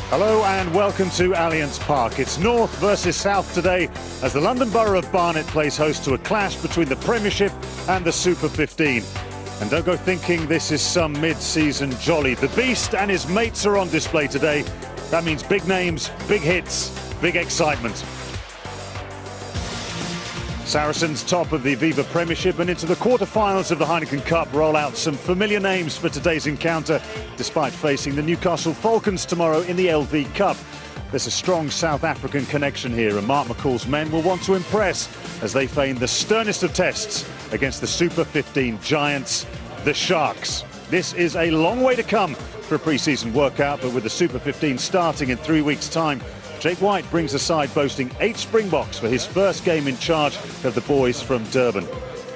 Hello and welcome to Allianz Park. It's North versus South today as the London Borough of Barnet plays host to a clash between the Premiership and the Super 15. And don't go thinking this is some mid-season jolly. The Beast and his mates are on display today. That means big names, big hits, big excitement. Saracens top of the Viva Premiership and into the quarter-finals of the Heineken Cup roll out some familiar names for today's encounter, despite facing the Newcastle Falcons tomorrow in the LV Cup. There's a strong South African connection here, and Mark McCall's men will want to impress as they feign the sternest of tests against the Super 15 giants, the Sharks. This is a long way to come for a pre-season workout, but with the Super 15 starting in 3 weeks' time, Jake White brings a side boasting 8 Springboks for his first game in charge of the boys from Durban.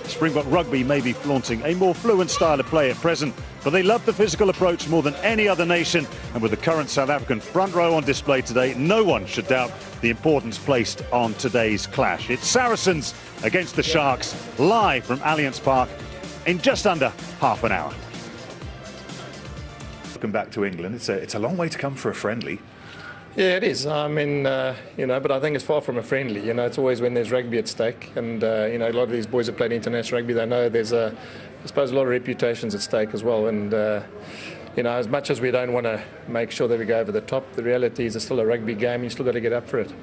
Springbok rugby may be flaunting a more fluent style of play at present, but they love the physical approach more than any other nation. And with the current South African front row on display today, no one should doubt the importance placed on today's clash. It's Saracens against the Sharks, live from Allianz Park in just under half an hour. Welcome back to England. It's a long way to come for a friendly. Yeah, it is. I mean, but I think it's far from a friendly. It's always when there's rugby at stake. And, a lot of these boys have played international rugby. They know there's, I suppose, a lot of reputations at stake as well. And, as much as we don't want to make sure that we go over the top, the reality is it's still a rugby game. You still got to get up for it.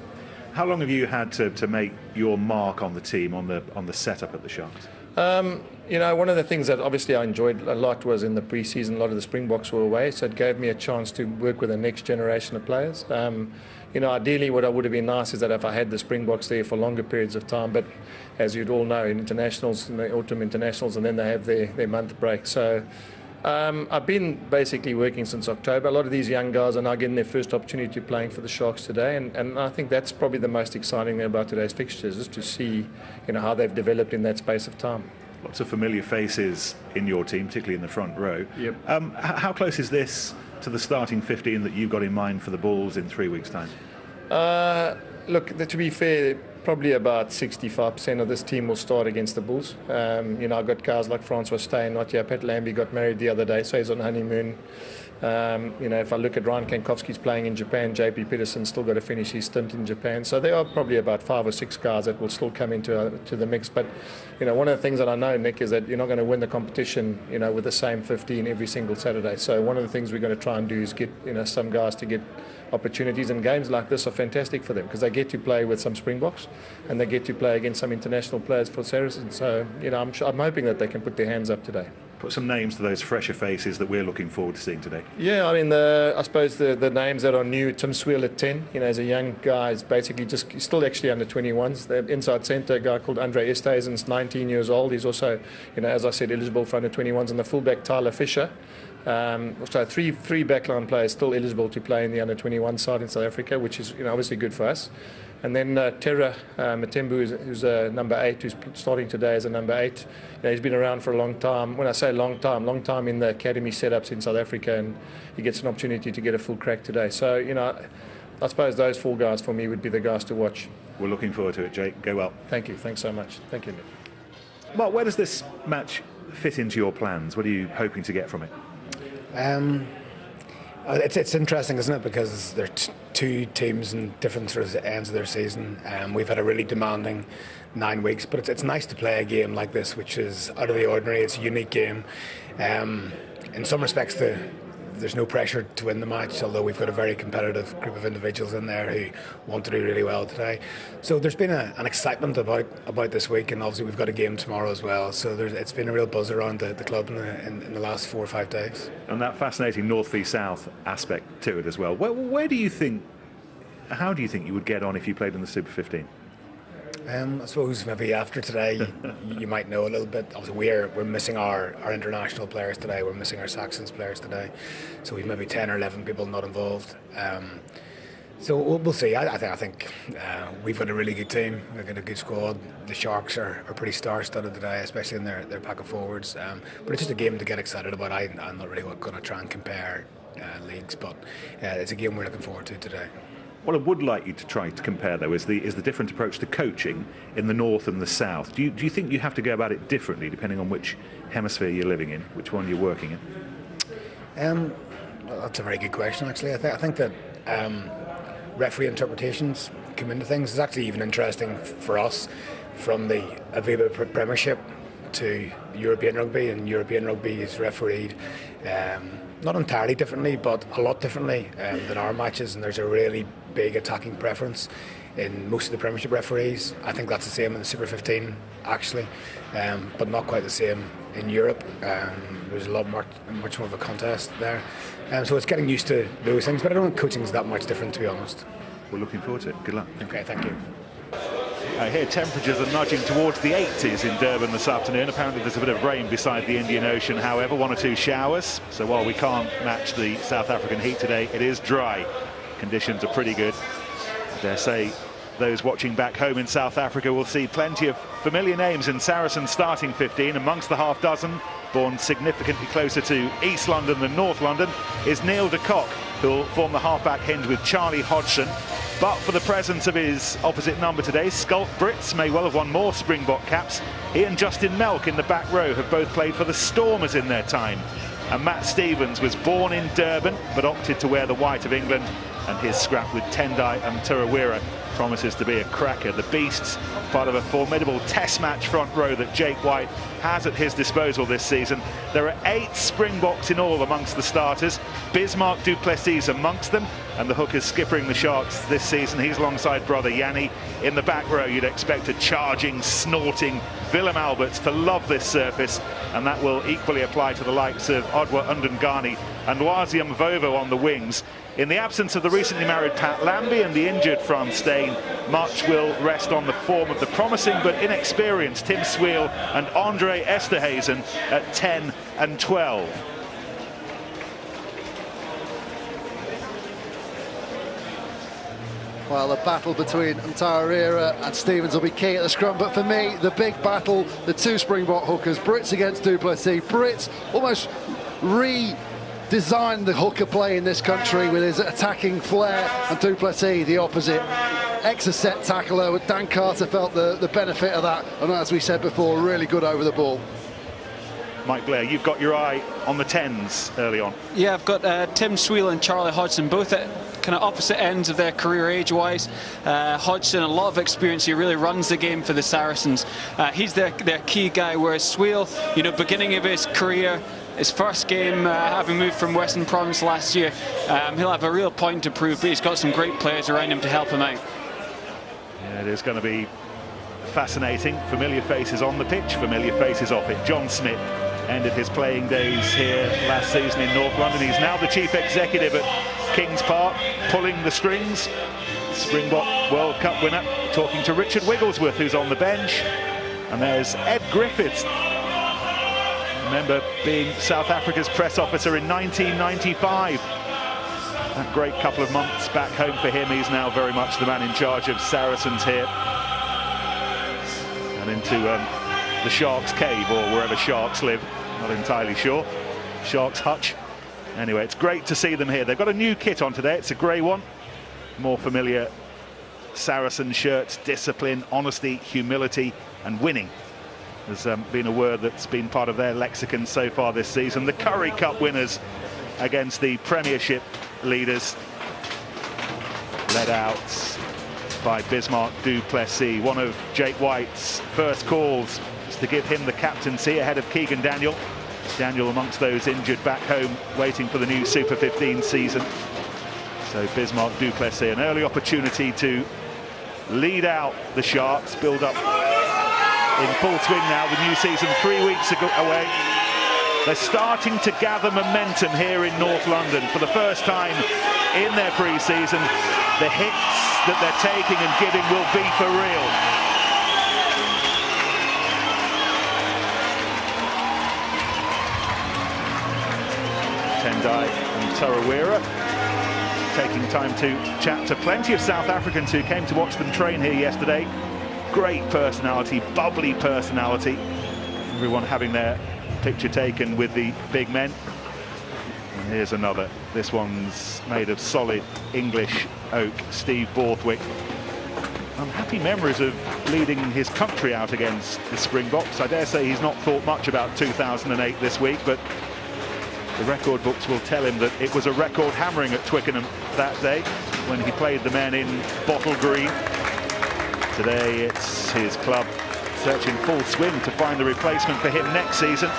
How long have you had to make your mark on the team, on the setup at the Sharks? One of the things that obviously I enjoyed a lot was in the pre-season, a lot of the Springboks were away, so it gave me a chance to work with the next generation of players. Ideally what would have been nice is that if I had the Springboks there for longer periods of time, but as you'd all know, in internationals, in the autumn internationals, and then they have their month break. So I've been basically working since October. A lot of these young guys are now getting their first opportunity to playing for the Sharks today, and I think that's probably the most exciting thing about today's fixtures, is to see how they've developed in that space of time. Lots of familiar faces in your team, particularly in the front row. Yep. How close is this to the starting 15 that you've got in mind for the Bulls in 3 weeks' time? Look, to be fair, probably about 65% of this team will start against the Bulls. I've got guys like Francois Steyn, not yet. Pat Lambie got married the other day, so he's on honeymoon. If I look at Ryan Kankowski's playing in Japan, JP Peterson's still got to finish his stint in Japan. So there are probably about 5 or 6 guys that will still come into to the mix. But one of the things that I know, Nick, is that you're not going to win the competition, with the same 15 every single Saturday. So one of the things we're going to try and do is get some guys to get opportunities, and games like this are fantastic for them because they get to play with some Springboks and they get to play against some international players for Saracens. So I'm hoping that they can put their hands up today. Put some names to those fresher faces that we're looking forward to seeing today. Yeah, I mean, I suppose the names that are new, Tim Sweel at 10, as a young guy, is basically he's still actually under 21s. The inside centre, a guy called Andre Esthuizen's 19 years old. He's also, as I said, eligible for under 21s. And the fullback, Tyler Fisher. So three backline players still eligible to play in the under 21 side in South Africa, which is obviously good for us. And then Terra Matembu, who's number 8, who's starting today as a number 8. He's been around for a long time. When I say long time in the academy setups in South Africa, and he gets an opportunity to get a full crack today. So, I suppose those 4 guys for me would be the guys to watch. We're looking forward to it, Jake. Go well. Thank you. Thanks so much. Thank you, Nick. Mark, where does this match fit into your plans? What are you hoping to get from it? It's interesting, isn't it? Because they're two teams in different sort of ends of their season. We've had a really demanding 9 weeks, but it's nice to play a game like this, which is out of the ordinary. It's a unique game. In some respects, there's no pressure to win the match, although we've got a very competitive group of individuals in there who want to do really well today. So there's been an excitement about this week, and obviously we've got a game tomorrow as well. So it's been a real buzz around the club in the last 4 or 5 days. And that fascinating North v South aspect to it as well. How do you think you would get on if you played in the Super 15? I suppose maybe after today you might know a little bit. Obviously we're missing our international players today. We're missing our Saracens players today. So we've maybe 10 or 11 people not involved. So we'll see. I think we've got a really good team. We've got a good squad. The Sharks are pretty star-studded today, especially in their pack of forwards. But it's just a game to get excited about. I'm not really going to try and compare leagues, but it's a game we're looking forward to today. What I would like you to try to compare, though, is the different approach to coaching in the North and the South. Do you think you have to go about it differently depending on which hemisphere you're living in, which one you're working in? Well, that's a very good question, actually. I think that referee interpretations come into things. It's actually even interesting for us from the Aviva Premiership to European rugby, and European rugby is refereed not entirely differently, but a lot differently than our matches, and there's a really big attacking preference in most of the Premiership referees. I think that's the same in the Super 15 actually, but not quite the same in Europe. There's a lot much more of a contest there, so it's getting used to those things, but I don't think coaching is that much different, to be honest. We're looking forward to it. Good luck. Okay, thank you. Here temperatures are nudging towards the 80s in Durban this afternoon. Apparently there's a bit of rain beside the Indian Ocean, however, 1 or 2 showers. So while we can't match the South African heat today, it is dry. Conditions are pretty good. I dare say those watching back home in South Africa will see plenty of familiar names in Saracens starting 15. Amongst the half dozen, born significantly closer to East London than North London, is Neil de Kock, who'll form the halfback hinge with Charlie Hodgson. But for the presence of his opposite number today, Schalk Brits may well have won more Springbok caps. He and Justin Melk in the back row have both played for the Stormers in their time. And Matt Stevens was born in Durban, but opted to wear the white of England, and his scrap with Tendai and Tarawera promises to be a cracker. The Beasts, part of a formidable test match front row that Jake White has at his disposal this season. There are 8 Springboks in all amongst the starters. Bismarck du Plessis amongst them, and the hooker skippering the Sharks this season. He's alongside brother Yanni. In the back row, you'd expect a charging, snorting Willem Alberts to love this surface, and that will equally apply to the likes of Odwa Undungani and Waziam Vovo on the wings. In the absence of the recently married Pat Lambie and the injured Frans Steyn, much will rest on the form of the promising but inexperienced Tim Swiel and Andre Esterhazen at 10 and 12. Well, the battle between Tarawera and Stevens will be key at the scrum, but for me, the big battle, the 2 Springbok hookers, Brits against du Plessis. Brits almost redesigned the hooker play in this country with his attacking flair, and du Plessis the opposite. Ex-set tackler, with Dan Carter felt the benefit of that, and as we said before, really good over the ball. Mike Blair, you've got your eye on the 10s early on. Yeah, I've got Tim Swiel and Charlie Hodgson, both at kind of opposite ends of their career age-wise. Hodgson, a lot of experience. He really runs the game for the Saracens. He's their key guy, whereas Swiel, you know, beginning of his career, his first game, having moved from Western Province last year, he'll have a real point to prove, but he's got some great players around him to help him out. Yeah, it is going to be fascinating. Familiar faces on the pitch, familiar faces off it. John Smith ended his playing days here last season in North London. He's now the chief executive at Kings Park, pulling the strings. Springbok World Cup winner, talking to Richard Wigglesworth, who's on the bench. And there's Ed Griffiths. Remember being South Africa's press officer in 1995. That great couple of months back home for him. He's now very much the man in charge of Saracens here. And into the Sharks' cave, or wherever Sharks live. Not entirely sure. Sharks' hutch. Anyway, it's great to see them here. They've got a new kit on today. It's a grey one. More familiar Saracen shirts. Discipline, honesty, humility and winning has been a word that's been part of their lexicon so far this season. The Currie Cup winners against the Premiership leaders, led out by Bismarck du Plessis. One of Jake White's first calls is to give him the captaincy ahead of Keegan Daniel. Daniel amongst those injured back home, waiting for the new Super 15 season. So Bismarck du Plessis, an early opportunity to lead out the Sharks, build up in full swing now, the new season 3 weeks away. They're starting to gather momentum here in North London for the first time in their pre-season. The hits that they're taking and giving will be for real. Tendai and Tarawera taking time to chat to plenty of South Africans who came to watch them train here yesterday. Great personality, bubbly personality. Everyone having their picture taken with the big men. And here's another. This one's made of solid English oak. Steve Borthwick. Unhappy memories of leading his country out against the Springboks. I dare say he's not thought much about 2008 this week, but the record books will tell him that it was a record hammering at Twickenham that day when he played the men in bottle green. Today it's his club searching full swing to find the replacement for him next season.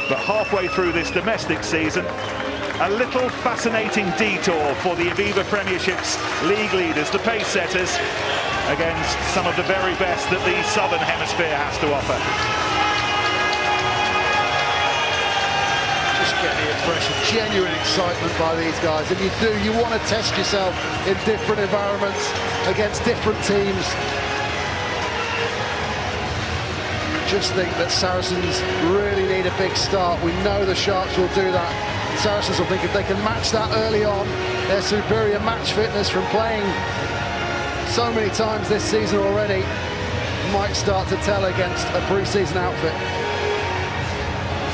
But halfway through this domestic season, a little fascinating detour for the Aviva Premiership's league leaders, the pace setters, against some of the very best that the Southern Hemisphere has to offer. Just get the impression, genuine excitement by these guys. And you want to test yourself in different environments against different teams. Just think that Saracens really need a big start. We know the Sharks will do that. Saracens will think if they can match that early on, their superior match fitness from playing so many times this season already might start to tell against a pre-season outfit.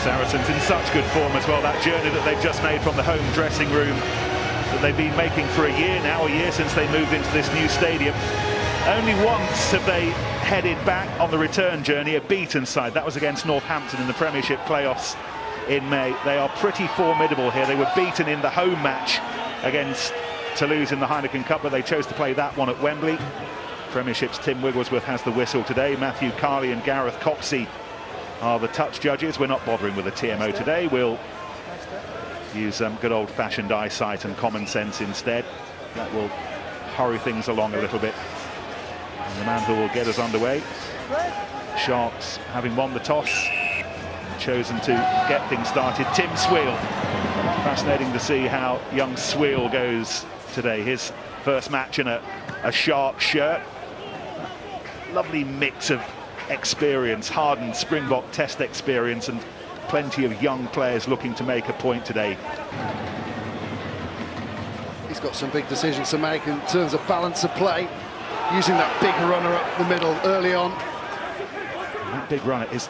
Saracens in such good form as well. That journey that they've just made from the home dressing room that they've been making for a year since they moved into this new stadium. Only once have they headed back on the return journey, a beaten side. That was against Northampton in the Premiership playoffs in May. They are pretty formidable here. They were beaten in the home match against Toulouse in the Heineken Cup, but they chose to play that one at Wembley. Premiership's Tim Wigglesworth has the whistle today. Matthew Carley and Gareth Coxey are the touch judges. We're not bothering with the TMO today. We'll use good old-fashioned eyesight and common sense instead. That will hurry things along a little bit. And the man who will get us underway, Sharks, having won the toss, chosen to get things started, Tim Sweel. Fascinating to see how young Sweel goes today. His first match in a Shark shirt. Lovely mix of experience, hardened Springbok Test experience, and plenty of young players looking to make a point today. He's got some big decisions to make in terms of balance of play, using that big runner up the middle early on. And that big runner is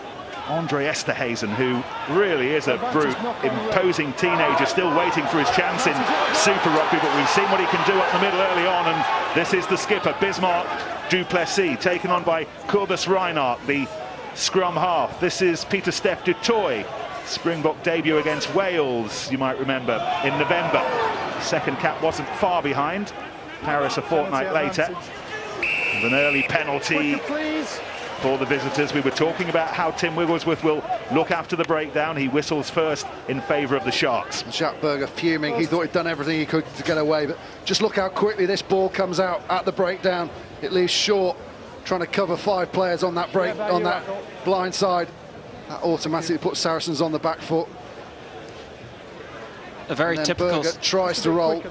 Andre Esterhazen, who really is a brute, imposing teenager, still waiting for his chance in Super Rugby, but we've seen what he can do up the middle early on, and this is the skipper, Bismarck du Plessis, taken on by Cobus Reinhardt, the scrum half. This is Pieter-Steph du Toit, Springbok debut against Wales, you might remember, in November. Second cap wasn't far behind. Paris a fortnight later. And an early penalty for the visitors. We were talking about how Tim Wigglesworth will look after the breakdown. He whistles first in favour of the Sharks. Jacques Berger fuming. He thought he'd done everything he could to get away, but just look how quickly this ball comes out at the breakdown. It leaves short, trying to cover 5 players on that break, on that blind side. That automatically puts Saracens on the back foot. A very typical. Berger tries to roll.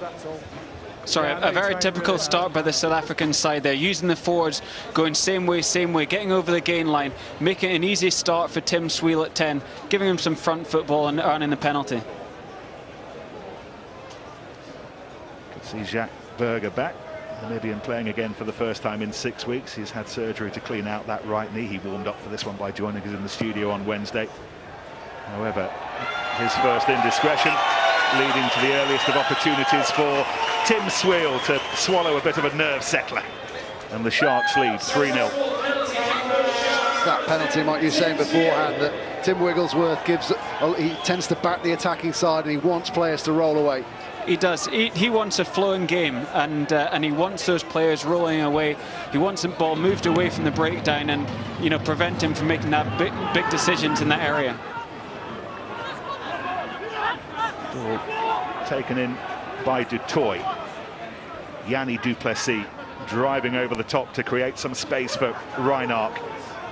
Sorry, a very typical start by the South African side there, using the forwards, going same way, getting over the gain line, making it an easy start for Tim Sweel at 10, giving him some front football and earning the penalty. Could see Jacques Berger back, Namibian playing again for the first time in 6 weeks. He's had surgery to clean out that right knee. He warmed up for this one by joining us in the studio on Wednesday. However, his first indiscretion leading to the earliest of opportunities for Tim Sweel to swallow a bit of a nerve settler. And the Sharks lead 3-0. That penalty, like you were saying beforehand, that Tim Wigglesworth gives, he tends to back the attacking side and he wants players to roll away. He does. He wants a flowing game, and he wants those players rolling away. He wants the ball moved away from the breakdown and, you know, prevent him from making that big decisions in that area. Ball taken in by du Toit. Yanni du Plessis driving over the top to create some space for Reinhardt.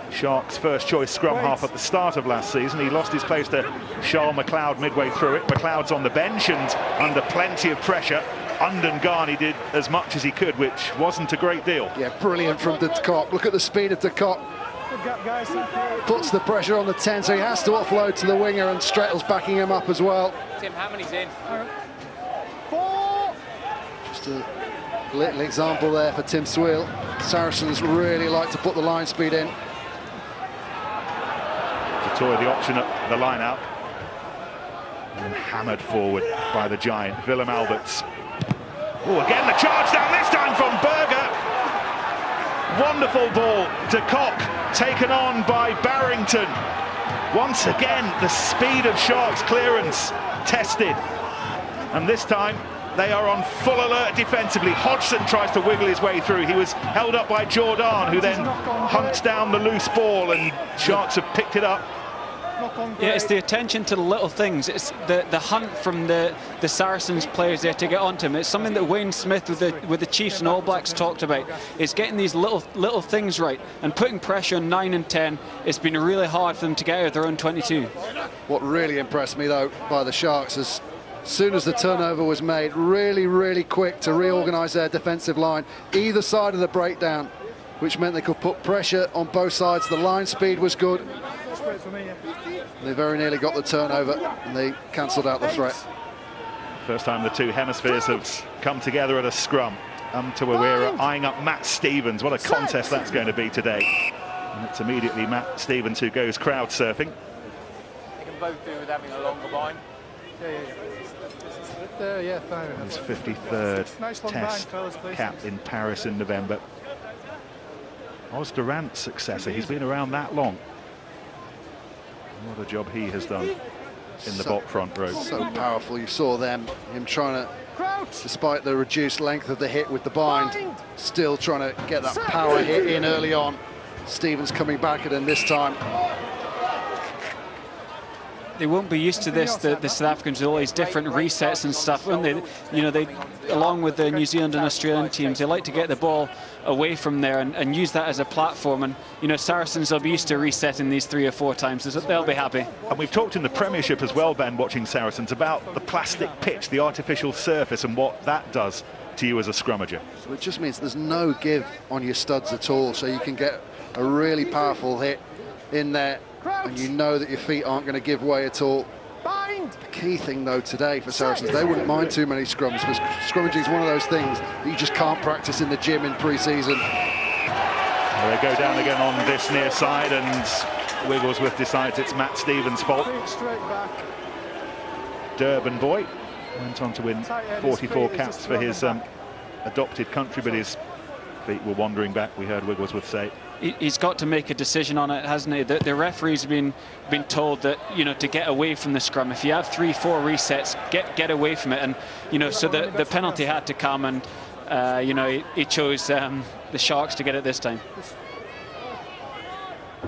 Sharks' first choice scrum half at the start of last season. He lost his place to Charles McLeod midway through it. McLeod's on the bench and under plenty of pressure. Undengani did as much as he could, which wasn't a great deal. Yeah, brilliant from de Kock. Look at the speed of de Kock. Puts the pressure on the 10, so he has to offload to the winger, and Strettle's backing him up as well. Tim, how many's in? 4. Just a little example there for Tim Sweel. Saracens really like to put the line speed in. Du Toit the option at the line out. And then hammered forward by the giant, Willem Alberts. Oh, again the charge down, this time from Berger. Wonderful ball, de Kock taken on by Barrington. Once again, the speed of Sharks' clearance tested. And this time, They are on full alert defensively. Hodgson tries to wiggle his way through. He was held up by Jordan, who then hunts down the loose ball, and Sharks have picked it up. Yeah, it's the attention to the little things. It's the hunt from the Saracens players there to get onto him. It's something that Wayne Smith with the Chiefs and All Blacks talked about. Is getting these little things right and putting pressure on 9 and 10. It's been really hard for them to get out of their own 22. What really impressed me though by the Sharks is, as soon as the turnover was made, really quick to reorganise their defensive line either side of the breakdown, which meant they could put pressure on both sides. The line speed was good. They very nearly got the turnover and they cancelled out the threat. First time the two hemispheres have come together at a scrum. Tawawera eyeing up Matt Stevens. What a contest that's going to be today. And it's immediately Matt Stevens who goes crowd surfing. They can both do with having a longer bind. His 53rd Test cap in Paris in November. Oz Durant's successor. He's been around that long. What a job he has done in the bot front row. So powerful. You saw him trying to, despite the reduced length of the hit with the bind, still trying to get that power hit in early on. Stevens coming back at him this time. They won't be used to this, the South Africans, with all these different resets and stuff, won't they? You know, they, along with the New Zealand and Australian teams, they like to get the ball away from there and use that as a platform. And, you know, Saracens will be used to resetting these 3 or 4 times, so they'll be happy. And we've talked in the Premiership as well, Ben, watching Saracens, about the plastic pitch, the artificial surface, and what that does to you as a scrummager. So it just means there's no give on your studs at all, so you can get a really powerful hit in there. And you know that your feet aren't going to give way at all. The key thing, though, today for Saracens, they wouldn't mind too many scrums, because scrummaging is one of those things that you just can't practice in the gym in pre-season. Well, they go down again on this near side, and Wigglesworth decides it's Matt Stevens' fault. Durban boy went on to win 44 caps for his adopted country, but his feet were wandering back, we heard Wigglesworth say. He's got to make a decision on it, hasn't he? The referee's been told that, you know, to get away from the scrum. If you have 3-4 resets, get away from it. And, you know, so the penalty had to come, and you know, he chose the Sharks to get it this time.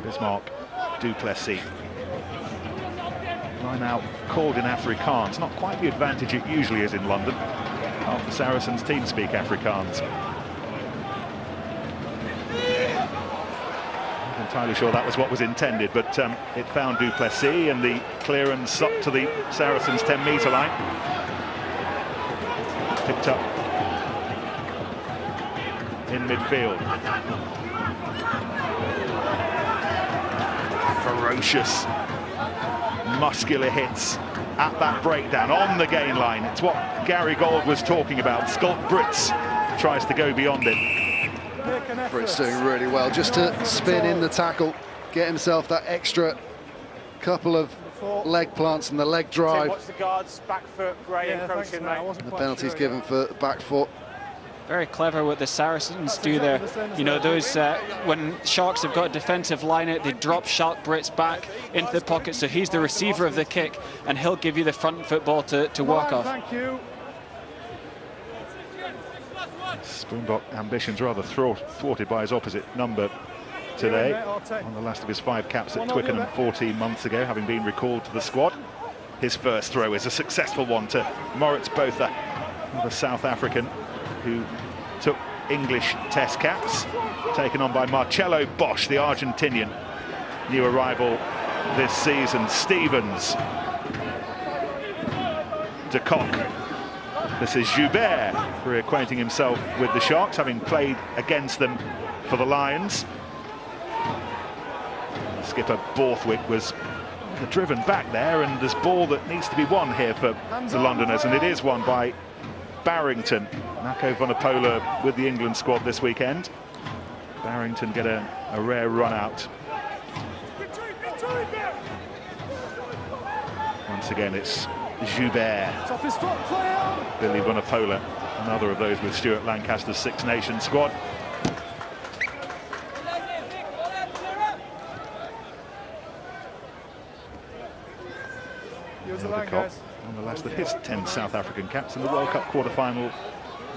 Bismarck, Duplessis. Line out called in Afrikaans, not quite the advantage it usually is in London. Half the Saracens team speak Afrikaans. Entirely sure that was what was intended, but it found Duplessis, and the clearance up to the Saracens' 10-metre line. Picked up in midfield. Ferocious, muscular hits at that breakdown on the gain line. It's what Gary Gold was talking about. Schalk Brits tries to go beyond it. Brits doing really well just to spin in the tackle, get himself that extra couple of leg plants and the leg drive. Watch the guards, back foot, great encroaching, mate. The penalty's given for the back foot. Very clever what the Saracens do there. You know, those when Sharks have got a defensive line out, they drop Schalk Brits back into the pocket, so he's the receiver of the kick, and he'll give you the front football to work off. Thank you. Springbok ambitions rather thwarted by his opposite number today. On the last of his 5 caps at Twickenham 14 months ago, having been recalled to the squad. His first throw is a successful one to Moritz Botha, the South African who took English Test caps, taken on by Marcelo Bosch, the Argentinian, new arrival this season. Stevens, De Kock. This is Joubert reacquainting himself with the Sharks, having played against them for the Lions. Skipper Borthwick was driven back there, and there's ball that needs to be won here for the Londoners, and it is won by Barrington. Nako Vunipola with the England squad this weekend. Barrington get a rare run out. Once again, it's Joubert. Billy Vunipola, another of those with Stuart Lancaster's Six Nations squad. on the last of his 10 South African caps in the World Cup quarter-final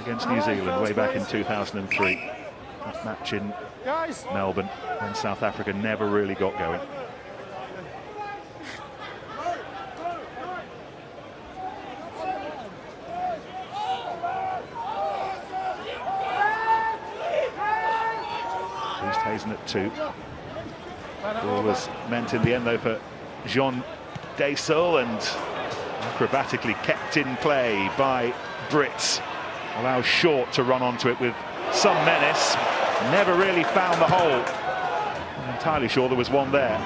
against New Zealand way back in 2003. That match in Melbourne when South Africa never really got going. East Hazen at 2. Ball was meant in the end though for Jean Deysel, and acrobatically kept in play by Brits. Allows Short to run onto it with some menace. Never really found the hole. I'm entirely sure there was one there.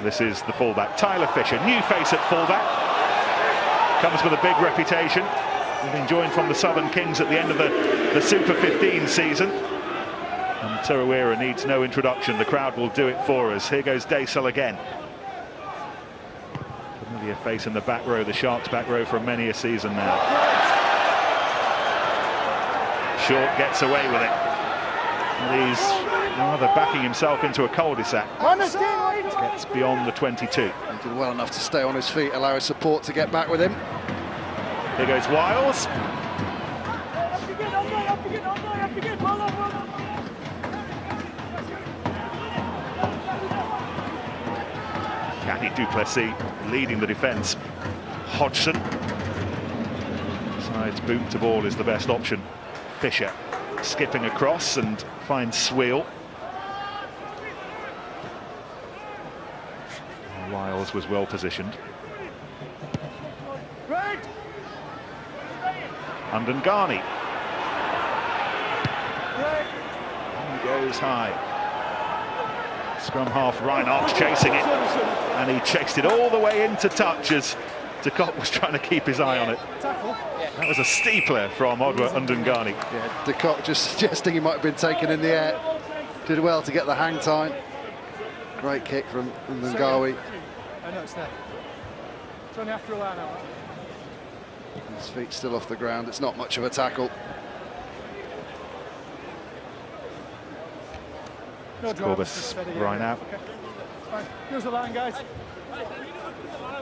This is the fullback, Tyler Fisher, new face at fullback. Comes with a big reputation. We've been joined from the Southern Kings at the end of the Super 15 season. And Tarawera needs no introduction. The crowd will do it for us. Here goes Deysel again. Familiar face in the back row, the Sharks back row for many a season now. Short gets away with it. And he's rather backing himself into a cul-de-sac. Gets beyond the 22. He did well enough to stay on his feet, allow his support to get back with him. Here goes Wiles. Kenny du Plessis leading the defence. Hodgson. Sides boot to ball is the best option. Fisher skipping across and finds Sweel. Wiles was well positioned. Undengani. He goes high. Scrum half Reinhardt chasing it, and he chased it all the way into touch as De Kock was trying to keep his eye on it. That was a steepler from Odwa Undengani. Yeah, De Kock just suggesting he might have been taken in the air. Did well to get the hang time. Great kick from Undengani. I know it's there. It's only after a line out. His feet still off the ground. It's not much of a tackle. No Corbus right out. Okay. Fine. Here's the line, guys.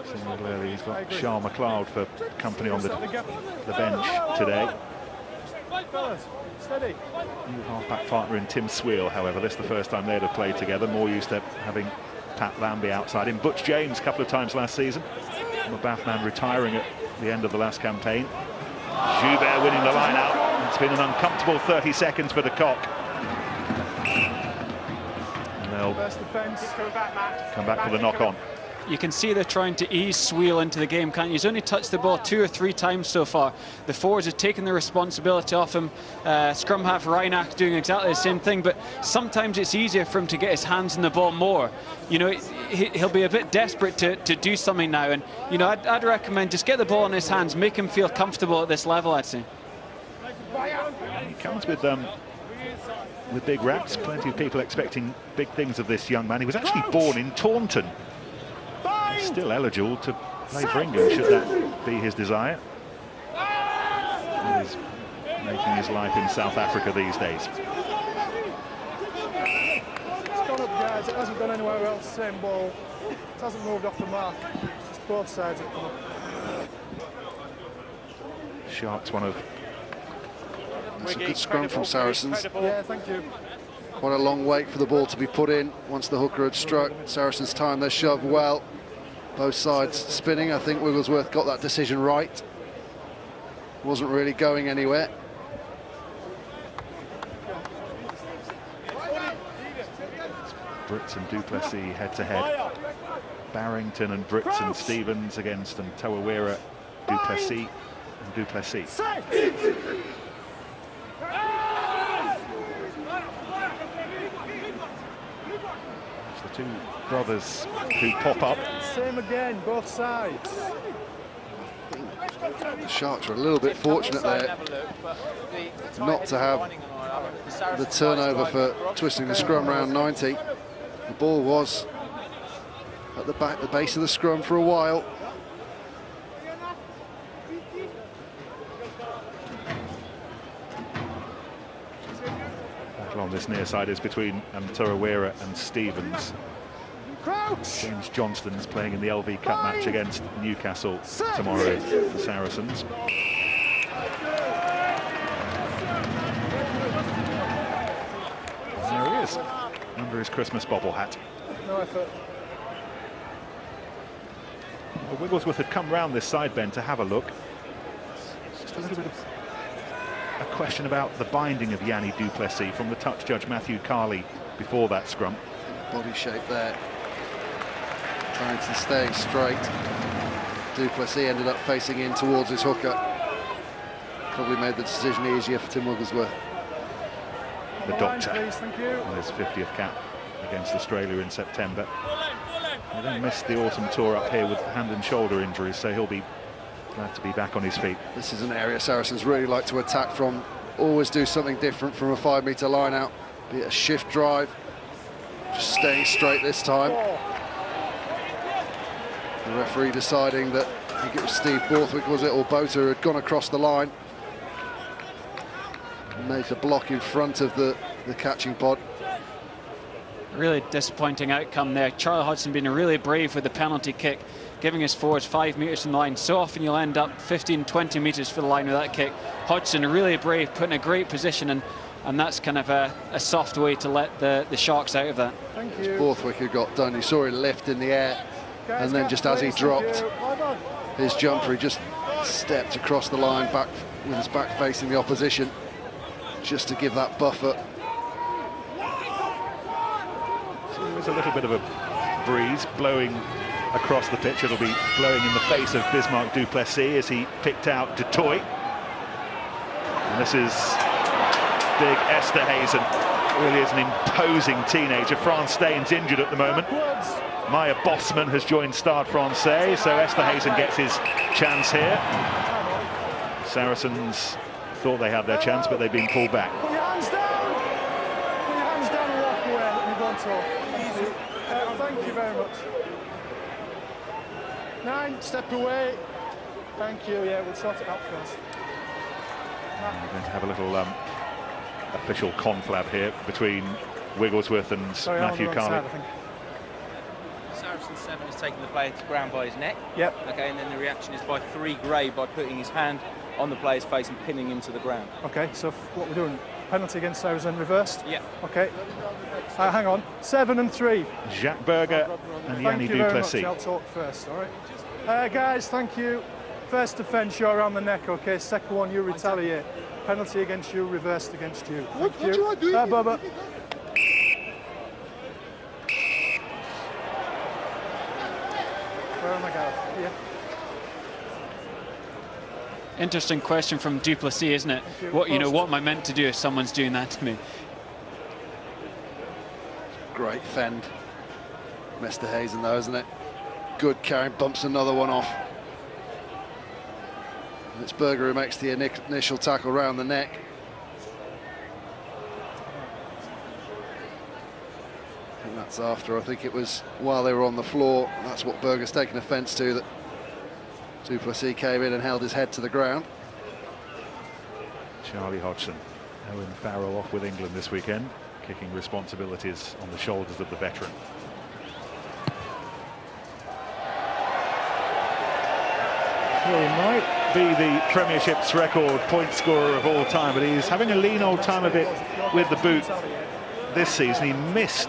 Similarly, he's got Charles McLeod for company on the bench today. Fellas, steady. New half-back partner in Tim Sweel, however. This is the first time they'd have played together. More used to having Pat Lambie outside him. Butch James a couple of times last season. The Bathman retiring at the end of the last campaign. Joubert winning the line out. It's been an uncomfortable 30 seconds for De Kock. And they'll come back for the knock-on. You can see they're trying to ease Sweel into the game, can't you? He's only touched the ball 2 or 3 times so far. The forwards have taken the responsibility off him. Scrum half Reinach doing exactly the same thing, but sometimes it's easier for him to get his hands on the ball more. You know, he'll be a bit desperate to do something now, and you know, I'd recommend just get the ball in his hands, make him feel comfortable at this level, I'd say. He comes with big raps. Plenty of people expecting big things of this young man. He was actually born in Taunton. Still eligible to play for England, should that be his desire. He's making his life in South Africa these days. It's gone up, guys. It hasn't gone anywhere else. Same ball. It hasn't moved off the mark. It's both sides have come up. Sharks, one of... That's a good scrum from Saracens. Yeah, thank you. Quite a long wait for the ball to be put in once the hooker had struck. Saracens timed their shove well. Both sides spinning. I think Wigglesworth got that decision right. Wasn't really going anywhere. Brits and du Plessis head-to-head. Barrington and Brits and Stevens against Tarawera, du Plessis and du Plessis. The two brothers who pop up. Same again, both sides. The Sharks were a little bit fortunate there not to have the turnover for twisting the scrum round 90. The ball was at the base of the scrum for a while. Battle on this near side is between Tarawera and Stevens. James Johnston's playing in the LV Cup match against Newcastle tomorrow for Saracens. And there he is, under his Christmas bobble hat. No effort. Well, Wigglesworth had come round this side bend to have a look. Just a little bit of a question about the binding of Yanni du Plessis from the touch judge Matthew Carley before that scrum. Body shape there. Barrington staying straight. Du Plessis ended up facing in towards his hooker. Probably made the decision easier for Tim Wigglesworth. The doctor Please, thank you. on his 50th cap against Australia in September. He then missed the autumn tour up here with hand and shoulder injuries, so he'll be glad to be back on his feet. This is an area Saracens really like to attack from. Always do something different from a 5-metre line out. Be it a shift drive. Just staying straight this time. The referee deciding that, I think it was Steve Borthwick, was it, or Bota, who had gone across the line. Made a block in front of the catching pod. Really disappointing outcome there. Charlie Hodgson being really brave with the penalty kick, giving his forwards 5 metres from the line. So often you'll end up 15, 20 metres for the line with that kick. Hodgson really brave, put in a great position, and that's kind of a soft way to let the Sharks out of that. Thank you. Borthwick who got done. You saw him lift in the air, and then just as he dropped his jumper, he just stepped across the line back with his back facing the opposition, just to give that buffer. So there is a little bit of a breeze blowing across the pitch. It'll be blowing in the face of Bismarck du Plessis as he picked out Du Toit. And this is big Esterhazen. Really is an imposing teenager. Frans Steen's injured at the moment. Maya Bosman has joined Stade Francais, so Esterhazen gets his chance here. Saracens thought they had their chance, but they've been pulled back. Put your hands down. Put your hands down and walk away. Let me go and talk. Thank you very much. 9, step away. Thank you. Yeah, we'll sort it out first. We're going to have a little official conflab here between Wigglesworth and Matthew Carley. Saracens 7 is taking the player to ground by his neck. Yep. Okay, and then the reaction is by 3 Gray by putting his hand on the player's face and pinning him to the ground. Okay, so what we're doing, penalty against Saracens reversed? Yeah. Okay. Hang on, 7 and 3. Jacques Berger and Yanni du Plessis. I'll talk first, all right? Guys, thank you. First offence, you're around the neck, okay? Second one, you retaliate. Penalty against you, reversed against you. Thank you. What do I do? Bubba. Where am I going? Yeah. Interesting question from du Plessis, isn't it? What am I meant to do if someone's doing that to me? Great fend. Esterhazen though, isn't it? Good carry, bumps another one off. And it's Berger who makes the initial tackle round the neck. And that's after, I think it was while they were on the floor. That's what Berger's taken offence to, that du Plessis came in and held his head to the ground. Charlie Hodgson, Owen Farrell off with England this weekend, kicking responsibilities on the shoulders of the veteran. Well, he might be the Premiership's record point scorer of all time, but he's having a lean old time of it with the boot this season. He missed,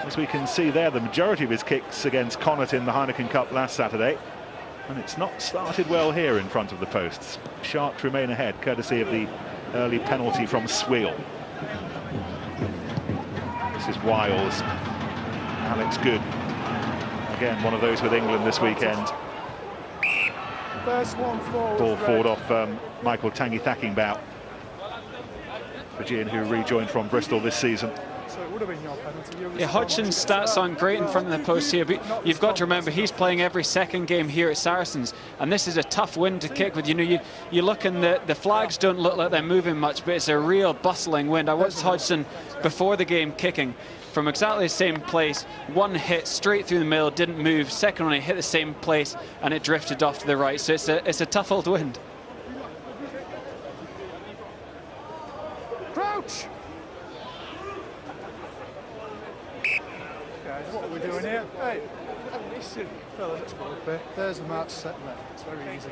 as we can see there, the majority of his kicks against Connacht in the Heineken Cup last Saturday. And it's not started well here in front of the posts. Sharks remain ahead, courtesy of the early penalty from Sweel. This is Wiles. Alex Good. Again, one of those with England this weekend. First one forward. Ball forward off Michael Tanguy Thackingbout. Fijian who rejoined from Bristol this season. So it would have been your penalty. Yeah, Hodgson's stats aren't great in front of the post here, but you've got to remember he's playing every second game here at Saracens, and this is a tough wind to kick with. You look and the flags don't look like they're moving much, but it's a real bustling wind. I watched Hodgson before the game kicking from exactly the same place. One hit straight through the middle, didn't move. Second one, he hit the same place, and it drifted off to the right. So it's a tough old wind. Crouch. guys, what are we doing here? Hey, listen, fellas, let's go up here. There's the march set left. It's very easy.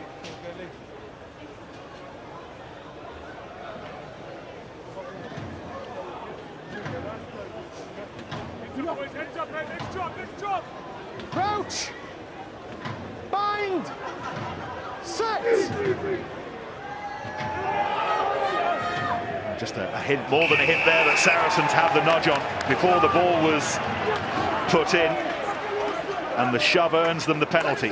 Crouch! Bind! Set! Just a hint, more than a hint there, that Saracens had the nudge on before the ball was put in, and the shove earns them the penalty.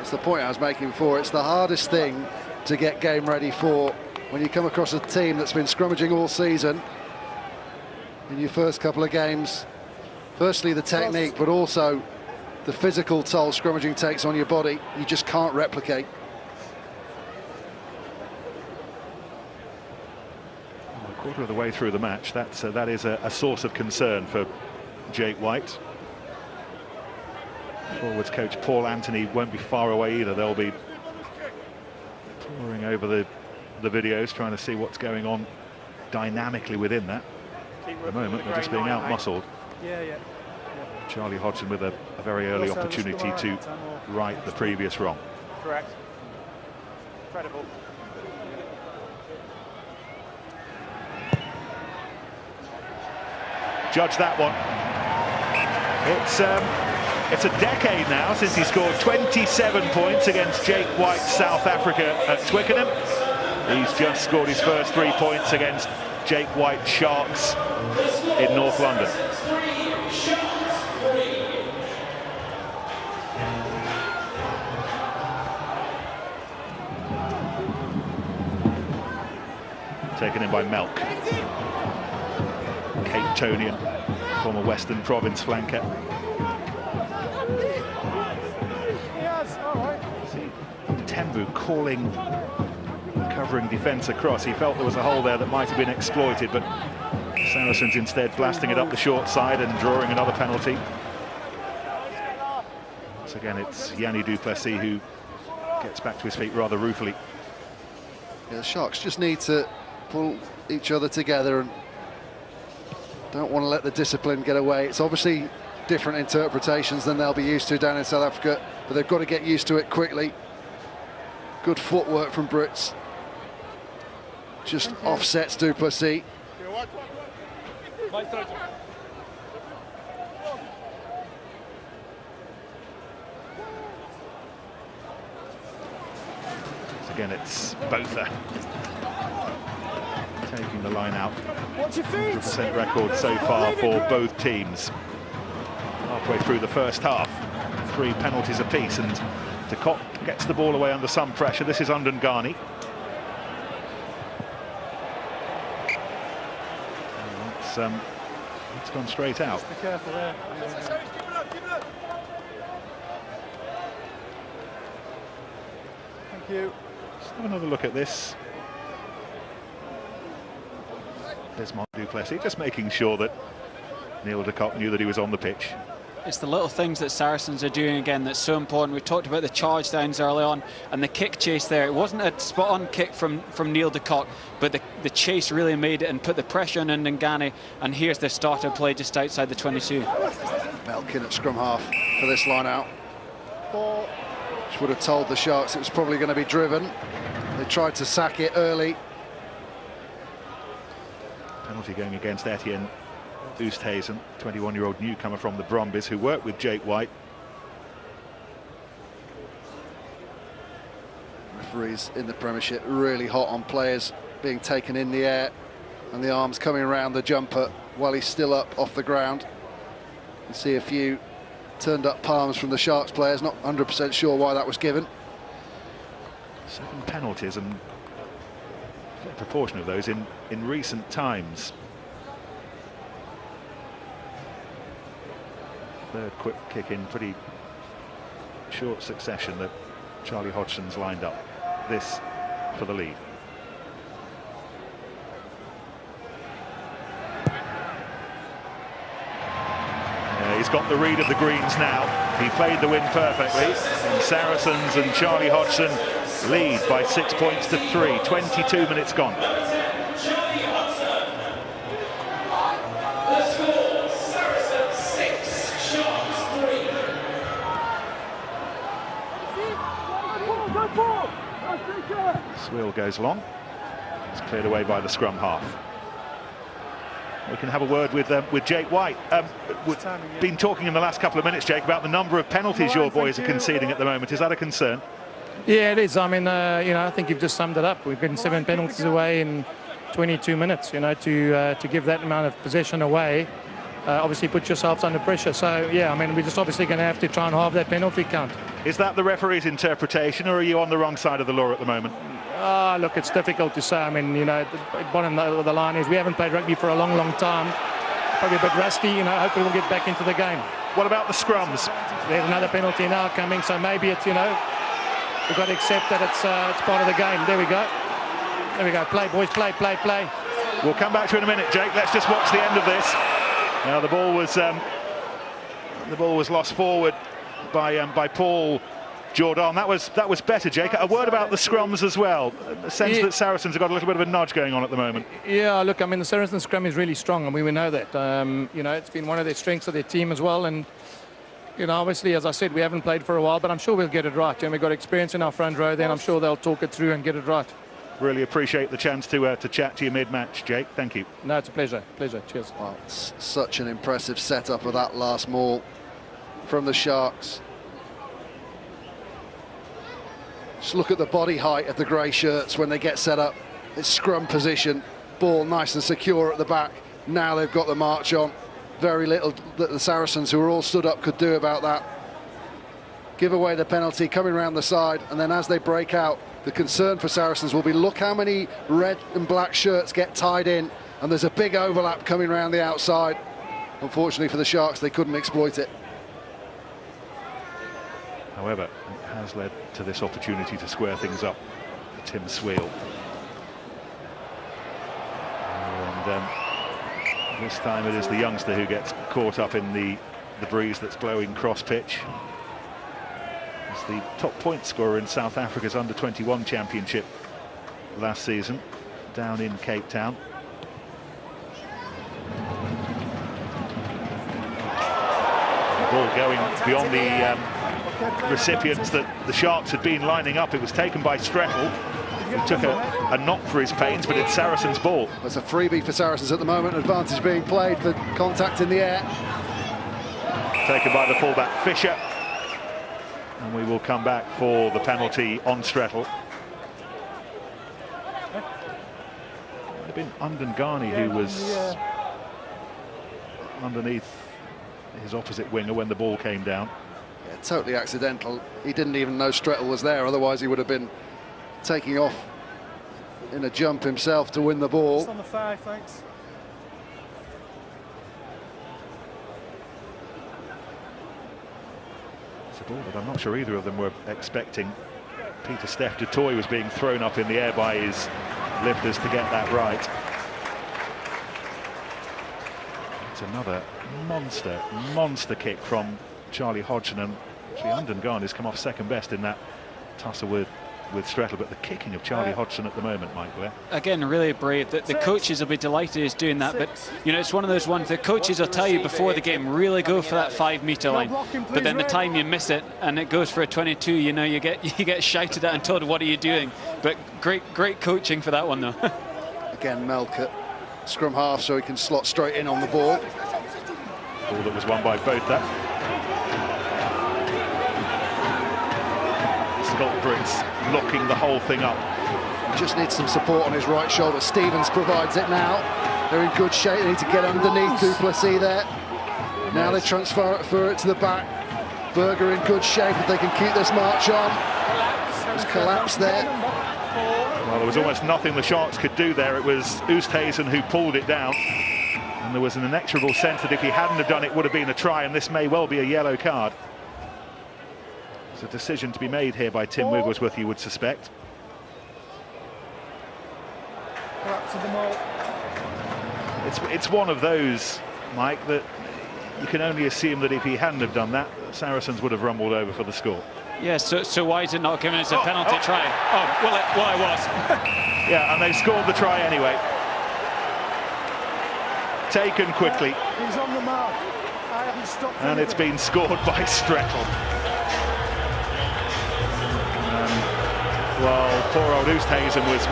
It's the point I was making before. It's the hardest thing to get game ready for when you come across a team that's been scrummaging all season. In your first couple of games, firstly the technique, but also the physical toll scrummaging takes on your body, you just can't replicate. A quarter of the way through the match, that is a source of concern for Jake White. Forwards coach Paul Anthony won't be far away either. They'll be poring over the videos, trying to see what's going on dynamically within that. At the moment, they're just being out-muscled. Yeah. Charlie Hodgson with a very early opportunity to right the previous wrong. Correct. Incredible. Judge that one. It's a decade now since he scored 27 points against Jake White's South Africa at Twickenham. He's just scored his first 3 points against Jake White Sharks in North London. Taken in by Melk. Cape Tonian, former Western Province flanker. Yes, all right. See Tembu calling the covering defence across. He felt there was a hole there that might have been exploited, but Saracens instead blasting it up the short side and drawing another penalty. Once again, it's Yanni Duplessis who gets back to his feet rather ruefully. Yeah, the Sharks just need to pull each other together and don't want to let the discipline get away. It's obviously different interpretations than they'll be used to down in South Africa, but they've got to get used to it quickly. Good footwork from Brits. Just offsets Duplessis. Again, it's Botha taking the line out. 100% record so far for both teams. Halfway through the first half, 3 penalties apiece, and de Kock gets the ball away under some pressure. This is Undungani. It's gone straight out. Be careful there. Thank you. Let's have another look at this. Desmond Duplessis just making sure that Neil de Kock knew that he was on the pitch. It's the little things that Saracens are doing again that's so important. We talked about the charge downs early on and the kick chase there. It wasn't a spot-on kick from Neil de Kock, but the chase really made it and put the pressure on Ndungane, and here's the start of play just outside the 22. Melkin at scrum half for this line out. Which would have told the Sharks it was probably going to be driven. They tried to sack it early. Penalty going against Etienne Oosthuizen, 21-year-old newcomer from the Brumbies who worked with Jake White. Referees in the Premiership really hot on players being taken in the air and the arms coming around the jumper while he's still up off the ground. You see a few turned up palms from the Sharks players, not 100% sure why that was given. 7 penalties, and a proportion of those in recent times. Third quick kick in pretty short succession that Charlie Hodgson's lined up. This for the lead. He's got the read of the Greens now. He played the win perfectly. And Saracens and Charlie Hodgson lead by 6 points to 3. 22 minutes gone. Ball goes long. It's cleared away by the scrum half. We can have a word with Jake White. We've been talking in the last couple of minutes, Jake, about the number of penalties your boys are conceding at the moment. Is that a concern? Yeah, it is. I mean, I think you've just summed it up. We've given 7 penalties away in 22 minutes. To give that amount of possession away, obviously put yourselves under pressure. So, yeah, I mean, we're just obviously going to have to try and halve that penalty count. Is that the referee's interpretation, or are you on the wrong side of the law at the moment? Look, it's difficult to say. I mean, the bottom of the line is we haven't played rugby for a long, long time. Probably a bit rusty. Hopefully we'll get back into the game. What about the scrums? There's another penalty now coming, so maybe it's, we've got to accept that it's part of the game. There we go. There we go. Play, boys. Play. We'll come back to you in a minute, Jake. Let's just watch the end of this. Now the ball was lost forward by Paul Jordan. That was better, Jake. A word about the scrums as well. A sense that Saracens have got a little bit of a nudge going on at the moment. Yeah, look, I mean, the Saracens scrum is really strong, and we know that. It's been one of their strengths of their team as well. And obviously, as I said, we haven't played for a while, but I'm sure we'll get it right. And we've got experience in our front row. Then I'm sure they'll talk it through and get it right. Really appreciate the chance to chat to you mid-match, Jake. Thank you. No, it's a pleasure. Cheers. Well, it's such an impressive setup of that last maul from the Sharks. Just look at the body height of the grey shirts when they get set up. It's scrum position, ball nice and secure at the back. Now they've got the march on. Very little that the Saracens, who are all stood up, could do about that. Give away the penalty, coming around the side, and then as they break out, the concern for Saracens will be, look how many red and black shirts get tied in, and there's a big overlap coming around the outside. Unfortunately for the Sharks, they couldn't exploit it. However, it has led to this opportunity to square things up for Tim Sweal. And this time it is the youngster who gets caught up in the breeze that's blowing cross pitch. He's the top point scorer in South Africa's under-21 championship last season down in Cape Town. The ball going beyond the recipients that the Sharks had been lining up. It was taken by Strettle, who took a knock for his pains, but it's Saracens' ball. There's a freebie for Saracens at the moment. Advantage being played for contact in the air. Taken by the fullback Fisher. And we will come back for the penalty on Strettle. It might have been Undengani who was underneath his opposite winger when the ball came down. Yeah, totally accidental. He didn't even know Strettle was there, otherwise he would have been taking off in a jump himself to win the ball. Just on the 5, thanks. It's a ball that I'm not sure either of them were expecting. Peter Steph du Toit was being thrown up in the air by his lifters to get that right. It's another monster kick from Charlie Hodgson, and actually Undengani has come off second best in that tussle with Strettle, but the kicking of Charlie Hodgson at the moment, Mike Blair. Again, really brave. The coaches will be delighted he's doing that, but it's one of those ones the coaches will tell you before the game, really go for that 5-metre line, but then the time you miss it and it goes for a 22, you get shouted at and told, what are you doing? But great coaching for that one though. Again, Melkert, scrum half, so he can slot straight in on the ball. Ball that was won by Botha. Brits locking the whole thing up. He just needs some support on his right shoulder. Stevens provides it now. They're in good shape. They need to get underneath Duplessis there. Now they transfer it to the back. Berger in good shape if they can keep this march on. There's collapse there. Well, there was almost nothing the Sharks could do there. It was Oosthuizen who pulled it down. And there was an inexorable sense that if he hadn't have done it, would have been a try, and this may well be a yellow card. A decision to be made here by Tim Wigglesworth, you would suspect. It's one of those, Mike, that you can only assume that if he hadn't have done that, Saracens would have rumbled over for the score. Yes, so why is it not given as a penalty try? Oh, well, it was. Yeah, and they scored the try anyway. Taken quickly. He's on the mark. I haven't stopped. And it's been scored by Strettle. While poor old Oosthuizen was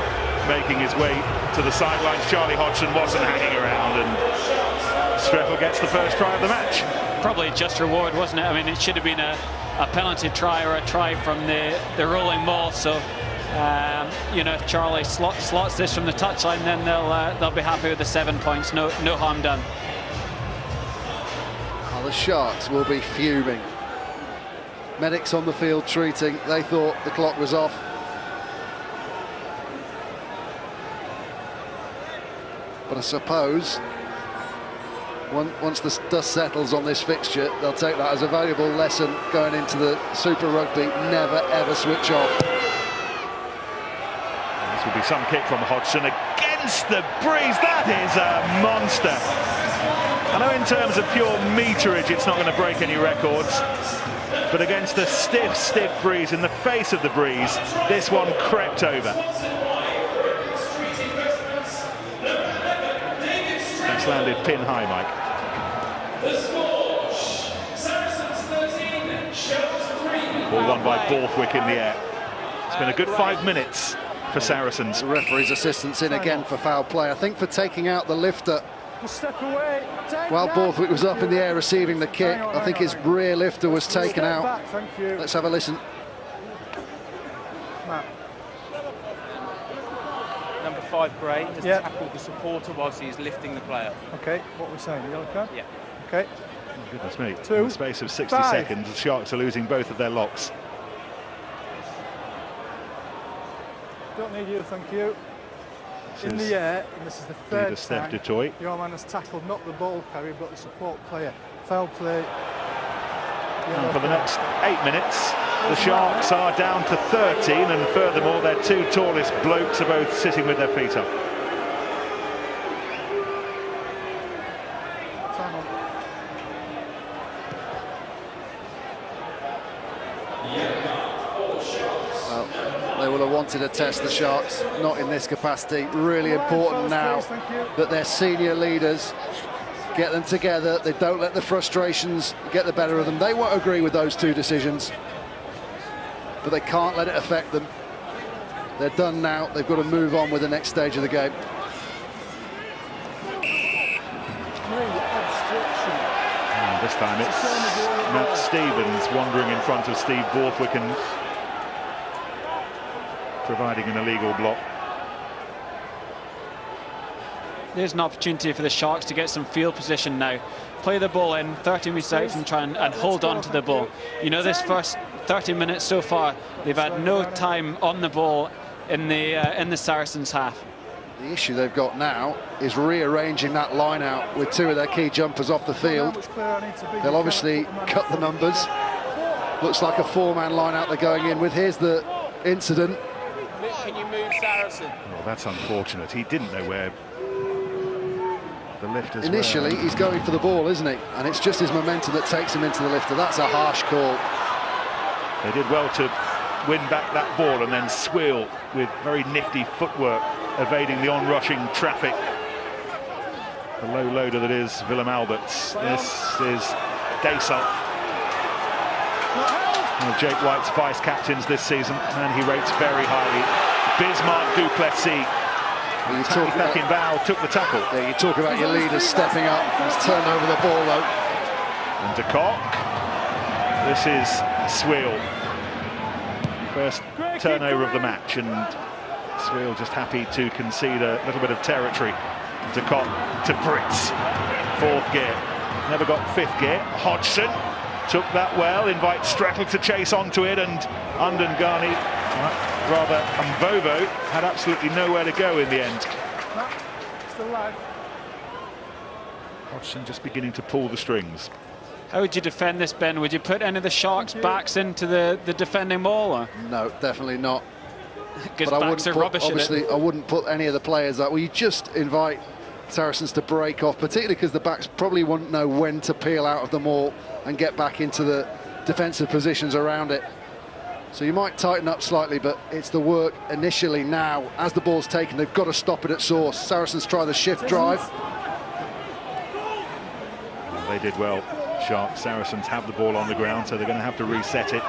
making his way to the sidelines, Charlie Hodgson wasn't hanging around, and Streppel gets the first try of the match. Probably a just reward, wasn't it? I mean, it should have been a penalty try or a try from the rolling ball. So, you know, if Charlie slots this from the touchline, then they'll be happy with the 7 points. No harm done. Well, the Sharks will be fuming. Medics on the field treating. They thought the clock was off. But I suppose once the dust settles on this fixture, they'll take that as a valuable lesson going into the Super Rugby. Never, ever switch off. This will be some kick from Hodgson against the breeze. That is a monster. I know in terms of pure meterage, it's not going to break any records. But against the stiff breeze, in the face of the breeze, this one crept over. That's landed pin high, Mike. Ball won by Borthwick in the air. It's been a good 5 minutes for Saracens. The referee's assistant's in again for foul play. I think for taking out the lifter. Step away. While Borthwick was up in the air receiving the kick, I think his rear lifter was taken out. Back, thank you. Let's have a listen. Matt. Number 5, Gray, has tackled the supporter whilst he's lifting the player. Okay, what are we saying? Yellow card? Yeah. Okay. Oh, goodness me. 2, in the space of 60 5. seconds, the Sharks are losing both of their locks. Don't need you, thank you. In the air, and this is the third time your man has tackled not the ball carrier but the support player. Foul play. And for the next 8 minutes, the Sharks are down to 13, and furthermore, their 2 tallest blokes are both sitting with their feet up. They will have wanted to test the Sharks, not in this capacity. Really important now that their senior leaders get them together. They don't let the frustrations get the better of them. They won't agree with those 2 decisions, but they can't let it affect them. They're done now. They've got to move on with the next stage of the game. And this time it's Matt Stevens wandering in front of Steve Borthwick and providing an illegal block. There's an opportunity for the Sharks to get some field position now. Play the ball in 30 metres out from try and hold on to the ball. You know, this first 30 minutes so far, they've had no time on the ball in the Saracens half. The issue they've got now is rearranging that line out with 2 of their key jumpers off the field. They'll obviously cut the numbers. Looks like a 4-man line out they're going in with. Here's the incident. Can you move Saracen? Well, that's unfortunate. He didn't know where the lifters Initially, were. he's going for the ball, isn't he? And it's just his momentum that takes him into the lifter. That's a harsh call. They did well to win back that ball and then Swiel with very nifty footwork evading the on-rushing traffic. The low loader that is Willem Alberts. This is Daysel, one of Jake White's vice captains this season, and he rates very highly. Bismarck Duplessis, back in bow, took the tackle. Yeah, you talk about your leaders stepping up. He's turned over the ball though. And de Kock. This is Swiel. First turnover of the match, and Swiel just happy to concede a little bit of territory. De Kock to Brits. 4th gear. Never got 5th gear. Hodgson took that well, invites Streppel to chase onto it, and Undangani, rather Mvovo, had absolutely nowhere to go in the end. Still alive. Hodgson just beginning to pull the strings. How would you defend this, Ben? Would you put any of the Sharks' backs into the defending ball? Or? No, definitely not. Because backs are rubbish. Obviously, I wouldn't put any of the players out. Well, you just invite Saracens to break off, particularly because the backs probably won't know when to peel out of the maul and get back into the defensive positions around it. So you might tighten up slightly, but it's the work initially now. As the ball's taken, they've got to stop it at source. Saracens try the shift drive. They did well. Sharks, Saracens have the ball on the ground, so they're going to have to reset it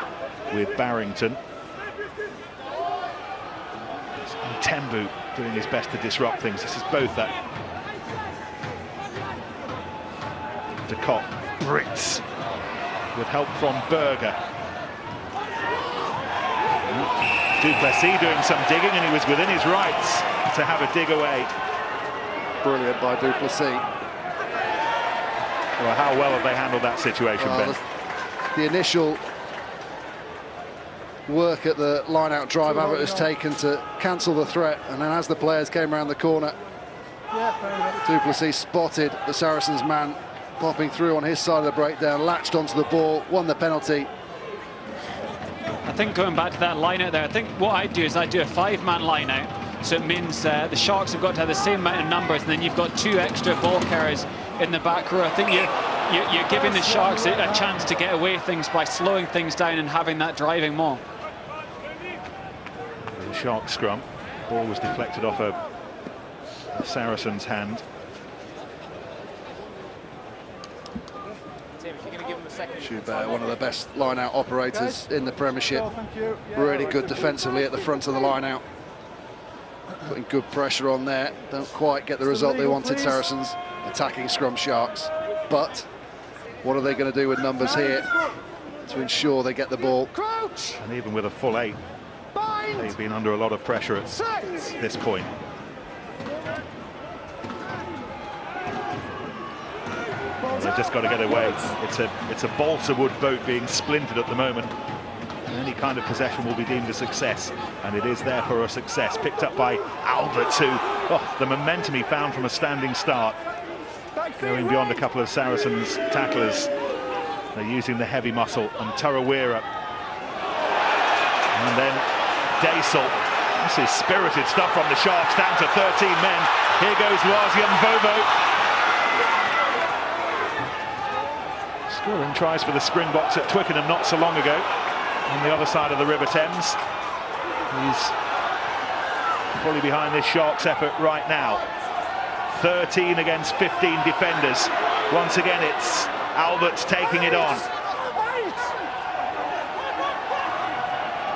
with Barrington. Tembu doing his best to disrupt things. This is both that. De Kock, Brits, with help from Berger. Duplessis doing some digging, and he was within his rights to have a dig away. Brilliant by Duplessis. Well, how well have they handled that situation, Ben? The initial work at the line-out drive Abbott has taken to cancel the threat, and then as the players came around the corner, Duplessis spotted the Saracens man popping through on his side of the breakdown, latched onto the ball, won the penalty. I think going back to that line-out there, I think what I do is I do a 5-man line-out, so it means the Sharks have got to have the same amount of numbers, and then you've got 2 extra ball carriers in the back row. I think you're giving the Sharks a chance to get away things by slowing things down and having that driving maul. The Shark scrum, ball was deflected off a Saracen's hand. Schubert, one of the best line-out operators in the Premiership. Really good defensively at the front of the line-out. Putting good pressure on there. Don't quite get the result they wanted, Saracens. Attacking scrum Sharks. But what are they going to do with numbers here to ensure they get the ball? And even with a full 8, they've been under a lot of pressure at this point. They've just got to get away. It's a balsa wood boat being splintered at the moment. And any kind of possession will be deemed a success, and it is there for a success. Picked up by Alberts, who, the momentum he found from a standing start, going beyond a couple of Saracens tacklers. They're using the heavy muscle, and Tarawera. And then Daisel. This is spirited stuff from the Sharks, down to 13 men. Here goes Wazian Vovo. Scoring tries for the Springboks at Twickenham not so long ago, on the other side of the River Thames. He's fully behind this Sharks effort right now. 13 against 15 defenders. Once again, it's Alberts taking it on.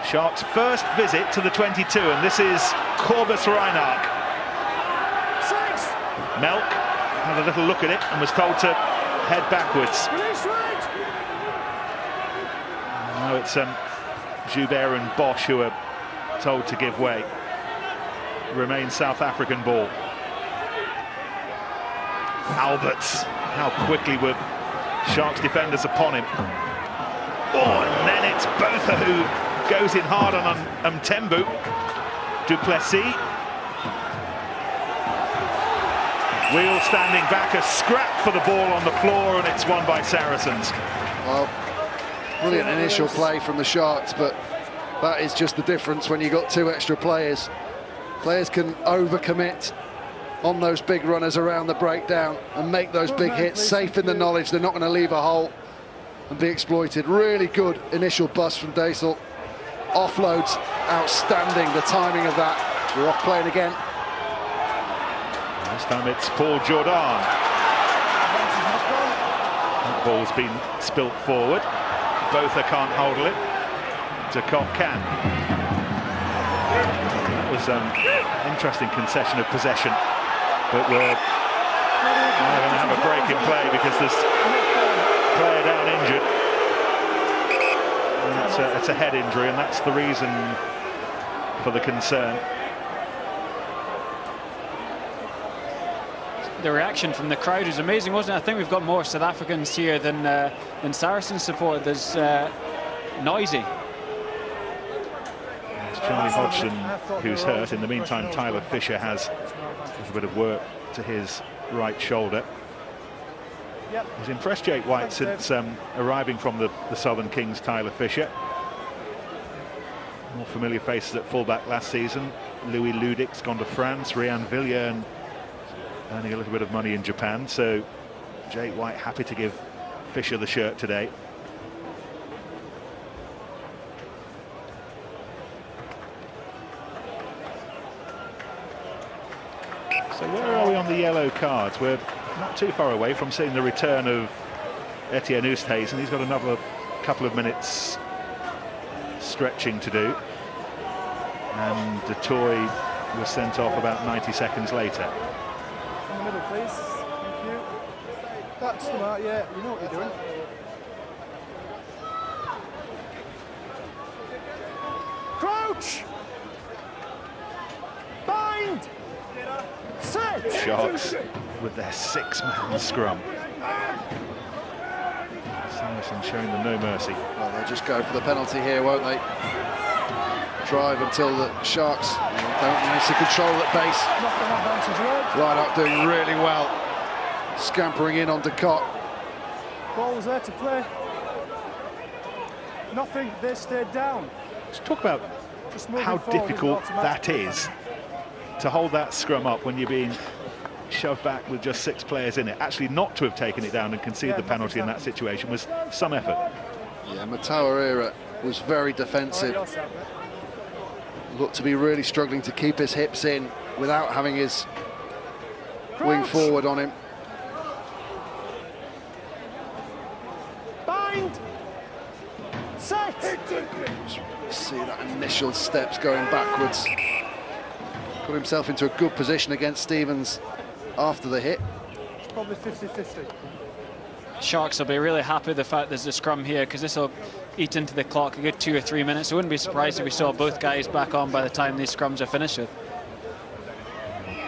Sharks' first visit to the 22, and this is Corbus Reinach. Melk had a little look at it and was told to head backwards. Now it's Joubert and Bosch who are told to give way. Remains South African ball. Alberts, how quickly were Sharks defenders upon him. Oh, and then it's Botha who goes in hard on Tembu. Duplessis. Wheel standing back, a scrap for the ball on the floor, and it's won by Saracens. Well, brilliant initial play from the Sharks, but that is just the difference when you got 2 extra players. Players can overcommit on those big runners around the breakdown and make those big hits, safe in the knowledge they're not going to leave a hole and be exploited. Really good initial bust from Daisel. Offloads, outstanding, the timing of that. We're off playing again. This time it's Paul Jordan. That ball's been spilt forward. Botha can't hold it. De Kock can. That was an interesting concession of possession, but we're going to have a break in play because there's a player down injured. And it's a head injury, and that's the reason for the concern. The reaction from the crowd is amazing, wasn't it? I think we've got more South Africans here than Saracens support. There's noisy. It's Charlie Hodgson who's hurt. In the meantime, Tyler Fisher has a little bit of work to his right shoulder. He's impressed Jake White since arriving from the Southern Kings, Tyler Fisher. More familiar faces at fullback last season. Louis Ludic's gone to France. Rian Villiers earning a little bit of money in Japan. So Jake White happy to give Fisher the shirt today. So where are we on the yellow cards? We're not too far away from seeing the return of Etienne Oosthuizen. He's got another couple of minutes stretching to do. And de Toy was sent off about 90 seconds later. In the middle, please. Thank you. That's the mark, yeah. You know what you're doing. Crouch! Bind! Sit! Sharks with their 6-man scrum. Saracens showing them no mercy. Well, they'll just go for the penalty here, won't they? Drive until the Sharks don't manage to control that base. Line up doing really well. Scampering in on Ducott. Ball was there to play. Nothing, they stayed down. Let's talk about how difficult that is to hold that scrum up when you're being shoved back with just 6 players in it. Actually not to have taken it down and conceded the penalty in that situation was some effort. Yeah, Matawa was very defensive. Looked to be really struggling to keep his hips in without having his wing forward on him. Bind! Set! See that initial steps going backwards. Got himself into a good position against Stevens after the hit. It's probably 50-50. Sharks will be really happy with the fact there's a scrum here, because this will eat into the clock a good 2 or 3 minutes. I wouldn't be surprised if we saw both guys back on by the time these scrums are finished with.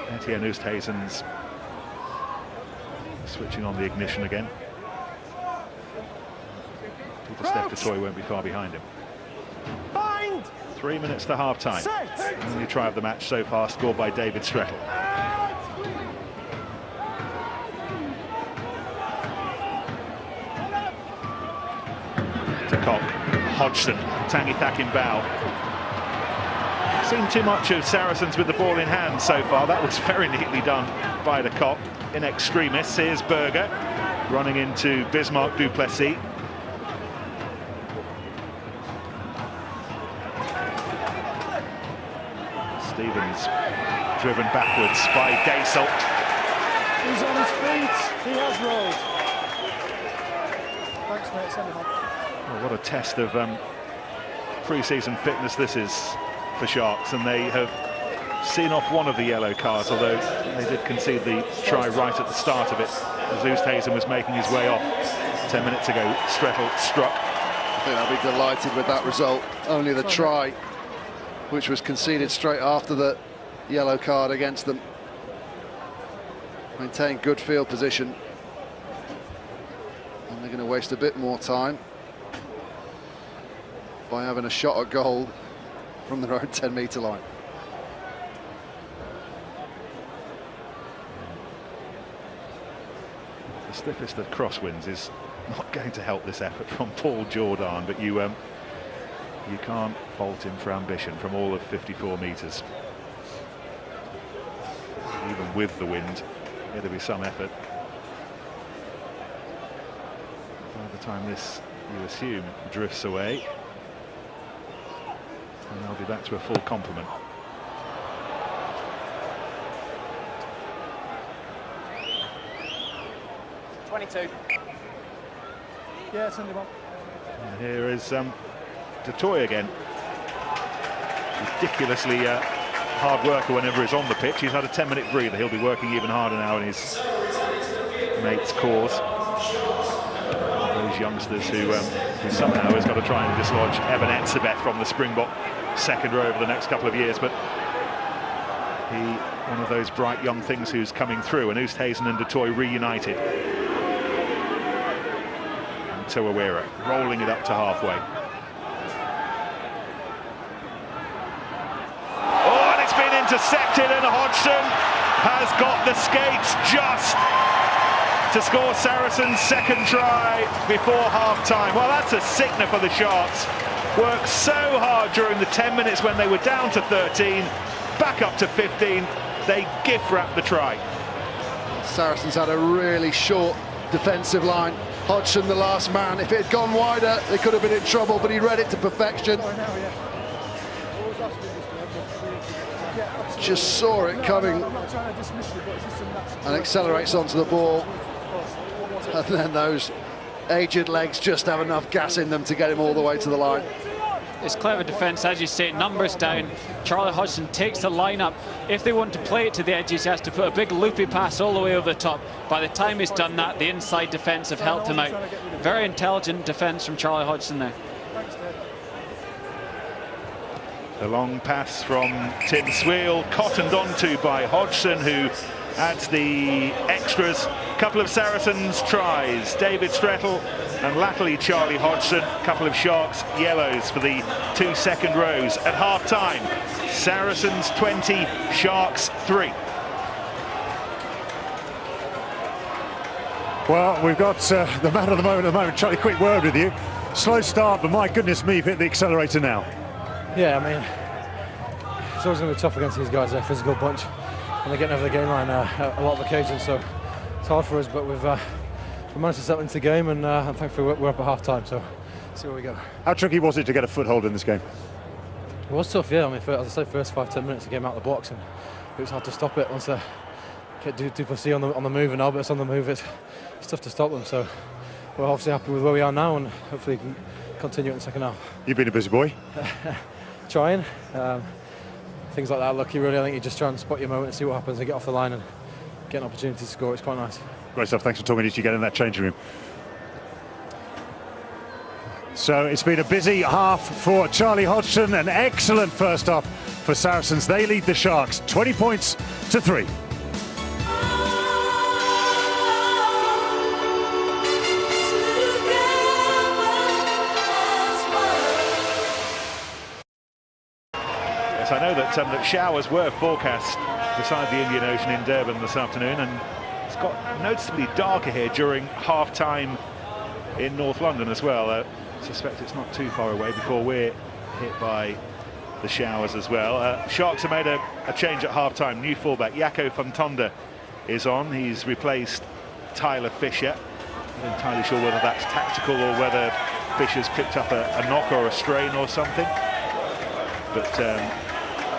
Etienne Oosthuizen's switching on the ignition again. Peter Steph Toy won't be far behind him. Bind! 3 minutes to half-time. Only try of the match so far, scored by David Strettle. To Cock, Hodgson, Tangi Thakin-Bao. Seen too much of Saracens with the ball in hand so far. That was very neatly done by the Cock in extremis. Here's Berger running into Bismarck Duplessis. Stevens driven backwards by Daisel. He's on his feet. He has rolled. Thanks, mate. Send him on. Well, what a test of pre-season fitness this is for Sharks, and they have seen off one of the yellow cards, although they did concede the try right at the start of it as Oosthuizen was making his way off 10 minutes ago. Strettle struck. I think they'll be delighted with that result. Only the try, which was conceded straight after the yellow card against them. Maintain good field position. And they're going to waste a bit more time by having a shot at goal from their own 10-metre line. The stiffest of crosswinds is not going to help this effort from Paul Jordan, but you can't fault him for ambition from all of 54 metres. Even with the wind, it'll be some effort. By the time this, you assume, drifts away, and they'll be back to a full complement. Yeah, send him on. And here is Toy again. Ridiculously hard worker whenever he's on the pitch. He's had a 10-minute breather. He'll be working even harder now in his mate's cause. Those youngsters who somehow has got to try and dislodge Evan Etzebeth from the Springbok second row over the next couple of years, but one of those bright young things who's coming through, and Oosthuizen and Toy reunited. And Tuawera rolling it up to halfway. Oh, and it's been intercepted, and Hodgson has got the skates just to score Saracens' second try before half-time. Well, that's a sickener for the Sharks. Worked so hard during the 10 minutes when they were down to 13, back up to 15. They gift-wrapped the try. Saracens had a really short defensive line. Hodgson, the last man. If it had gone wider, they could have been in trouble, but he read it to perfection. Just saw it coming and accelerates onto the ball. And then those aged legs just have enough gas in them to get him all the way to the line. It's clever defence, as you say, numbers down. Charlie Hodgson takes the line up. If they want to play it to the edges, he has to put a big loopy pass all the way over the top. By the time he's done that, the inside defence have helped him out. Very intelligent defence from Charlie Hodgson there. The long pass from Tim Sweel, cottoned onto by Hodgson, who adds the extras. Couple of Saracens tries, David Strettle and latterly Charlie Hodgson. Couple of Sharks yellows for the 2 second rows at half-time. Saracens 20, Sharks 3. Well, we've got the man of the moment, Charlie, quick word with you. Slow start, but my goodness me, you've hit the accelerator now. Yeah, I mean, it's always going to be tough against these guys. They're a physical bunch, and they're getting over the game line a lot of occasions, so it's hard for us, but we've managed to settle into the game, and thankfully we're up at half-time, so see where we go. How tricky was it to get a foothold in this game? It was tough, yeah. I mean, as I say, first 5-10 minutes the game out of the box, and it was hard to stop it once get Duplessis on the move and Albert's on the move. It's tough to stop them, so we're obviously happy with where we are now, and hopefully can continue it in the second half. You've been a busy boy. Trying. Things like that, lucky really. I think you just try and spot your moment and see what happens and get off the line and get an opportunity to score. It's quite nice. Great stuff. Thanks for talking to you get in that changing room. So it's been a busy half for Charlie Hodgson. An excellent first half for Saracens. They lead the Sharks 20 points to 3. I know that showers were forecast beside the Indian Ocean in Durban this afternoon, and it's got noticeably darker here during half-time in North London as well. I suspect it's not too far away before we're hit by the showers as well. Sharks have made a change at half-time. New fullback Jaco Fantonda is on. He's replaced Tyler Fisher. Not entirely sure whether that's tactical or whether Fisher's picked up a knock or a strain or something. But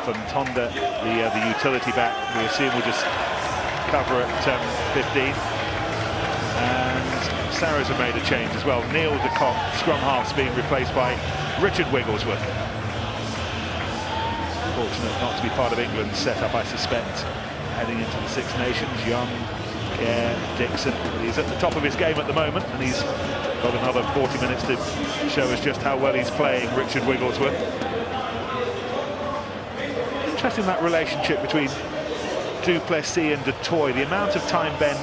Fantonda, the utility back, we assume will just cover at 15. And Sarah's have made a change as well. Neil de Kock, scrum half's being replaced by Richard Wigglesworth. Fortunate not to be part of England's setup, I suspect, heading into the Six Nations. Young, Kerr, Dixon. He's at the top of his game at the moment, and he's got another 40 minutes to show us just how well he's playing, Richard Wigglesworth. Interesting, that relationship between Duplessis and du Toit. The amount of time, Ben,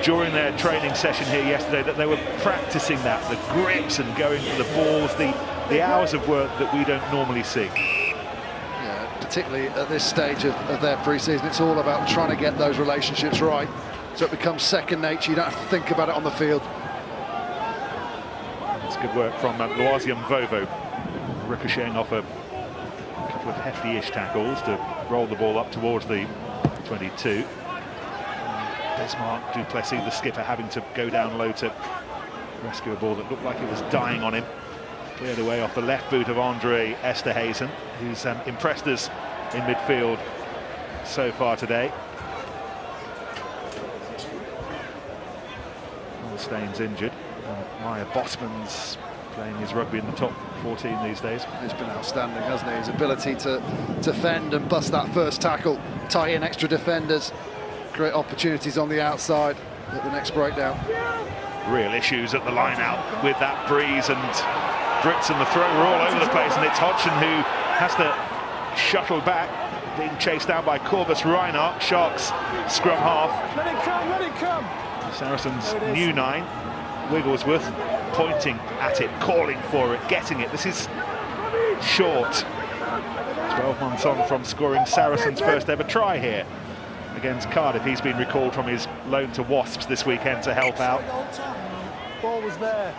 during their training session here yesterday, that they were practicing that, the grips and going for the balls, the hours of work that we don't normally see. Yeah, particularly at this stage of their pre-season, it's all about trying to get those relationships right, so it becomes second nature. You don't have to think about it on the field. That's good work from Loisium Vovo, ricocheting off a couple of hefty-ish tackles to roll the ball up towards the 22. Bismarck Duplessis, the skipper, having to go down low to rescue a ball that looked like it was dying on him. Cleared away off the left boot of Andre Esterhazen, who's impressed us in midfield so far today. Staines injured. Maya Bosman's playing his rugby in the top 14 these days. He's been outstanding, hasn't he? His ability to defend and bust that first tackle, tie in extra defenders, create opportunities on the outside at the next breakdown. Real issues at the line out with that breeze, and Brits and the throw were all over the place, and it's Hodgson who has to shuttle back, being chased down by Corvus Reinhardt, Sharks scrum half. Let it come, let it come! Saracens' new 9, Wigglesworth pointing at it, calling for it, getting it. This is short. 12 months on from scoring Saracens' first ever try here against Cardiff. He's been recalled from his loan to Wasps this weekend to help out. Ball was there.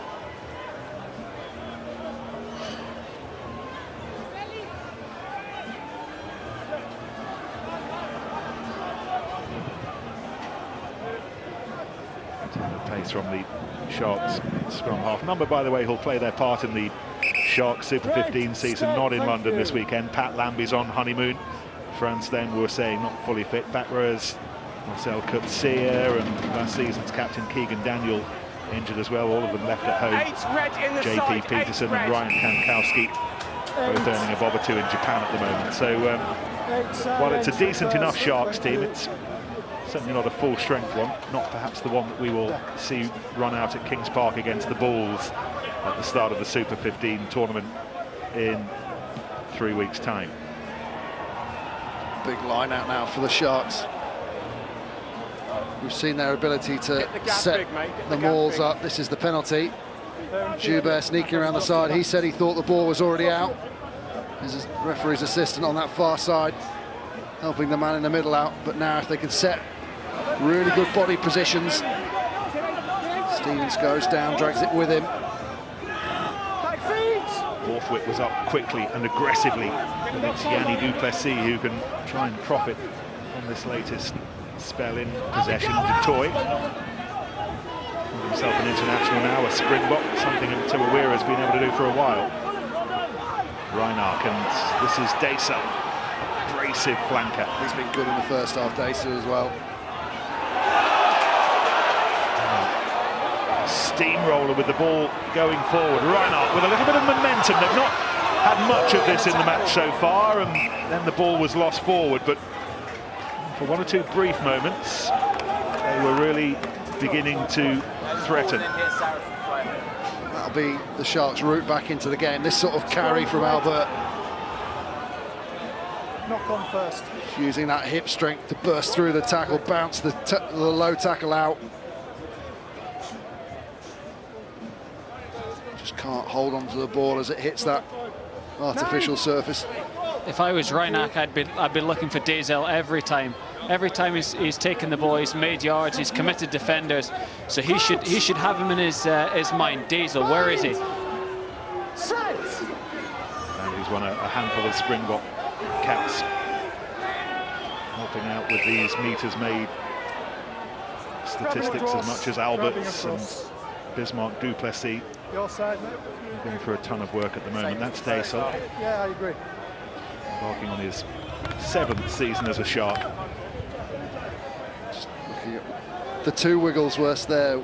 Pace from the Sharks scrum half. Number, by the way, who'll play their part in the Sharks Super 15 season, not in London this weekend. Pat Lambie's on honeymoon. Frans then, we were saying, not fully fit. Back rows Marcel Coetzee and last season's captain Keegan Daniel injured as well. All of them left at home. JP Peterson and Ryan Kankowski both earning a bob or two in Japan at the moment. So while it's a decent enough Sharks team, it's certainly not a full-strength one, not perhaps the one that we will see run out at Kings Park against the Bulls at the start of the Super 15 tournament in 3 weeks' time. Big line out now for the Sharks. We've seen their ability to set the mauls up. This is the penalty. Joubert sneaking around the side. He said he thought the ball was already out. There's a referee's assistant on that far side, helping the man in the middle out. But now if they can set really good body positions. Stevens goes down, drags it with him. Borthwick was up quickly and aggressively. And it's Yanni Duplessis who can try and profit from this latest spell in possession. Dutoy, himself an international now, a Springbok, something Tawawira has been able to do for a while. Reinach, and this is Desa, abrasive flanker. He's been good in the first half, Desa as well. Steamroller with the ball going forward. Reinach with a little bit of momentum. They've not had much of this in the match so far, and then the ball was lost forward, but for one or two brief moments they were really beginning to threaten. That'll be the Sharks' route back into the game. This sort of carry from Albert. Knock on first. Using that hip strength to burst through the tackle, bounce the low tackle out. Just can't hold on to the ball as it hits that artificial surface. If I was Reinach, I'd be looking for Dezel every time. Every time he's taken the ball, he's made yards, he's committed defenders. So he should have him in his mind. Dezel, where is he? And he's won a handful of Springbok caps, helping out with these meters made statistics as much as Alberts and Bismarck Duplessis. Your side, mate. Going for a ton of work at the moment. That's Dezel. Yeah, I agree. Embarking on his 7th season as a Shark. Just looking at the two Wigglesworths there,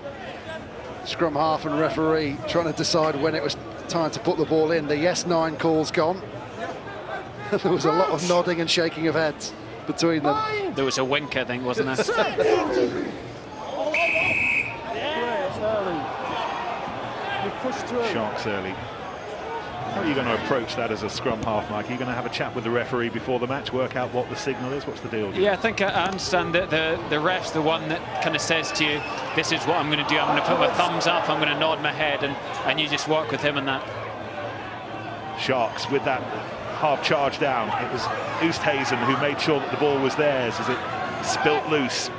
scrum half and referee, trying to decide when it was time to put the ball in. The yes 9 call's gone. There was a lot of nodding and shaking of heads between them. There was a wink, I think, wasn't there? Sharks early. How are you going to approach that as a scrum half, Mike? Are you going to have a chat with the referee before the match, work out what the signal is? What's the deal? Yeah, I think I understand that the ref's the one that kind of says to you, this is what I'm going to do. I'm going to put my thumbs up, I'm going to nod my head, and you just work with him on that. Sharks with that half charge down. It was Oosthuizen who made sure that the ball was theirs as it spilt loose.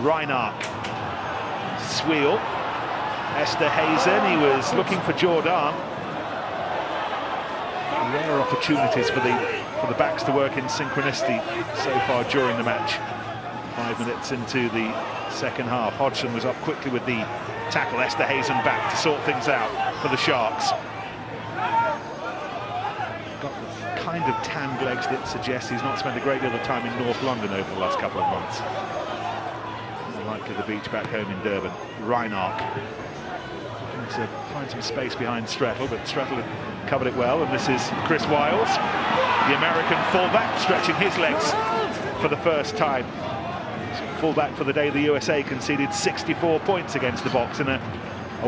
Reinach, Swiel, Esterhuizen, he was looking for Jordan. Rare opportunities for the backs to work in synchronicity so far during the match. 5 minutes into the second half. Hodgson was up quickly with the tackle. Esterhuizen back to sort things out for the Sharks. Got the kind of tanned legs that suggests he's not spent a great deal of time in North London over the last couple of months. Likely the beach back home in Durban. Reinach to find some space behind Strettle, but Strettle had covered it well, and this is Chris Wiles, the American fullback, stretching his legs for the first time. Fullback for the day the USA conceded 64 points against the Box in a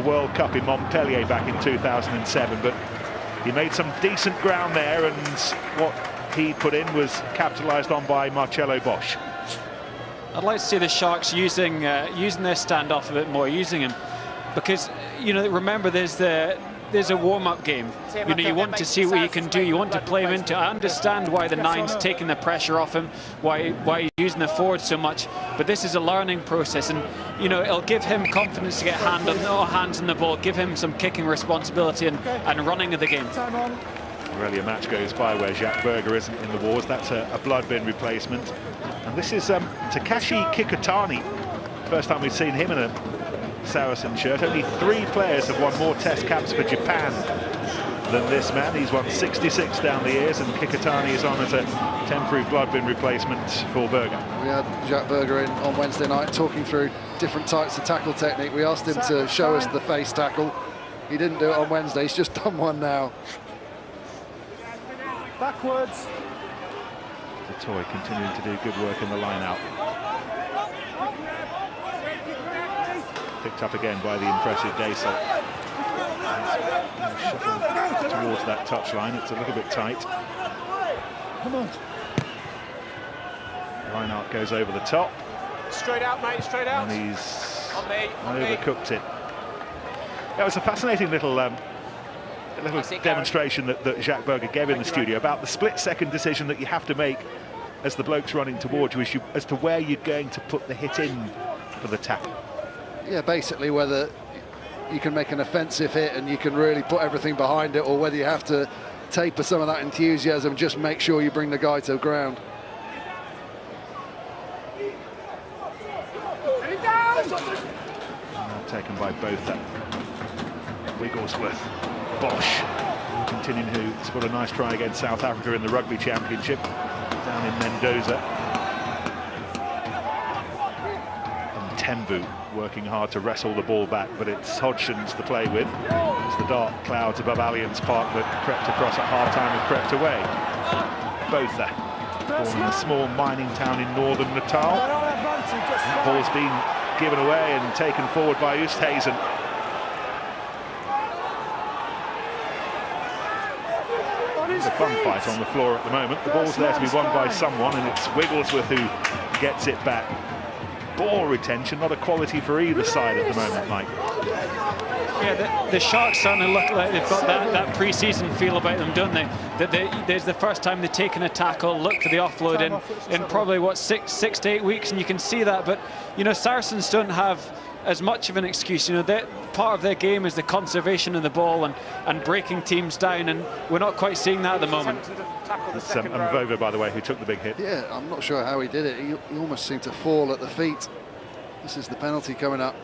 World Cup in Montpellier back in 2007, but he made some decent ground there, and what he put in was capitalised on by Marcelo Bosch. I'd like to see the Sharks using their standoff a bit more, using him, because remember there's a warm-up game. You want to see what you can do. You want to play him into. I understand why the 9's taking the pressure off him, why he's using the forward so much. But this is a learning process, and it'll give him confidence to get hands on the ball, give him some kicking responsibility and running of the game. Really, a match goes by where Jacques Berger isn't in the wars. That's a blood bin replacement, and this is Takashi Kikutani. First time we've seen him in a Saracen shirt. Only 3 players have won more Test caps for Japan than this man. He's won 66 down the years, and Kikutani is on as a temporary blood bin replacement for Berger. We had Jacques Berger in on Wednesday night talking through different types of tackle technique. We asked him to show us the face tackle. He didn't do it on Wednesday, he's just done one now. Backwards. The toy continuing to do good work in the line-out. Picked up again by the impressive Daysel. Shuffled towards that touchline. It's a little bit tight. Come on. Reinhardt goes over the top. Straight out, mate, straight out. And he's on me. overcooked it. That was a fascinating little demonstration that Jacques Berger gave in the studio about the split-second decision that you have to make as the bloke's running towards you as to where you're going to put the hit in for the tackle. Yeah, basically whether you can make an offensive hit and you can really put everything behind it, or whether you have to taper some of that enthusiasm, just make sure you bring the guy to the ground. Taken by both Wigglesworth, Bosch, continuing to put a nice try against South Africa in the Rugby Championship down in Mendoza. And Tembu working hard to wrestle the ball back, but it's Hodgson's to play with. It's the dark clouds above Allianz Park that crept across at half-time have crept away. Botha, born in a small mining town in northern Natal. That ball's been given away and taken forward by Oosthuizen. There's a fun fight on the floor at the moment. The ball's there to be won by someone, and it's Wigglesworth who gets it back. Ball retention, not a quality for either side at the moment, Mike. Yeah, the Sharks certainly look like they've got that pre-season feel about them, don't they? There's the first time they've taken a tackle, look for the offload in probably, what, six to 8 weeks, and you can see that. But, you know, Saracens don't have as much of an excuse. You know, part of their game is the conservation of the ball and breaking teams down, and we're not quite seeing that at the moment. It's Mvovo, by the way, who took the big hit. Yeah, I'm not sure how he did it. He almost seemed to fall at the feet. This is the penalty coming up.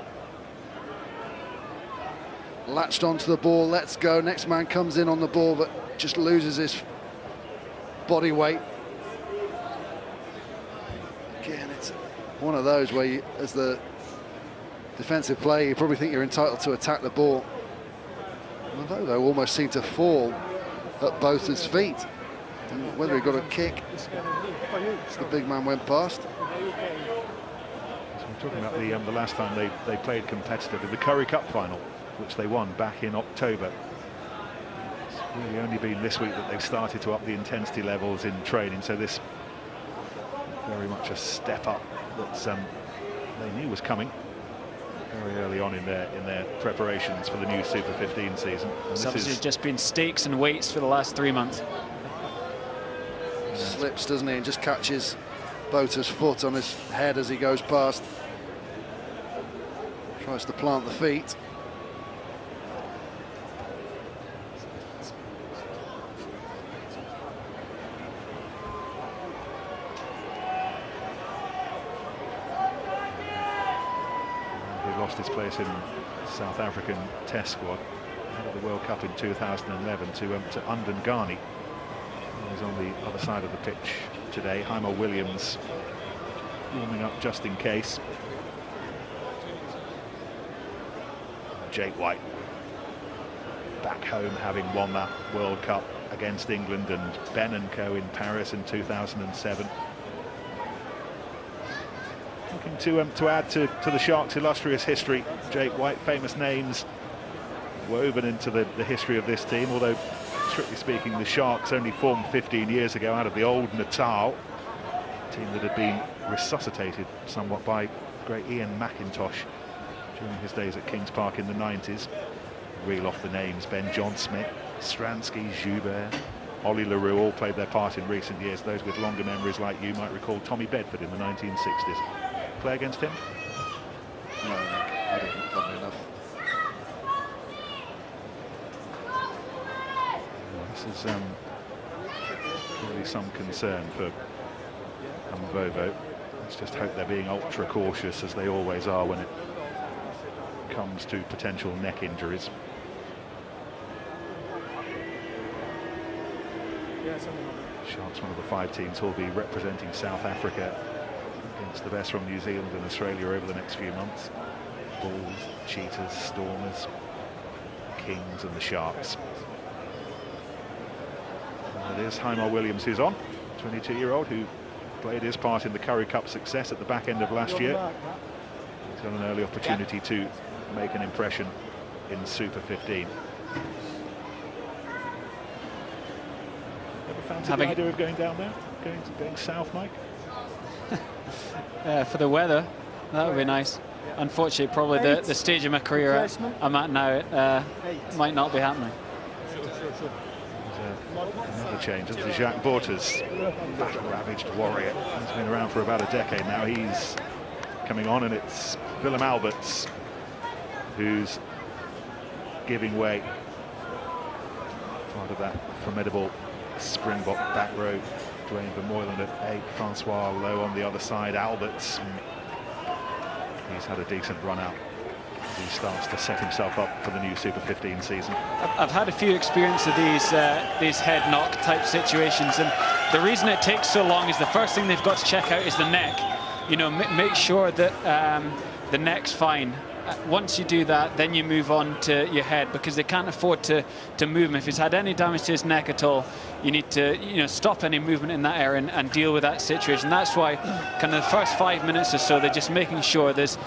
Latched onto the ball, let's go. Next man comes in on the ball, but just loses his body weight. Again, it's one of those where you, as the defensive player, you probably think you're entitled to attack the ball. Mavovo almost seemed to fall at both his feet. And whether he got a kick, the big man went past. So we're talking about the last time they played competitively, the Currie Cup final, which they won back in October. It's really only been this week that they've started to up the intensity levels in training, so this very much a step up that they knew was coming very early on in their preparations for the new Super 15 season. It's obviously just been stakes and weights for the last 3 months. Slips, doesn't he, and just catches Bota's foot on his head as he goes past. Tries to plant the feet. He lost his place in South African Test squad ahead of the World Cup in 2011 to Undangani. He's on the other side of the pitch today. Heimer Williams warming up just in case. Jake White back home, having won that World Cup against England and Ben and Co in Paris in 2007. Looking to add to the Sharks' illustrious history. Jake White, famous names woven into the history of this team, although strictly speaking the Sharks only formed 15 years ago out of the old Natal, a team that had been resuscitated somewhat by great Ian McIntosh during his days at Kings Park in the 90s. Reel off the names: Ben John Smith, Stransky, Joubert, Ollie LaRue, all played their part in recent years. Those with longer memories like you might recall Tommy Bedford in the 1960s. Play against him? No, I didn't, funnily enough. This is really some concern for Mvovo. Let's just hope they're being ultra cautious, as they always are when it comes to potential neck injuries. Sharks, one of the 5 teams who will be representing South Africa against the best from New Zealand and Australia over the next few months. Bulls, Cheetahs, Stormers, Kings and the Sharks. It is Heimar Williams who's on, 22-year-old who played his part in the Currie Cup success at the back end of last year. He's got an early opportunity to make an impression in Super 15. Ever fancied the idea of going down there, going south, Mike? For the weather, that would be nice. Unfortunately, probably the stage of my career I'm at now, it might not be happening. Another change. This is Jacques Bortas, battle-ravaged warrior. He's been around for about a decade now. He's coming on, and it's Willem Alberts who's giving way. Part of that formidable Springbok back row. Dwayne Vermeulen at 8, Francois Lowe on the other side. Alberts, he's had a decent run out as he starts to set himself up for the new Super 15 season. I've had a few experience of these head knock type situations, and the reason it takes so long is the first thing they've got to check out is the neck. You know, make sure that the neck's fine. Once you do that, then you move on to your head, because they can't afford to move him. If he's had any damage to his neck at all, you need to stop any movement in that area and deal with that situation. That's why kind of the first 5 minutes or so, they're just making sure there's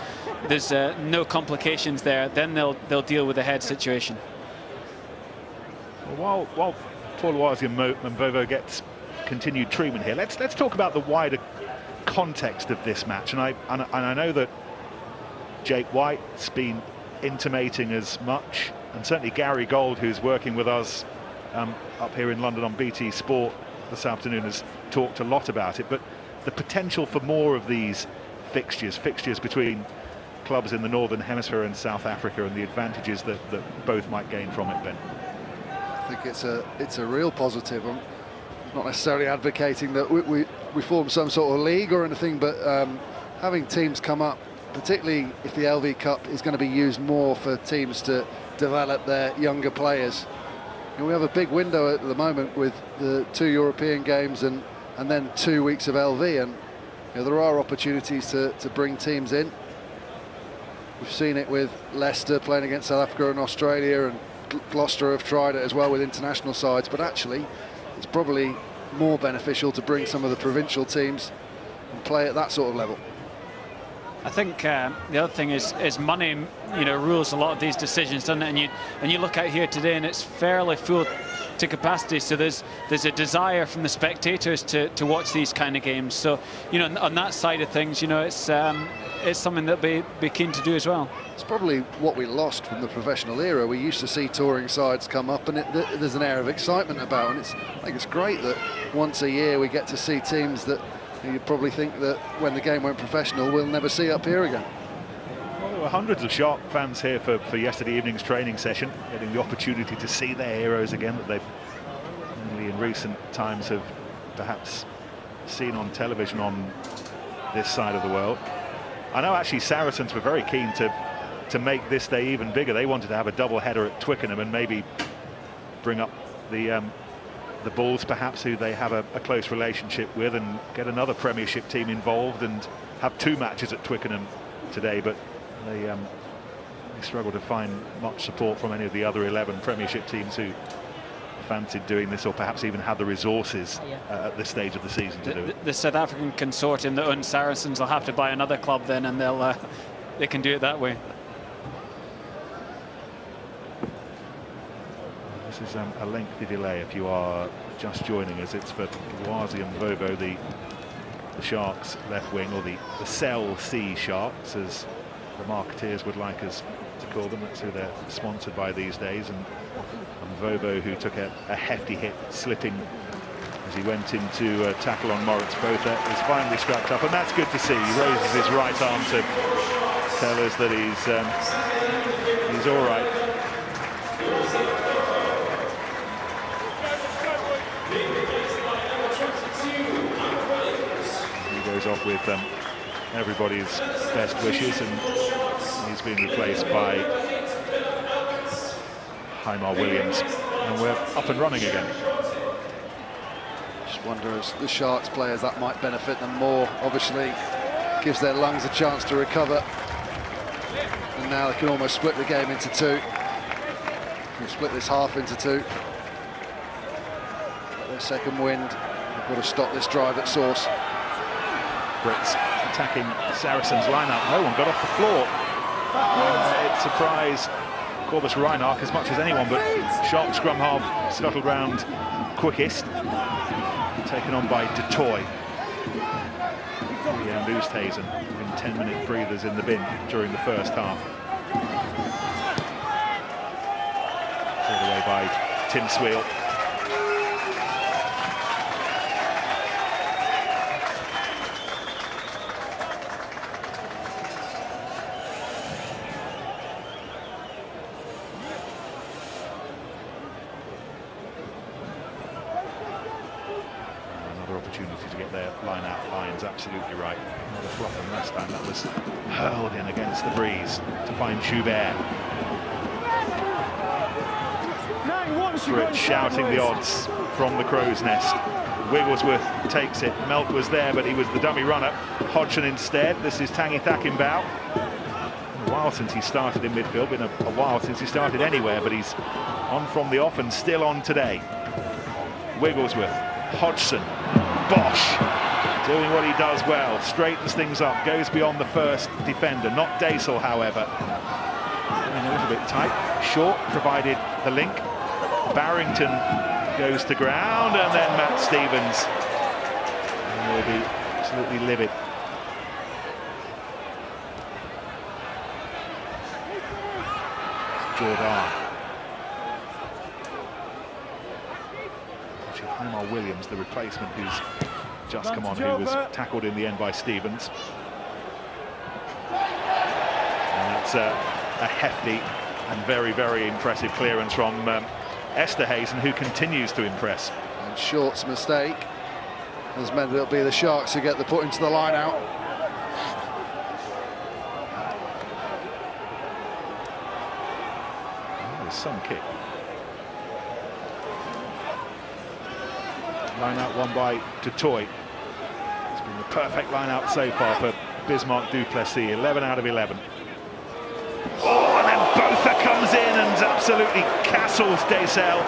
no complications there. Then they'll deal with the head situation. Well, while Toluwazi and Mvovo gets continued treatment here, let's talk about the wider context of this match. And I know that Jake White's been intimating as much, and certainly Gary Gold, who's working with us up here in London on BT Sport this afternoon, has talked a lot about it. But the potential for more of these fixtures between clubs in the Northern Hemisphere and South Africa, and the advantages that both might gain from it, Ben. I think it's a real positive. I'm not necessarily advocating that we form some sort of league or anything, but having teams come up, particularly if the LV Cup is going to be used more for teams to develop their younger players. We have a big window at the moment with the 2 European games and then 2 weeks of LV, and there are opportunities to bring teams in. We've seen it with Leicester playing against South Africa and Australia, and Gloucester have tried it as well with international sides, but actually it's probably more beneficial to bring some of the provincial teams and play at that sort of level. I think the other thing is money, rules a lot of these decisions, doesn't it? And you look out here today, and it's fairly full to capacity. So there's a desire from the spectators to watch these kind of games. So on that side of things, it's something that be keen to do as well. It's probably what we lost from the professional era. We used to see touring sides come up, and there's an air of excitement about. And I think it's great that once a year we get to see teams that you probably think that when the game went professional, we'll never see up here again. Well, there were hundreds of Shark fans here for yesterday evening's training session, getting the opportunity to see their heroes again that they've only in recent times have perhaps seen on television on this side of the world. I know actually Saracens were very keen to make this day even bigger. They wanted to have a double header at Twickenham and maybe bring up the Bulls, perhaps, who they have a close relationship with, and get another Premiership team involved and have 2 matches at Twickenham today. But they struggle to find much support from any of the other 11 Premiership teams who fancied doing this, or perhaps even had the resources at this stage of the season to do it. The South African consortium that owns Saracens will have to buy another club then, and they can do it that way. This is a lengthy delay if you are just joining us. It's for Wazi and Vovo, the Sharks left wing, or the Cell C Sharks, as the marketeers would like us to call them. That's who they're sponsored by these days. And Vovo, who took a hefty hit, slipping as he went into tackle on Moritz Botha, is finally strapped up, and that's good to see. He raises his right arm to tell us that he's all right. Off with everybody's best wishes, and he's been replaced by Heimar Williams, and we're up and running again. Just wonder, as the Sharks players, that might benefit them more. Obviously gives their lungs a chance to recover, and now they can almost split the game into 2. We'll split this half into 2. Get their second wind. They've got to stop this drive at source. Brits attacking Saracens line-up. No one got off the floor. It surprised Corbus Reinach as much as anyone, but sharp scrum half scuttled round quickest. Taken on by De Toy. And Oosthuizen in 10-minute breathers in the bin during the first half. Cleared away by Tim Sweel. Opportunity to get their line-out lines absolutely right. Not a flop, and last time that was hurled in against the breeze to find Schubert. Fritz shouting the odds from the crow's nest. Wigglesworth takes it. Melk was there, but he was the dummy runner. Hodgson instead. This is Tanguy Thakinbau. A while since he started in midfield. Been a while since he started anywhere, but he's on from the off and still on today. Wigglesworth, Hodgson, Bosch doing what he does well, straightens things up, goes beyond the first defender. Not Dasel, however. Going a little bit tight. Short provided the link. Barrington goes to ground, and then Matt Stevens will be absolutely livid. Jordan. Heimar Williams, the replacement, who's just come on, who was tackled in the end by Stevens. And that's a hefty and very, very impressive clearance from Esterhuizen, who continues to impress. And Short's mistake has meant it'll be the Sharks who get the put into the line out. Oh, there's some kick. Line out won by De Toy. It's been the perfect line out so far for Bismarck Duplessis, 11 out of 11. Oh, and then Botha comes in and absolutely castles Dasel.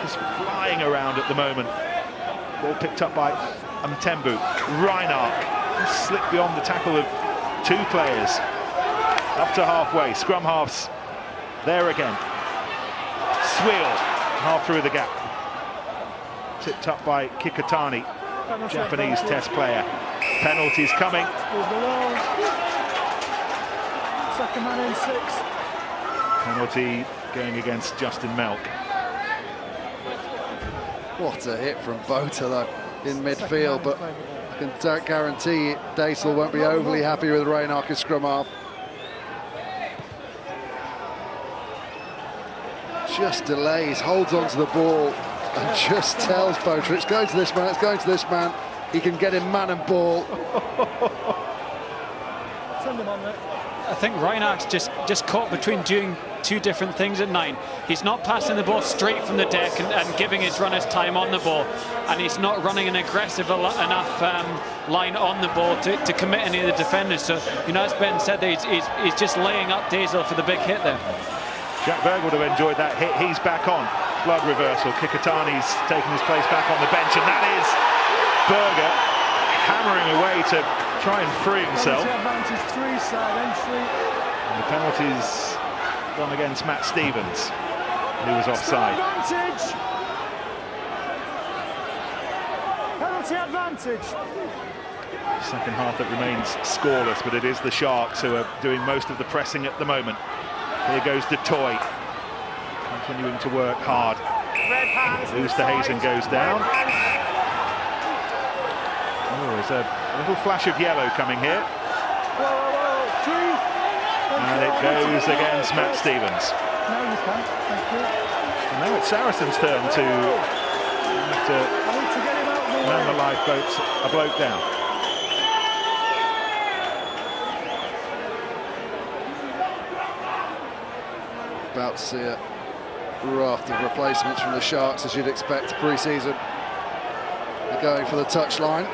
He's flying around at the moment. Ball picked up by Mtembu. Reinach slipped beyond the tackle of two players. Up to halfway, scrum halves there again. Sweel, half through the gap. Tipped up by Kikatani, Japanese test player. Penalties coming. Second man in 6. Penalty going against Justin Melk. What a hit from Botha though in midfield, but I can guarantee Dasel won't be overly happy with Reinach as scrum half. Just delays, holds onto the ball and just tells Botha it's going to this man, it's going to this man. He can get him man and ball. Send him on there. I think Reinach's just caught between doing two different things at 9. He's not passing the ball straight from the deck and giving his runners time on the ball, and he's not running an aggressive enough line on the ball to commit any of the defenders. So, you know, as Ben said, he's just laying up Dasel for the big hit there. Jack Berg would have enjoyed that hit. He's back on. Blood reversal. Kikatani's taking his place back on the bench, and that is Berger hammering away to try and free himself. Advantage 3 side entry. And the penalty's gone against Matt Stevens, who was offside. Penalty advantage. Second half that remains scoreless, but it is the Sharks who are doing most of the pressing at the moment. Here goes De Toy, continuing to work hard. Oosthuizen goes down. Oh, there's a little flash of yellow coming here. And it goes against Matt Stevens. No, you can't. Thank you. And now it's Saracens' turn to man the lifeboats, a bloke down. About to see a raft of replacements from the Sharks, as you'd expect pre-season. They're going for the touchline.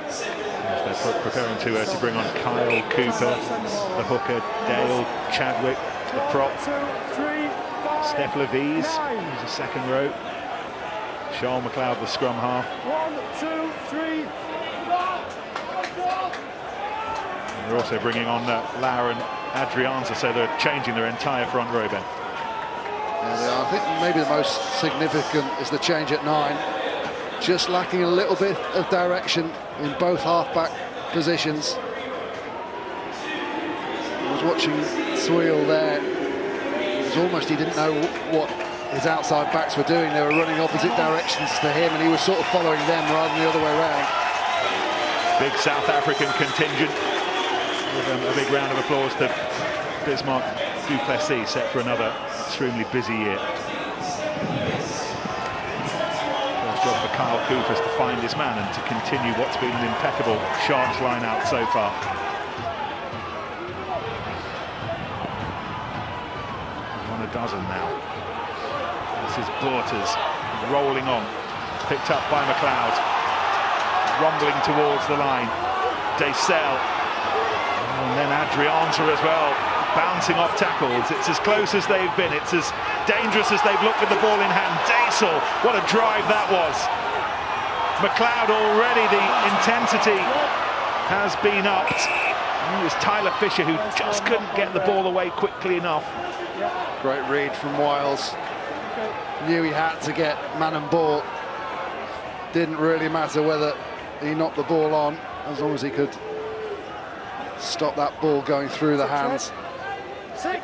There's their preparing to bring on Kyle Cooper, the hooker, Dale Chadwick, the prop, Steph Levis, who's the second row, Charles McLeod, the scrum half. 1, 2, 3. And they're also bringing on Lara and Adrianza, so they're changing their entire front row, Ben. Yeah, they are. I think maybe the most significant is the change at 9. Just lacking a little bit of direction in both half-back positions. I was watching Swiel there. It was almost he didn't know what his outside backs were doing. They were running opposite directions to him, and he was sort of following them rather than the other way around. Big South African contingent. With a big round of applause to Bismarck du Plessis, set for another extremely busy year. First job for Kyle Cooper is to find his man and to continue what's been an impeccable Sharks line out so far. On a dozen now. This is Borters rolling on, picked up by McLeod, rumbling towards the line. Daysel, and then Adrianza as well, bouncing off tackles. It's as close as they've been. It's as dangerous as they've looked with the ball in hand. Daysel, what a drive that was. McLeod already, the intensity has been upped. It was Tyler Fisher who just couldn't get the ball away quickly enough. Great read from Wiles. Knew he had to get man and ball. Didn't really matter whether he knocked the ball on, as long as he could stop that ball going through the hands.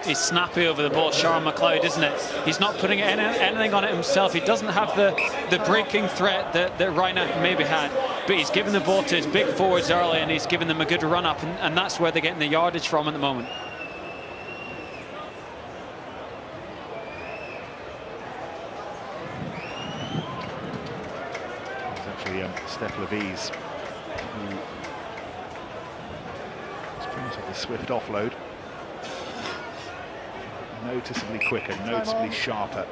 He's snappy over the ball, Charles McLeod, isn't it? He's not putting anything on it himself. He doesn't have the breaking threat that Reiner maybe had, but he's given the ball to his big forwards early, and he's given them a good run up, and that's where they're getting the yardage from at the moment. It's actually Steph Levis who of the swift offload. Noticeably quicker, noticeably sharper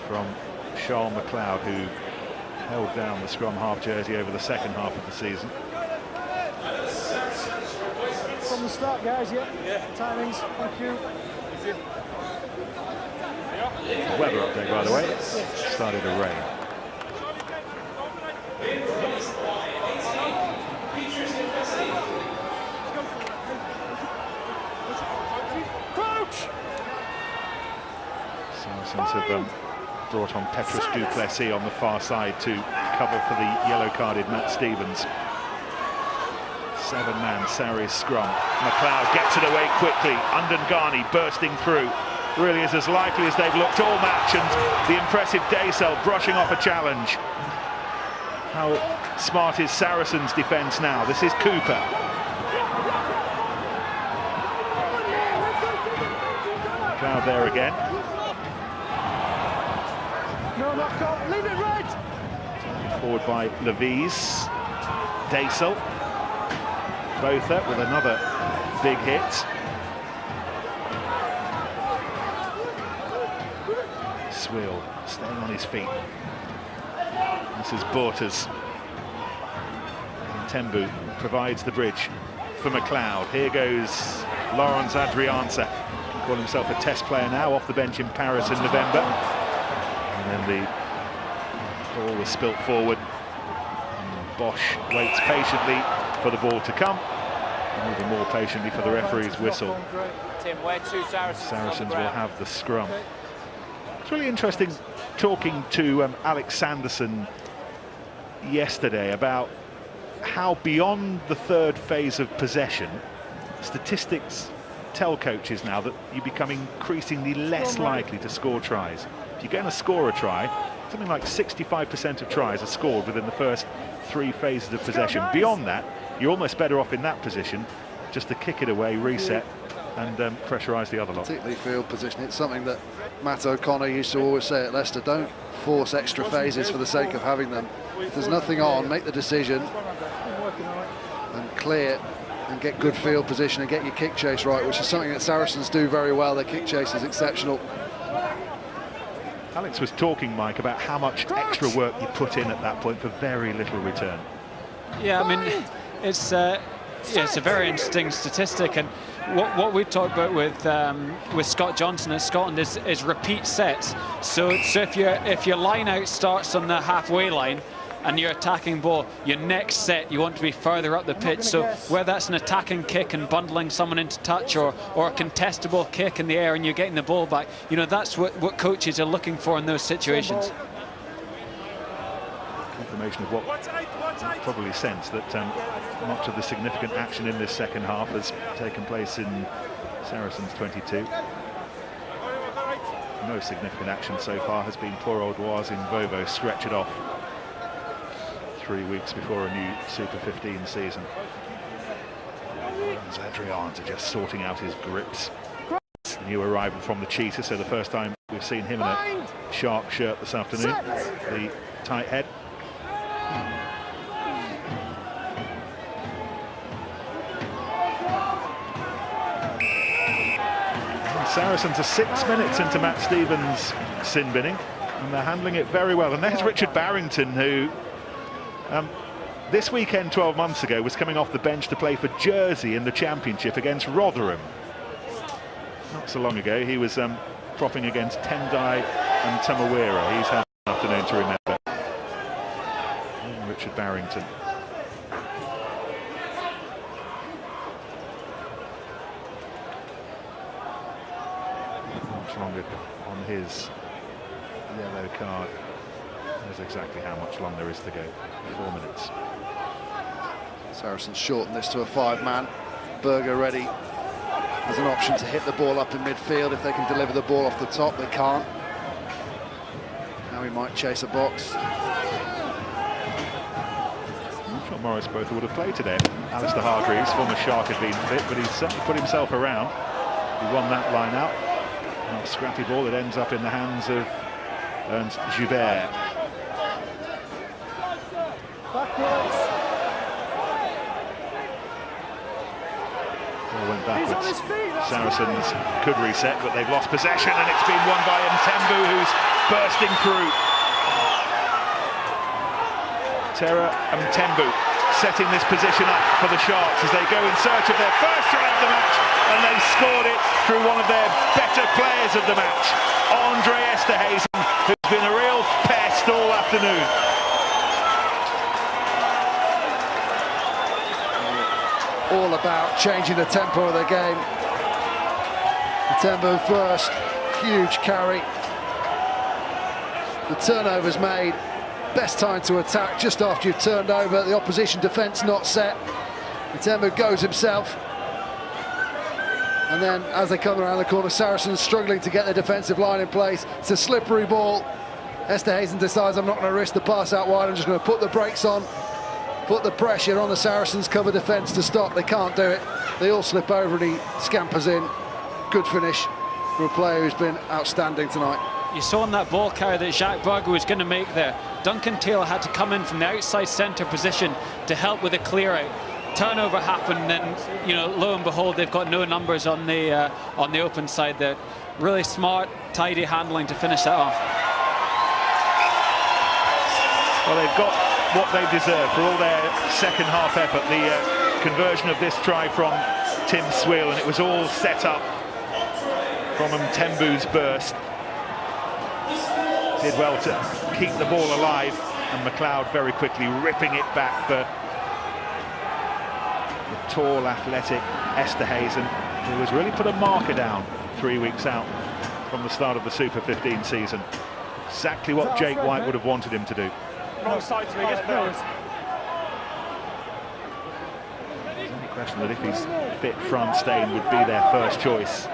from Charles McLeod, who held down the scrum half jersey over the second half of the season. From the start, guys, yeah. Timings, thank you. Weather update, by the way. It started to rain. Saracens have brought on Petrus du Plessis on the far side to cover for the yellow-carded Matt Stevens. 7-man Sarries scrum. McLeod gets it away quickly. Undangani bursting through. Really is as likely as they've looked all match, and the impressive Daysel brushing off a challenge. How smart is Saracens' defence now? This is Cooper. McLeod there again. No, not go. Leave it right. Forward by Levis. Daysel. Botha with another big hit. Swiel staying on his feet. This is Borters. Tembu provides the bridge for McLeod. Here goes Laurens Adrianza. Call himself a test player now, off the bench in Paris in November. And then the ball was spilt forward. And Bosch waits patiently for the ball to come. And even more patiently for the referee's whistle. Tim, where to Saracens will have the scrum. It's really interesting talking to Alex Sanderson yesterday about how beyond the third phase of possession, statistics tell coaches now that you become increasingly less likely to score tries. If you're going to score a try, something like 65% of tries are scored within the first 3 phases of possession. Beyond that, you're almost better off in that position just to kick it away, reset, and pressurise the other lot. Particularly field position. It's something that Matt O'Connor used to always say at Leicester: don't force extra phases for the sake of having them. If there's nothing on, make the decision and clear and get good field position and get your kick chase right, which is something that Saracens do very well. Their kick chase is exceptional. Alex was talking, Mike, about how much extra work you put in at that point for very little return. Yeah, I mean, it's a very interesting statistic, and what we talked about with Scott Johnson at Scotland is repeat sets. So if your line out starts on the halfway line and you're attacking ball, your next set you want to be further up the pitch. So whether that's an attacking kick and bundling someone into touch, or a contestable kick in the air and you're getting the ball back, you know, that's what coaches are looking for in those situations. Confirmation of what you probably sense, that much of the significant action in this second half has taken place in Saracens 22. No significant action so far has been poor old Oise in Vovo stretch it off 3 weeks before a new Super 15 season. Adrian just sorting out his grips. New arrival from the Cheetah, so the first time we've seen him in a shark shirt this afternoon. The tight head. Saracens are 6 minutes into Matt Stevens' sin binning, and they're handling it very well. And there's Richard Barrington, who this weekend 12 months ago was coming off the bench to play for Jersey in the Championship against Rotherham. Not so long ago he was propping against Tendai and Tamawira. He's had an afternoon to remember. Richard Barrington. Much longer on his yellow card. There's exactly how much longer there is to go. 4 minutes. Saracens shorten this to a 5-man. Berger ready as an option to hit the ball up in midfield if they can deliver the ball off the top. They can't. Now he might chase a box. I'm sure Maurice Botha would have played today. Alistair Hargreaves, former Shark, had been fit, but he's certainly put himself around. He won that line out. A scrappy ball that ends up in the hands of Ernst Joubert. Ball went backwards. Saracens could reset, but they've lost possession, and it's been won by Mtembu, who's bursting through. Tera Mtembu setting this position up for the Sharks as they go in search of their first try of the match, and they've scored it through one of their better players of the match, Andre Esterhuizen, who's been a real pest all afternoon. All about changing the tempo of the game. Mtembu first, huge carry. The turnover's made. Best time to attack just after you've turned over. The opposition defence not set. Mtembu goes himself. And then as they come around the corner, Saracens struggling to get the defensive line in place. It's a slippery ball. Esterhuizen decides, I'm not going to risk the pass out wide. I'm just going to put the brakes on. Put the pressure on the Saracens cover defence to stop. They can't do it. They all slip over and he scampers in. Good finish for a player who's been outstanding tonight. You saw in that ball carry that Jacques Berger was going to make there. Duncan Taylor had to come in from the outside centre position to help with a clear out. Turnover happened, and you know, lo and behold, they've got no numbers on the open side there. Really smart, tidy handling to finish that off. Well, they've got what they deserve for all their second half effort. The conversion of this try from Tim Sweel, and it was all set up from Mtembu's burst. Did well to keep the ball alive, and McLeod very quickly ripping it back for the tall, athletic Esterhuizen, who has really put a marker down 3 weeks out from the start of the Super 15 season. Exactly what Jake White would have wanted him to do. Wrong side to me, yes, There's any question that if he's fit, Franz Steyn would be their first choice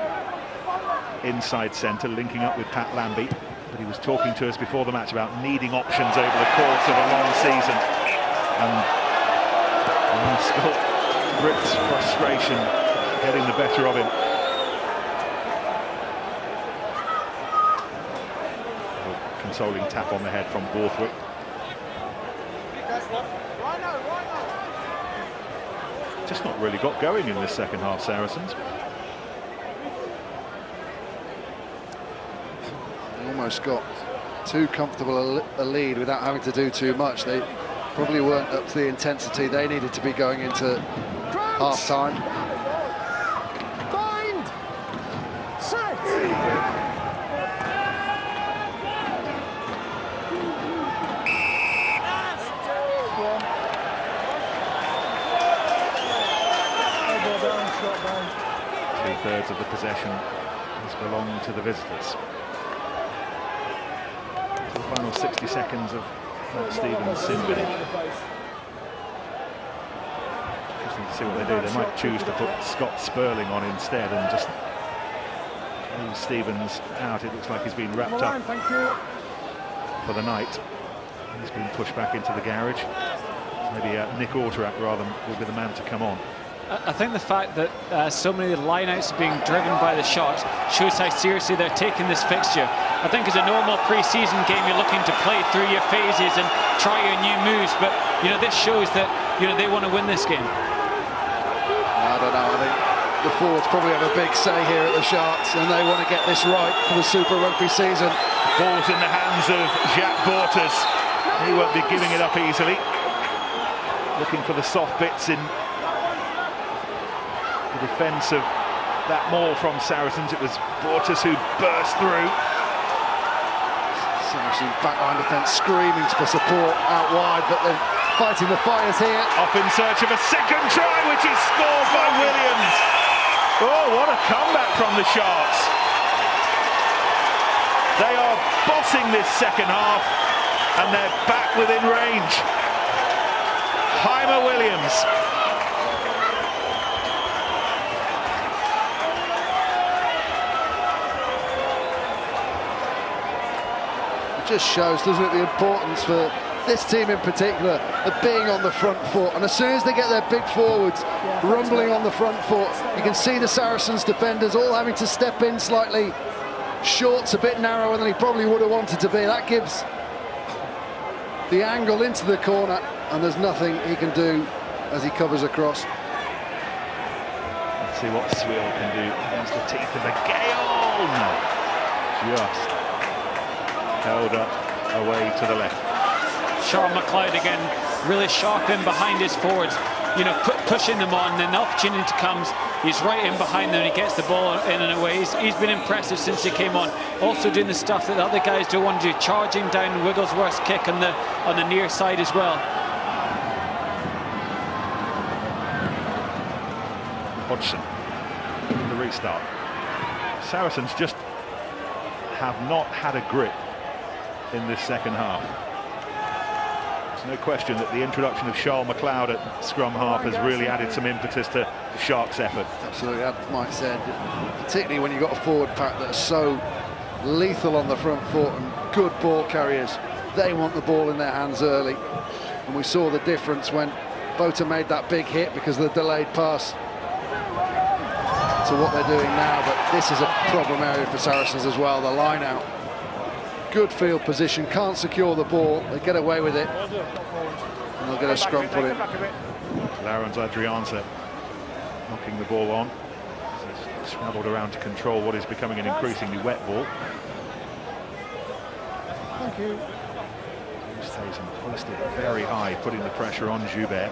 inside centre, linking up with Pat Lambie. But he was talking to us before the match about needing options over the course of a long season. And Scott Britt's frustration getting the better of him. A consoling tap on the head from Borthwick. Just not really got going in this second half, Saracens. Almost got too comfortable a lead without having to do too much. They probably weren't up to the intensity they needed to be going into half-time. Bind! Set! Elbow down, shot down. 2/3 of the possession has belonged to the visitors. The final 60 seconds of Matt Stevens' sin bin. Interesting to see what they do. They might choose to put Scott Sperling on instead and just leave Stevens out. It looks like he's been wrapped up for the night. He's been pushed back into the garage. Maybe Nick Orterak rather will be the man to come on. I think the fact that so many of the lineouts are being driven by the shots shows how seriously they're taking this fixture. I think as a normal pre-season game, you're looking to play through your phases and try your new moves, but you know, this shows that they want to win this game. I don't know. I think the forwards probably have a big say here at the Sharks, and they want to get this right for the Super Rugby season. Ball's in the hands of Jacques Bortas. He won't be giving it up easily. Looking for the soft bits in the defence of that maul from Saracens. It was Bortas who burst through. Saracens backline defence screaming for support out wide, but they're fighting the fires here. Off in search of a second try, which is scored by Williams. Oh, what a comeback from the Sharks. They are bossing this second half, and they're back within range. Heimer Williams. Just shows, doesn't it, the importance for this team in particular of being on the front foot. And as soon as they get their big forwards rumbling on the front foot, you can see the Saracens defenders all having to step in slightly. Short's a bit narrower than he probably would have wanted to be. That gives the angle into the corner, and there's nothing he can do as he covers across. Let's see what Swiel can do against the teeth of the gale. Just held up away to the left. Charles McLeod again, really sharp in behind his forwards, pushing them on. Then the opportunity comes, he's right in behind them, he gets the ball in and away. He's been impressive since he came on, also doing the stuff that the other guys don't want to do, charging down Wigglesworth's kick on the near side as well. Hodgson, the restart. Saracens just have not had a grip in this second half. There's no question that the introduction of Charles McLeod at scrum half has really added some impetus to the Sharks' effort. Absolutely, as Mike said, particularly when you've got a forward pack that are so lethal on the front foot and good ball carriers. They want the ball in their hands early, and we saw the difference when Bota made that big hit because of the delayed pass to what they're doing now. But this is a problem area for Saracens as well, the line out. Good field position, can't secure the ball, they get away with it, and they'll get a scrum put in. Laurens Adrianza knocking the ball on. He's scrabbled around to control what is becoming an increasingly wet ball. Thank you. He stays and posted very high, putting the pressure on Joubert.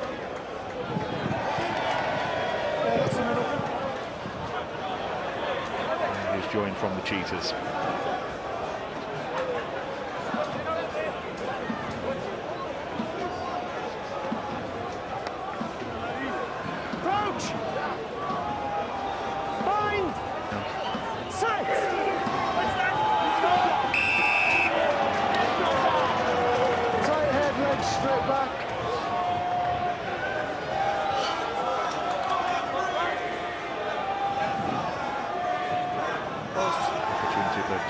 And he's joined from the Cheetahs.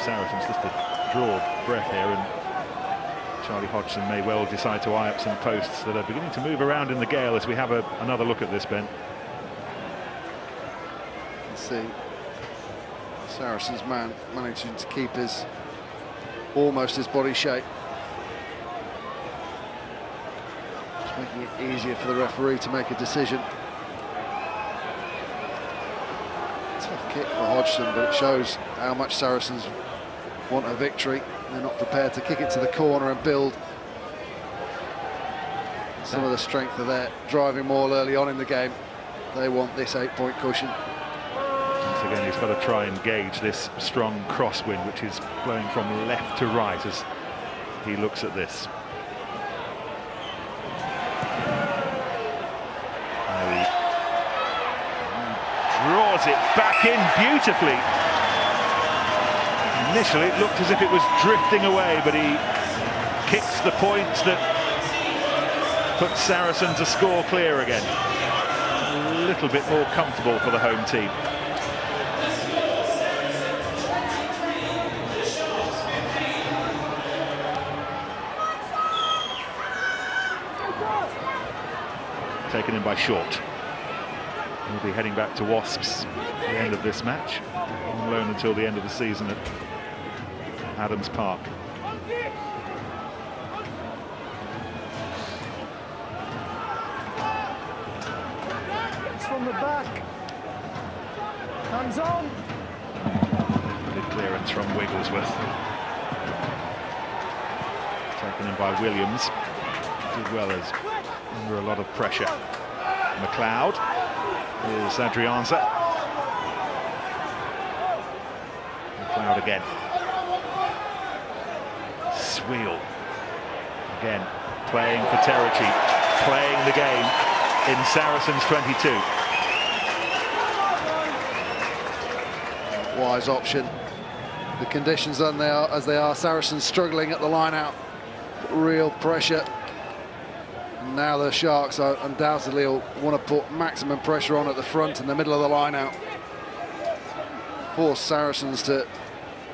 Saracens just to draw breath here, and Charlie Hodgson may well decide to eye up some posts that are beginning to move around in the gale as we have another look at this, Ben. Let's see, Saracens man managing to keep almost his body shape, just making it easier for the referee to make a decision. Tough kick for Hodgson, but it shows how much Saracens want a victory. They're not prepared to kick it to the corner and build. some of the strength of their driving maul early on in the game. They want this 8-point cushion. Once again, he's got to try and gauge this strong crosswind, which is blowing from left to right as he looks at this. He draws it back in beautifully. Initially, it looked as if it was drifting away, but he kicks the points that puts Saracens a score clear again. A little bit more comfortable for the home team. Taken in by Short. He'll be heading back to Wasps at the end of this match, on loan until the end of the season at Adams Park. It's from the back. Hands on. Good clearance from Wigglesworth. Taken in by Williams, as well as under a lot of pressure. McLeod is Adrianza. McLeod again. Sweel again, playing for Terrici, playing the game in Saracens 22. Wise option. The conditions as they are, Saracens struggling at the line out. Real pressure. Now the Sharks are undoubtedly will want to put maximum pressure on at the front in the middle of the line out. Force Saracens to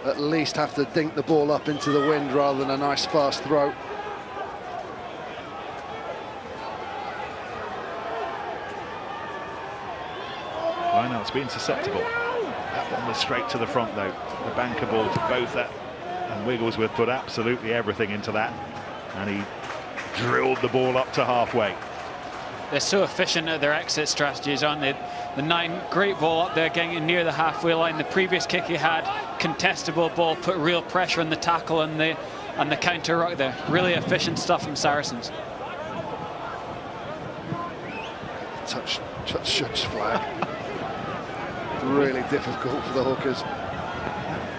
at least have to dink the ball up into the wind rather than a nice fast throw. Lineout's been susceptible. That one was straight to the front though. The banker ball to both that, and Wigglesworth put absolutely everything into that, and he drilled the ball up to halfway. They're so efficient at their exit strategies, aren't they? The 9, great ball up there, getting near the halfway line. The previous kick he had, contestable ball, put real pressure on the tackle and the counter ruck there. Really efficient stuff from Saracens. Touch flag. Really difficult for the hookers.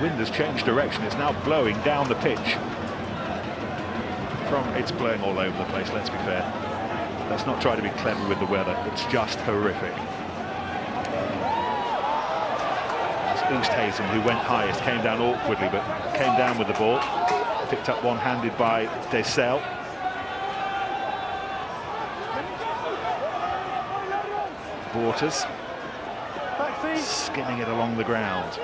Wind has changed direction. It's now blowing down the pitch. It's blowing all over the place, let's be fair. Let's not try to be clever with the weather. It's just horrific. It's Oosthuizen who went highest, came down awkwardly, but came down with the ball. Picked up one-handed by Desel. Waters skimming it along the ground.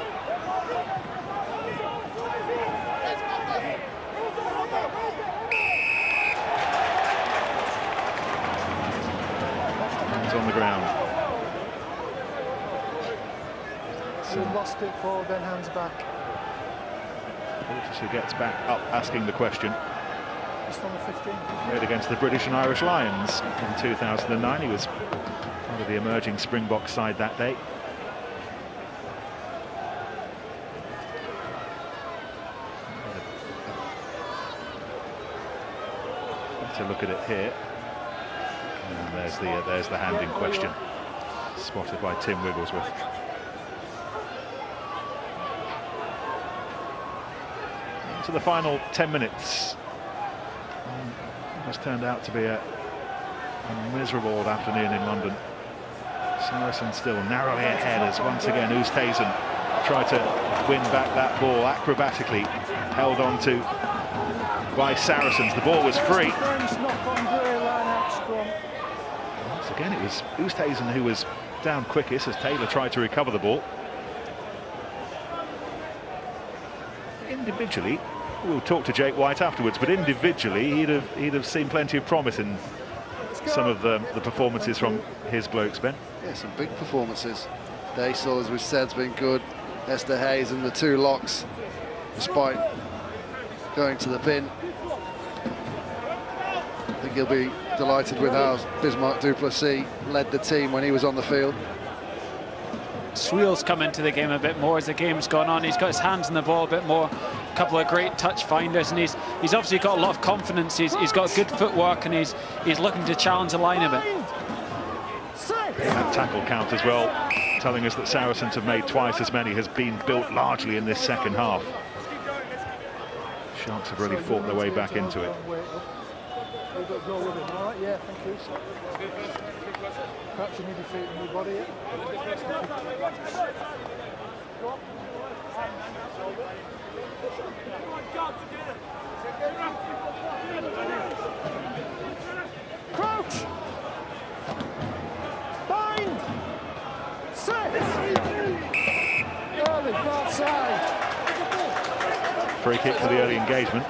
On the ground. So lost it for, then hands back. Waters who gets back up asking the question. Just on the 15th. Played against the British and Irish Lions in 2009. He was part of the emerging Springbok side that day. Let's look at it here. And there's the hand in question, spotted by Tim Wigglesworth. Into the final 10 minutes. It has turned out to be a miserable afternoon in London. Saracens still narrowly ahead as once again Oosthuizen tried to win back that ball acrobatically, held on to by Saracens. The ball was free. Once again, it was Oosthuizen who was down quickest as Taylor tried to recover the ball. Individually, we'll talk to Jake White afterwards, but individually he'd have seen plenty of promise in some of the performances from his blokes, Ben. Yeah, some big performances. Daisel, as we've said, has been good. Esther Hayes and the 2 locks, despite going to the bin. I think he'll be delighted with how Bismarck Duplessis led the team when he was on the field. Sweel's come into the game a bit more as the game's gone on. He's got his hands on the ball a bit more, couple of great touch finders, and he's obviously got a lot of confidence. He's got good footwork, and he's looking to challenge the line a bit. That tackle count as well, telling us that Saracens have made twice as many, has been built largely in this second half. Sharks have really fought their way back into it. Yeah, thank you. Perhaps you need to feet in your body. Crouch! Bind! Set! Early, far side. Free kick for the early engagement.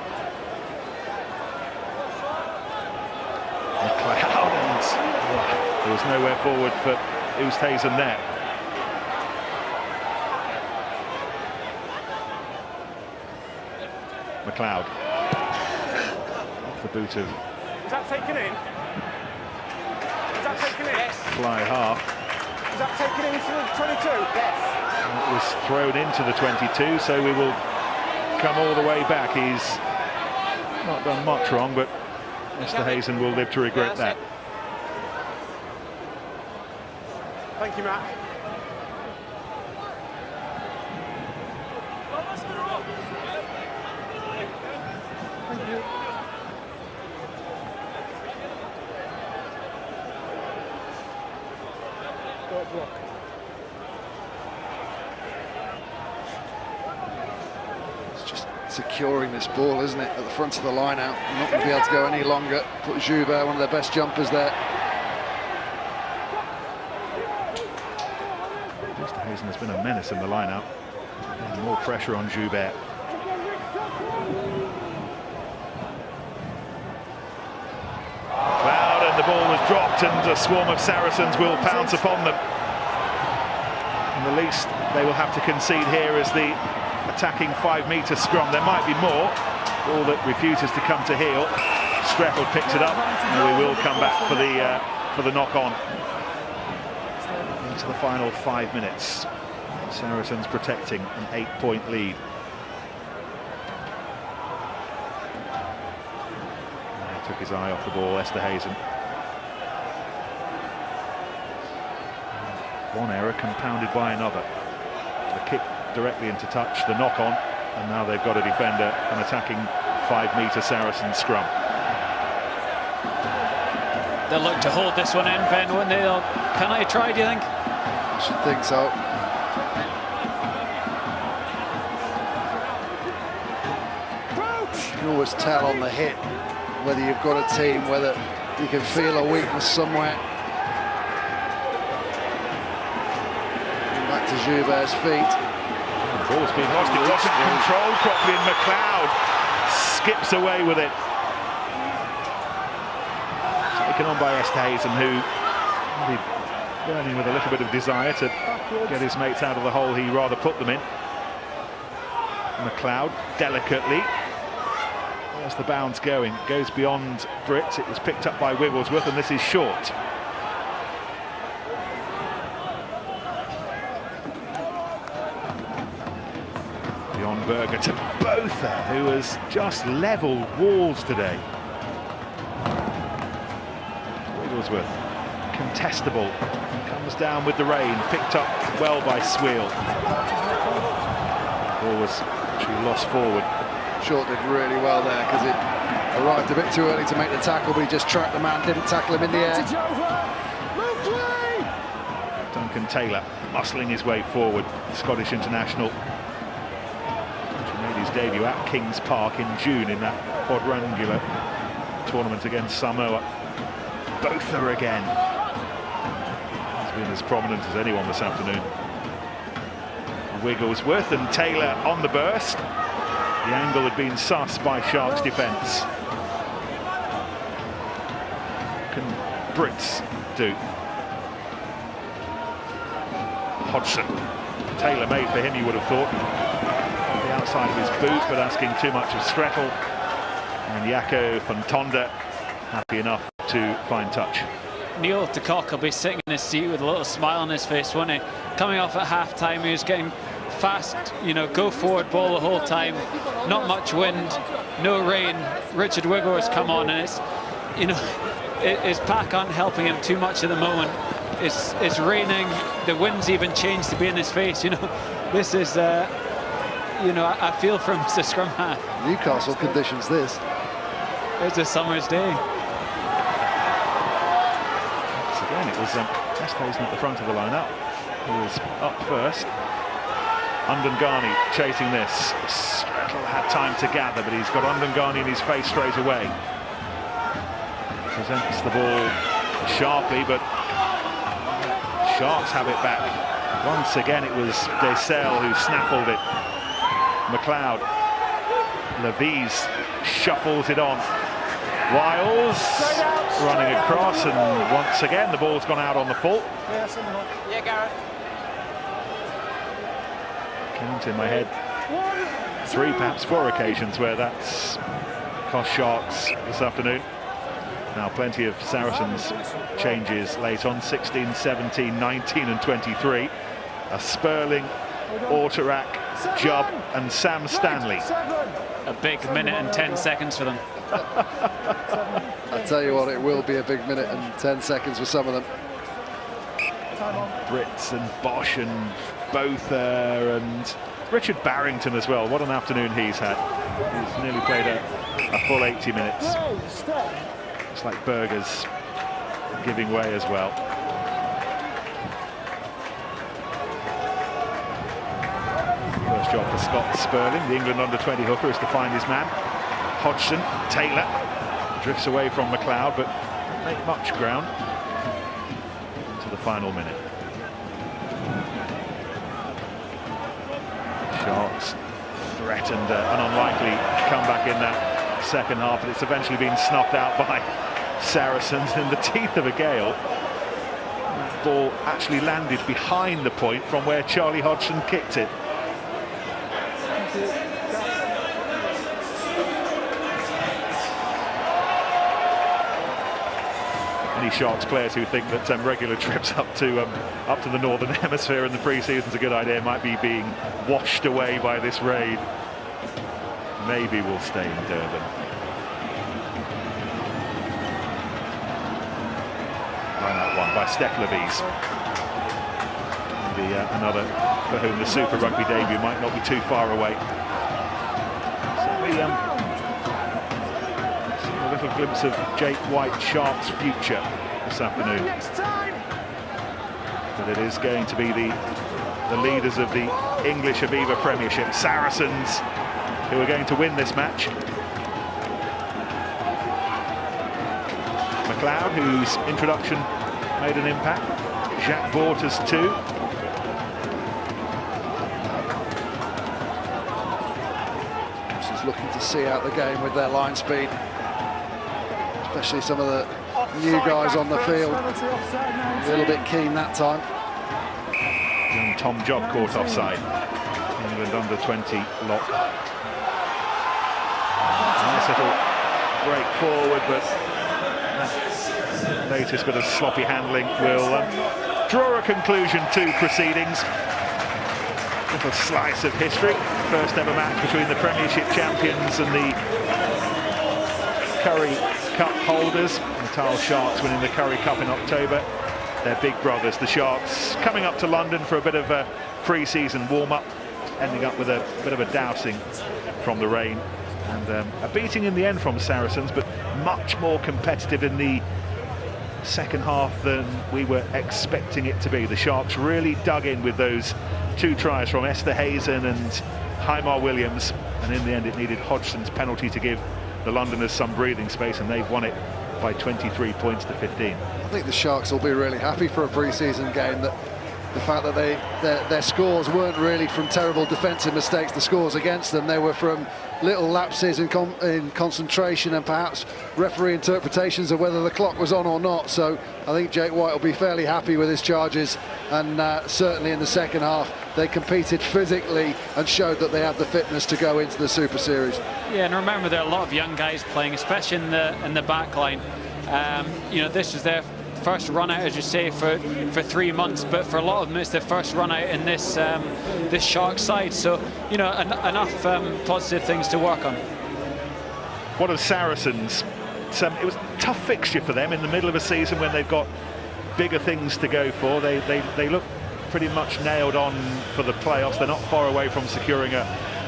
McLeod, and there was nowhere forward for Oosthuizen there. McLeod off the boot of. Is that taken in? Is that taken in? Yes. Fly half. Is that taken into the 22? Yes. It was thrown into the 22, so we will come all the way back. He's not done much wrong, but Oosthuizen will live to regret that. Thank you, Matt. Thank you. Don't block. It's just securing this ball, isn't it, at the front of the line out. You're not going to be able to go any longer. Put Joubert, one of their best jumpers there. Oosthuizen has been a menace in the line-out. More pressure on Joubert. McLeod, and the ball was dropped, and a swarm of Saracens will pounce upon them. And the least they will have to concede here is the attacking 5-metre scrum. There might be more. Ball that refuses to come to heel. Streppel picks it up, and we will come back for the knock-on. Into the final 5 minutes. Saracens protecting an 8-point lead. He took his eye off the ball, Oosthuizen. One error compounded by another. The kick directly into touch, the knock-on, and now they've got a defender, an attacking 5-metre Saracen scrum. They'll look to hold this one in, Ben, won't they? Penalty try, do you think? I should think so. You can always tell on the hit whether you've got a team, whether you can feel a weakness somewhere. Back to Joubert's feet. The ball's been lost, it wasn't controlled properly, and McLeod skips away with it. Taken on by Oosthuizen, who really burning with a little bit of desire to get his mates out of the hole he rather put them in. McLeod delicately. Where's the bounce going? Goes beyond Brits. It was picked up by Wigglesworth, and this is short. Beyond Berger to Botha, who has just levelled walls today. Wigglesworth, contestable, comes down with the rain, picked up well by Sweel. Ball was actually lost forward. Short did really well there because it arrived a bit too early to make the tackle, but he just tracked the man, didn't tackle him in the air. Duncan Taylor muscling his way forward, Scottish international. He made his debut at Kings Park in June in that quadrangular tournament against Samoa. Botha again. He's been as prominent as anyone this afternoon. Wigglesworth and Taylor on the burst. The angle had been sus by Sharks' defence. What can Brits do? Hodgson. Taylor made for him, you would have thought. On the outside of his boot, but asking too much of Streppel. And Jaco van Tonder happy enough to find touch. Neil de Kock will be sitting in his seat with a little smile on his face, won't he? Coming off at half-time, he was getting fast, go forward ball the whole time. Not much wind, no rain. Richard Wiggore's come on, and his pack aren't helping him too much at the moment. It's raining. The wind's even changed to be in his face. This is, I feel for him as a scrum half. Newcastle conditions this. It's a summer's day. Once again, it was Esthazen at the front of the lineup, who was up first. Undungani chasing this. Strettle had time to gather, but he's got Undungani in his face straight away. Presents the ball sharply, but Sharks have it back. Once again, it was Desel who snaffled it. McLeod. Levis shuffles it on. Wiles running across, and once again the ball's gone out on the full. Yeah, Gareth. Count in my head 3, perhaps 4 occasions where that's cost Sharks this afternoon. Now plenty of Saracens changes late on, 16, 17, 19 and 23. A Sperling, Ortarak, Jubb and Sam Stanley. A big minute and 10 seconds for them. I tell you what, it will be a big minute and 10 seconds for some of them. Brits and Bosch and Botha and Richard Barrington as well. What an afternoon he's had. He's nearly played a full 80 minutes. It's like Berger's giving way as well. First job for Scott Sperling, the England under-20 hooker, is to find his man. Hodgson, Taylor drifts away from McLeod, but don't make much ground to the final minute. Sharks threatened an unlikely comeback in that second half, but it's eventually been snuffed out by Saracens in the teeth of a gale. That ball actually landed behind the point from where Charlie Hodgson kicked it. Any Sharks players who think that regular trips up to the Northern Hemisphere in the pre-season is a good idea might be being washed away by this raid. Maybe we'll stay in Durban. Line out one by Steph Levis. Another for whom the Super Rugby debut might not be too far away. Certainly, a little glimpse of Jake White Sharks' future this afternoon. But it is going to be the leaders of the English Aviva Premiership, Saracens, who are going to win this match. McLeod, whose introduction made an impact. Jacques Bortas too. Just looking to see out the game with their line speed, especially some of the new guys on the field. A little bit keen that time. Young Tom Job caught offside. England under-20 lock. Nice little break forward, but that latest bit of sloppy handling will draw a conclusion to proceedings. Little slice of history. First ever match between the Premiership champions and the Currie Cup holders. Natal Sharks winning the Currie Cup in October. Their big brothers, the Sharks, coming up to London for a bit of a pre-season warm-up, ending up with a bit of a dousing from the rain. And a beating in the end from Saracens, but much more competitive in the second half than we were expecting it to be. The Sharks really dug in with those 2 tries from Esthazen and Hymar Williams, and in the end it needed Hodgson's penalty to give the Londoners some breathing space, and they've won it by 23 points to 15. I think the Sharks will be really happy for a pre-season game, that the fact that their scores weren't really from terrible defensive mistakes. The scores against them, they were from little lapses in concentration and perhaps referee interpretations of whether the clock was on or not. So I think Jake White will be fairly happy with his charges, and certainly in the second half they competed physically and showed that they had the fitness to go into the Super Series. Yeah, and remember there are a lot of young guys playing, especially in the back line. This is their first run out, as you say, for 3 months, but for a lot of them it's their first run out in this this Sharks side. So, you know, enough positive things to work on. What of Saracens? It was a tough fixture for them in the middle of a season when they've got bigger things to go for. They look pretty much nailed on for the playoffs. They're not far away from securing a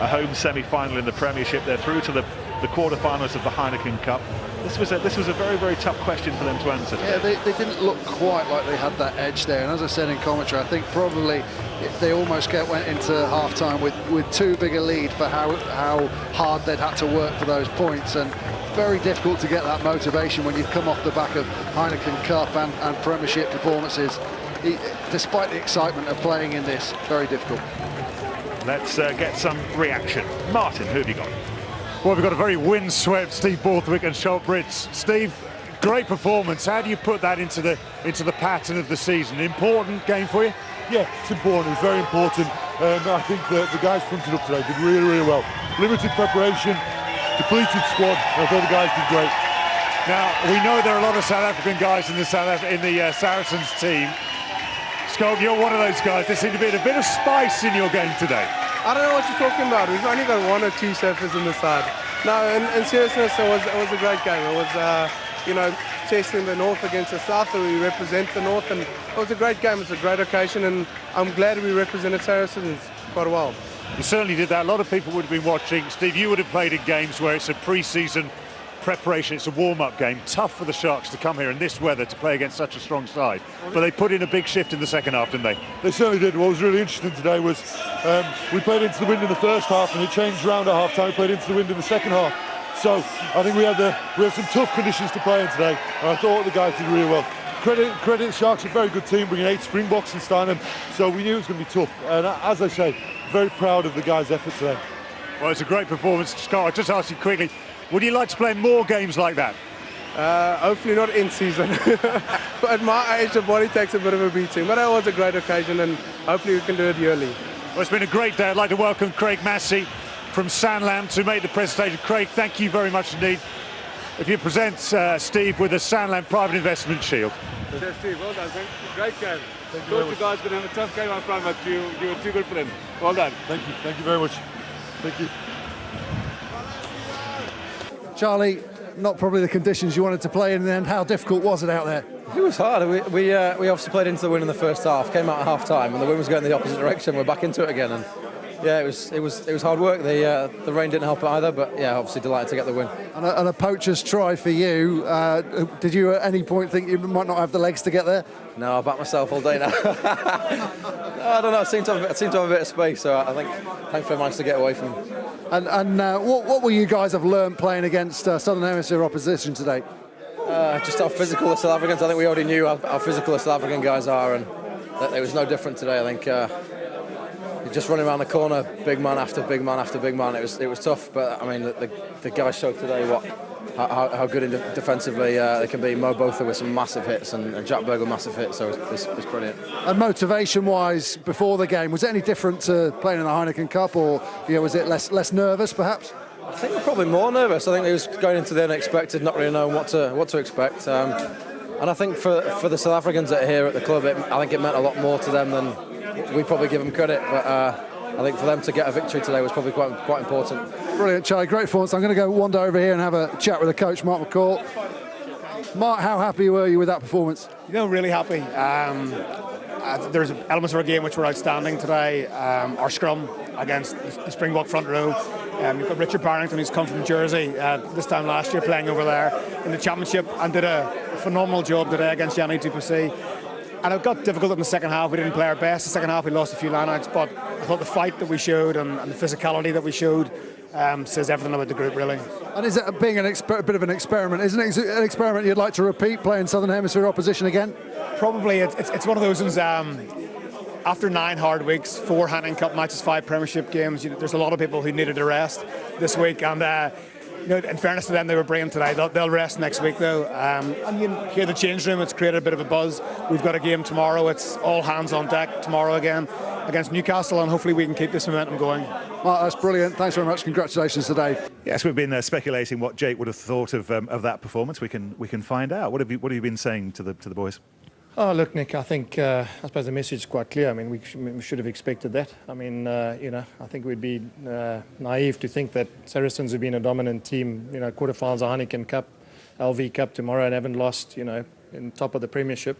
home semi-final in the Premiership. They're through to the quarter-finals of the Heineken Cup. This was a very, very tough question for them to answer today. Yeah, they didn't look quite like they had that edge there. And as I said in commentary, I think probably they almost went into half-time with too big a lead for how hard they'd had to work for those points. And very difficult to get that motivation when you've come off the back of Heineken Cup and Premiership performances. Despite the excitement of playing in this, very difficult. Let's get some reaction. Martin, who have you got? Well, we've got a very windswept Steve Borthwick and Shotbridge. Steve, great performance. How do you put that into the pattern of the season? Important game for you? Yeah, it's important. It's very important. I think the guys fronted up today did really, really well. Limited preparation, depleted squad. I thought the guys did great. Now, we know there are a lot of South African guys in the Saracens team. Scott, you're one of those guys. There seemed to be a bit of spice in your game today. I don't know what you're talking about. We've only got 1 or 2 surfers in the side. No, in seriousness, it was a great game. It was, you know, testing the North against the South, and we represent the North, and it was a great game. It's a great occasion, and I'm glad we represented Saracens quite well. You certainly did that. A lot of people would have been watching. Steve, you would have played in games where it's a pre-season preparation, it's a warm-up game. Tough for the Sharks to come here in this weather to play against such a strong side. But they put in a big shift in the second half, didn't they? They certainly did. What was really interesting today was we played into the wind in the first half, and it changed round at half-time. We played into the wind in the second half. So I think we had some tough conditions to play in today, and I thought the guys did really well. Credit the Sharks, a very good team, bringing 8 Springboks and starting them. So we knew it was going to be tough. And as I say, very proud of the guys' effort today. Well, it's a great performance. Scott, I'll just ask you quickly, would you like to play more games like that? Hopefully not in season. But at my age, the body takes a bit of a beating. But it was a great occasion, and hopefully we can do it yearly. Well, it's been a great day. I'd like to welcome Craig Massey from Sanlam to make the presentation. Craig, thank you very much indeed. If you present Steve with a Sanlam Private Investment Shield. Yeah, Steve, well done. Great game. Thought you guys were going to have a tough game up front, but you were too good for them. Well done. Thank you. Thank you very much. Thank you. Charlie, not probably the conditions you wanted to play in the end. How difficult was it out there? It was hard. We obviously played into the wind in the first half, came out at half time, and the wind was going in the opposite direction. We're back into it again, and yeah, it was hard work. The rain didn't help it either, but yeah, obviously delighted to get the win. And a poacher's try for you. Did you at any point think you might not have the legs to get there? No, I back myself all day now. I don't know. I seem to have a bit of space, so I think thankfully I managed to get away from him. And what will you guys have learned playing against Southern Hemisphere opposition today? Just how physical the South Africans. I think we already knew how physical the South African guys are, and it was no different today. I think just running around the corner, big man after big man after big man. It was tough, but I mean the guys showed today how good defensively they can be. Mo Botha with some massive hits and Jack Berg with massive hits, so it's brilliant. And motivation-wise, before the game, was it any different to playing in the Heineken Cup, or was it less nervous perhaps? I think we're probably more nervous. I think it was going into the unexpected, not really knowing what to expect. And I think for the South Africans that are here at the club, I think it meant a lot more to them than we probably give them credit. But I think for them to get a victory today was probably quite important. Brilliant, Charlie. Great performance. I'm going to go wander over here and have a chat with the coach, Mark McCall. Mark, how happy were you with that performance? Really happy. There's elements of our game which were outstanding today. Our scrum against the Springbok front row. You've got Richard Barrington, who's come from Jersey this time last year, playing over there in the championship, and did a phenomenal job today against Yanni Duplessis. And it got difficult in the second half. We didn't play our best. The second half we lost a few line-outs, but I thought the fight that we showed and the physicality that we showed says everything about the group, really. And is it being a bit of an experiment? Isn't it an experiment you'd like to repeat, playing Southern Hemisphere opposition again? Probably. It's one of those ones, after 9 hard weeks, 4 Heineken Cup matches, 5 Premiership games, there's a lot of people who needed a rest this week, and in fairness to them, they were brilliant today. They'll rest next week, though. And you can hear the change room. It's created a bit of a buzz. We've got a game tomorrow. It's all hands on deck tomorrow again against Newcastle, and hopefully we can keep this momentum going. Mark, that's brilliant. Thanks very much. Congratulations today. Yes, we've been speculating what Jake would have thought of that performance. We can find out. What have you been saying to the boys? Oh, look, Nick, I think, I suppose the message is quite clear. I mean, we should have expected that. I mean, I think we'd be naive to think that Saracens have been a dominant team, quarterfinals of Heineken Cup, LV Cup tomorrow, and haven't lost, in top of the Premiership.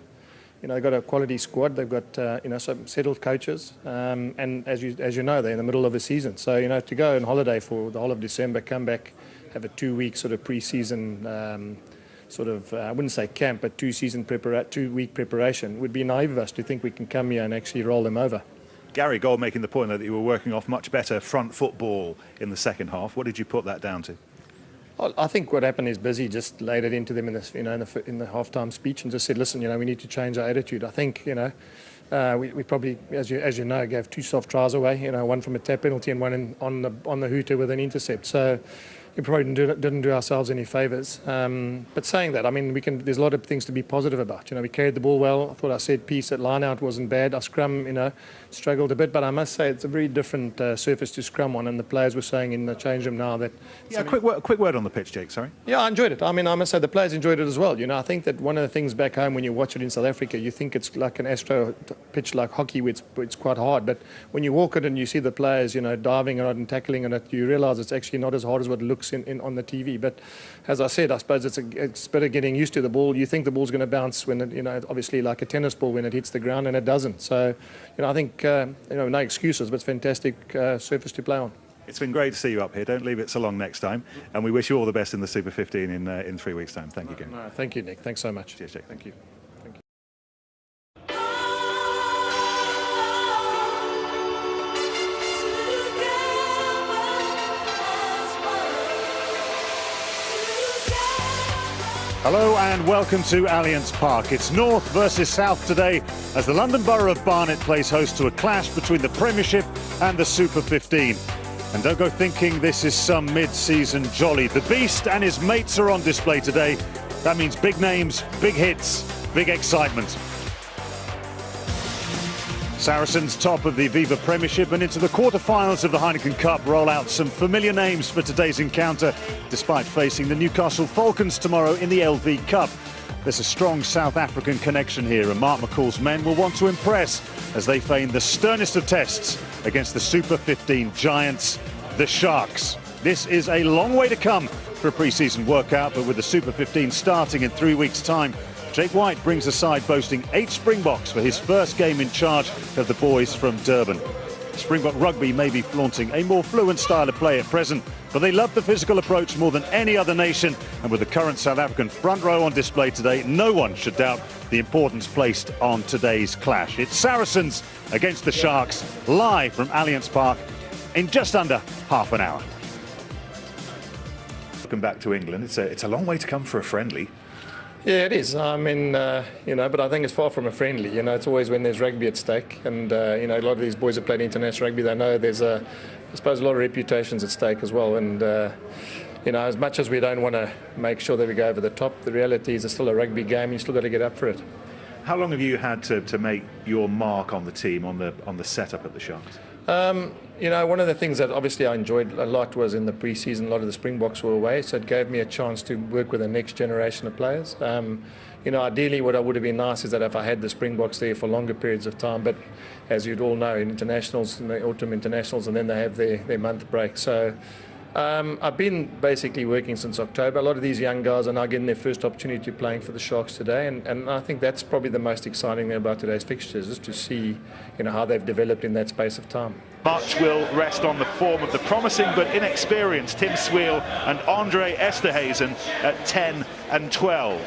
They've got a quality squad. They've got, some settled coaches. And as you know, they're in the middle of a season. So, to go on holiday for the whole of December, come back, have a 2-week sort of pre-season I wouldn't say camp, but 2-week preparation. Would be naive of us to think we can come here and actually roll them over. Gary Gold making the point that you were working off much better front football in the second half. What did you put that down to? I think what happened is Busy just laid it into them in the half-time speech and just said, listen, we need to change our attitude. I think, we probably, as you know, gave 2 soft tries away. One from a tap penalty and one on the hooter with an intercept. So we probably didn't do ourselves any favours. But saying that, I mean, there's a lot of things to be positive about. We carried the ball well. I thought our set piece at line-out wasn't bad. Our scrum, struggled a bit. But I must say it's a very different surface to scrum on. And the players were saying in the change room now that... Yeah, quick word on the pitch, Jake, sorry. Yeah, I enjoyed it. I mean, I must say the players enjoyed it as well. I think that one of the things back home when you watch it in South Africa, you think it's like an Astro pitch like hockey where it's quite hard. But when you walk it and you see the players, diving on it and tackling on it, you realise it's actually not as hard as what it looks on the TV. But as I said, I suppose it's better getting used to the ball. You think the ball's going to bounce when it, obviously like a tennis ball when it hits the ground, and it doesn't. So, I think, no excuses, but it's fantastic surface to play on. It's been great to see you up here. Don't leave it so long next time. And we wish you all the best in the Super 15 in 3 weeks' time. Thank you again. No, thank you, Nick. Thanks so much. Cheers, Jake. Thank you. Hello and welcome to Allianz Park. It's North versus South today as the London Borough of Barnet plays host to a clash between the Premiership and the Super 15. And don't go thinking this is some mid-season jolly. The Beast and his mates are on display today. That means big names, big hits, big excitement. Saracens top of the Viva Premiership and into the quarter-finals of the Heineken Cup roll out some familiar names for today's encounter, despite facing the Newcastle Falcons tomorrow in the LV Cup. There's a strong South African connection here, and Mark McCall's men will want to impress as they feign the sternest of tests against the Super 15 giants, the Sharks. This is a long way to come for a pre-season workout, but with the Super 15 starting in 3 weeks' time, Jake White brings a side boasting 8 Springboks for his first game in charge of the boys from Durban. Springbok rugby may be flaunting a more fluent style of play at present, but they love the physical approach more than any other nation, and with the current South African front row on display today, no one should doubt the importance placed on today's clash. It's Saracens against the Sharks, live from Allianz Park in just under half an hour. Welcome back to England. It's a long way to come for a friendly. Yeah, it is. I mean, but I think it's far from a friendly. It's always when there's rugby at stake. And, a lot of these boys have played international rugby. They know there's, I suppose, a lot of reputations at stake as well. And, as much as we don't want to make sure that we go over the top, the reality is it's still a rugby game. You still got to get up for it. How long have you had to make your mark on the team, on the setup at the Sharks? One of the things that obviously I enjoyed a lot was in the pre-season, a lot of the Springboks were away, so it gave me a chance to work with the next generation of players. Ideally what would have been nice is that if I had the Springboks there for longer periods of time, but as you'd all know, in internationals, in the autumn internationals, and then they have their month break. So I've been basically working since October. A lot of these young guys are now getting their first opportunity to playing for the Sharks today, and I think that's probably the most exciting thing about today's fixtures, is to see how they've developed in that space of time. Much will rest on the form of the promising but inexperienced Tim Swiel and Andre Esterhazen at 10 and 12.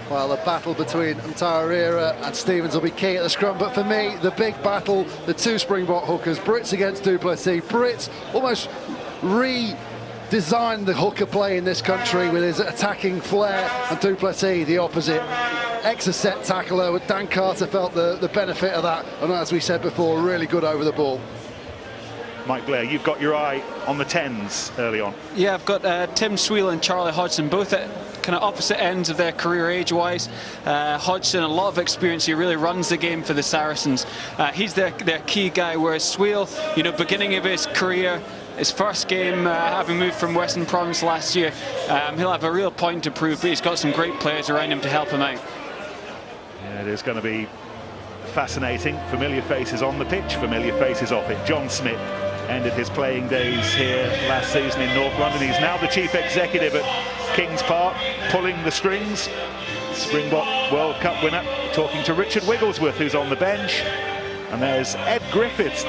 Well, the battle between Mtawarira and Stevens will be key at the scrum, but for me, the big battle, the 2 Springbok hookers, Brits against du Plessis. Brits almost designed the hooker play in this country with his attacking flair, and du Plessis the opposite. Ex-set tackler, with Dan Carter felt the benefit of that, and as we said before, really good over the ball. Mike Blair, you've got your eye on the 10s early on. Yeah, I've got Tim Sweel and Charlie Hodgson, both at kind of opposite ends of their career age-wise. Hodgson, a lot of experience. He really runs the game for the Saracens. He's their key guy, whereas Sweel, you know, beginning of his career, his first game, having moved from Western Province last year, he'll have a real point to prove, but he's got some great players around him to help him out. Yeah, it is going to be fascinating. Familiar faces on the pitch, familiar faces off it. John Smith ended his playing days here last season in North London. He's now the chief executive at Kings Park, pulling the strings. Springbok World Cup winner, talking to Richard Wigglesworth, who's on the bench. And there's Ed Griffiths.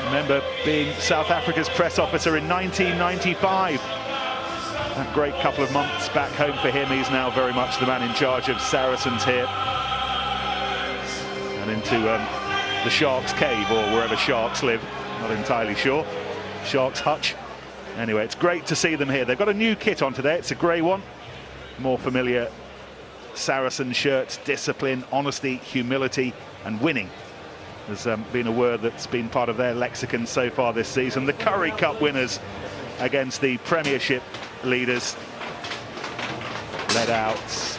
Remember being South Africa's press officer in 1995. A great couple of months back home for him. He's now very much the man in charge of Saracens here. And into the Sharks' cave, or wherever sharks live. Not entirely sure. Sharks' hutch. Anyway, it's great to see them here. They've got a new kit on today. It's a grey one. More familiar Saracen shirts. Discipline, honesty, humility and winning has been a word that's been part of their lexicon so far this season. The Currie Cup winners against the Premiership leaders, led out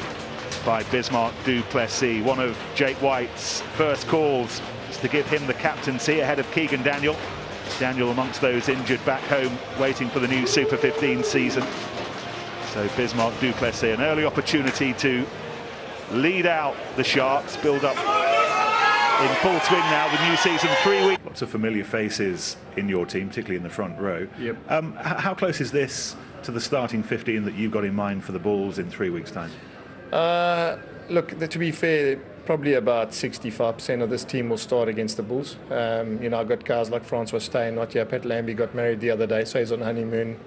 by Bismarck du Plessis. One of Jake White's first calls is to give him the captaincy ahead of Keegan Daniel. Daniel amongst those injured back home, waiting for the new Super 15 season. So Bismarck du Plessis, an early opportunity to lead out the Sharks, build up in full swing now, the new season, 3 weeks. Lots of familiar faces in your team, particularly in the front row. Yep. How close is this to the starting 15 that you've got in mind for the Bulls in 3 weeks' time? Look, to be fair, probably about 65% of this team will start against the Bulls. You know, I got guys like Francois staying not here. Pat Lambie got married the other day, so he's on honeymoon.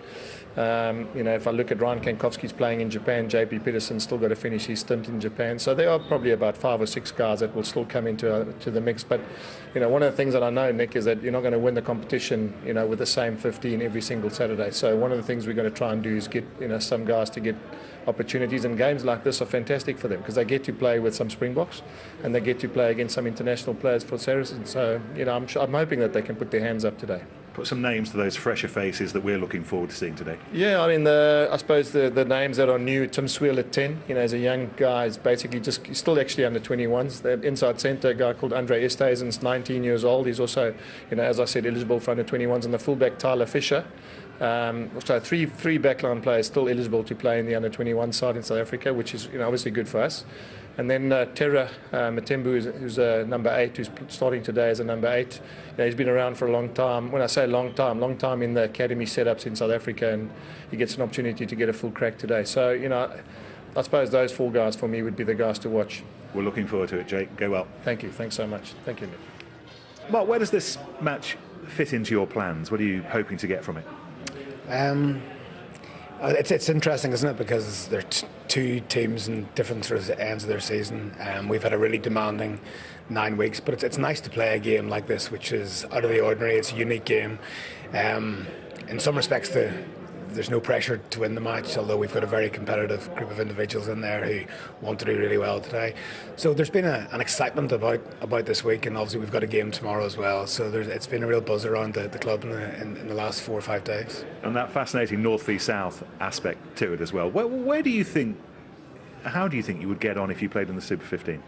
You know, if I look at Ryan Kankowski's playing in Japan, JP Peterson's still got to finish his stint in Japan. So there are probably about 5 or 6 guys that will still come into to the mix. But, you know, one of the things that I know, Nick, is that you're not going to win the competition, you know, with the same 15 every single Saturday. So one of the things we're going to try and do is get, you know, some guys to get opportunities, and games like this are fantastic for them because they get to play with some Springboks and they get to play against some international players for Saracens. So, you know, I'm hoping that they can put their hands up today. Put some names to those fresher faces that we're looking forward to seeing today. Yeah, I mean, I suppose the names that are new, Tim Sweel at 10, you know, as a young guy, is basically he's still actually under 21s. The inside centre, a guy called Andre Esthuizen's 19 years old. He's also, you know, as I said, eligible for under 21s. And the fullback, Tyler Fisher. So three backline players still eligible to play in the under 21 side in South Africa, which is, you know, obviously good for us. And then Terra Matembu, who's a number 8, who's starting today as a number 8. You know, he's been around for a long time. When I say long time in the academy setups in South Africa, and he gets an opportunity to get a full crack today. So, you know, I suppose those 4 guys for me would be the guys to watch. We're looking forward to it, Jake. Go well. Thank you. Thanks so much. Thank you, Nick. Mark, where does this match fit into your plans? What are you hoping to get from it? It's interesting, isn't it? Because they're two teams in different sort of ends of their season. We've had a really demanding 9 weeks, but it's nice to play a game like this, which is out of the ordinary. It's a unique game. In some respects, there's no pressure to win the match, although we've got a very competitive group of individuals in there who want to do really well today. So there's been an excitement about this week, and obviously we've got a game tomorrow as well. So it's been a real buzz around the club in the last 4 or 5 days. And that fascinating north v south aspect to it as well. How do you think you would get on if you played in the Super 15?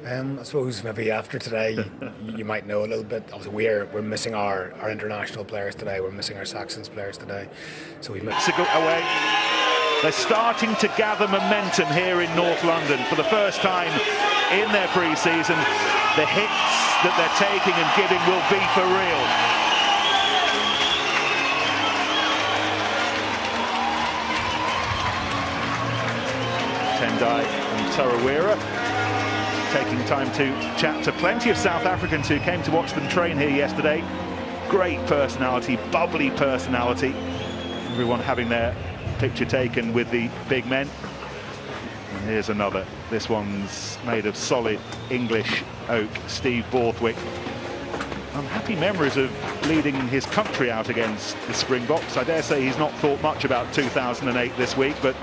I suppose maybe after today you might know a little bit. Obviously we're missing our international players today. We're missing our Saracens players today. So we missed away. They're starting to gather momentum here in North London for the first time in their pre-season. The hits that they're taking and giving will be for real. Tendai and Tarawera taking time to chat to plenty of South Africans who came to watch them train here yesterday. Great personality, bubbly personality. Everyone having their picture taken with the big men. And here's another. This one's made of solid English oak. Steve Borthwick unhappy memories of leading his country out against the Springboks. I dare say he's not thought much about 2008 this week, but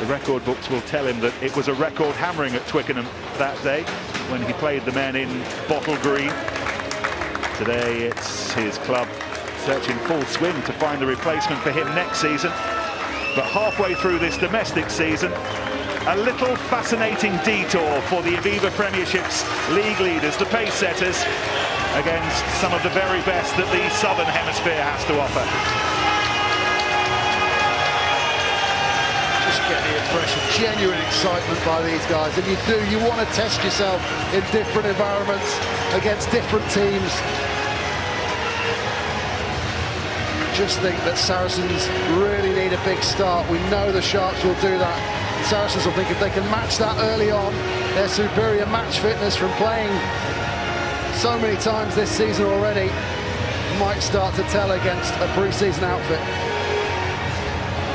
the record books will tell him that it was a record hammering at Twickenham that day when he played the men in bottle green. Today it's his club searching full swing to find the replacement for him next season. But halfway through this domestic season, a little fascinating detour for the Aviva Premiership's league leaders, the pace setters, against some of the very best that the Southern Hemisphere has to offer. Just get the impression, genuine excitement by these guys. And you want to test yourself in different environments against different teams. Just think that Saracens really need a big start. We know the Sharks will do that. Saracens will think if they can match that early on, their superior match fitness from playing so many times this season already might start to tell against a pre-season outfit.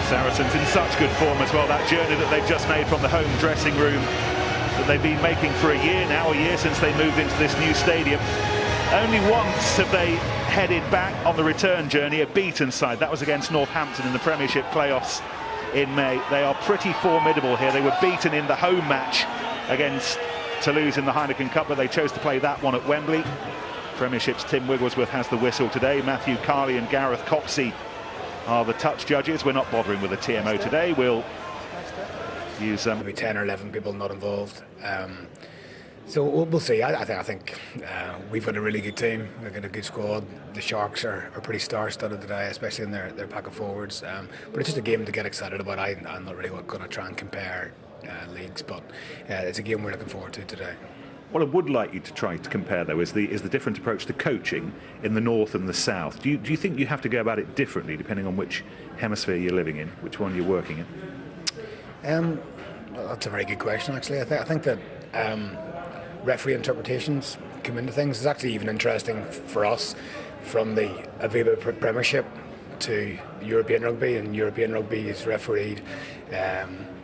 Saracens in such good form as well. That journey that they've just made from the home dressing room that they've been making for a year now, a year since they moved into this new stadium. Only once have they headed back on the return journey, a beaten side. That was against Northampton in the Premiership playoffs in May. They are pretty formidable here. They were beaten in the home match against Toulouse in the Heineken Cup, but they chose to play that one at Wembley. Premiership's Tim Wigglesworth has the whistle today. Matthew Carley and Gareth Coxey are the touch judges. We're not bothering with the TMO today. We'll use maybe 10 or 11 people not involved. So we'll see. I think we've got a really good team. We've got a good squad. The Sharks are pretty star-studded today, especially in their pack of forwards. But it's just a game to get excited about. I'm not really going to try and compare leagues, but it's a game we're looking forward to today. What I would like you to try to compare, though, is the different approach to coaching in the north and the south. Do you think you have to go about it differently depending on which hemisphere you're living in, which one you're working in? Well, that's a very good question, actually. I think that referee interpretations come into things. It's actually even interesting for us from the Aviva Premiership to European rugby, and European rugby is refereed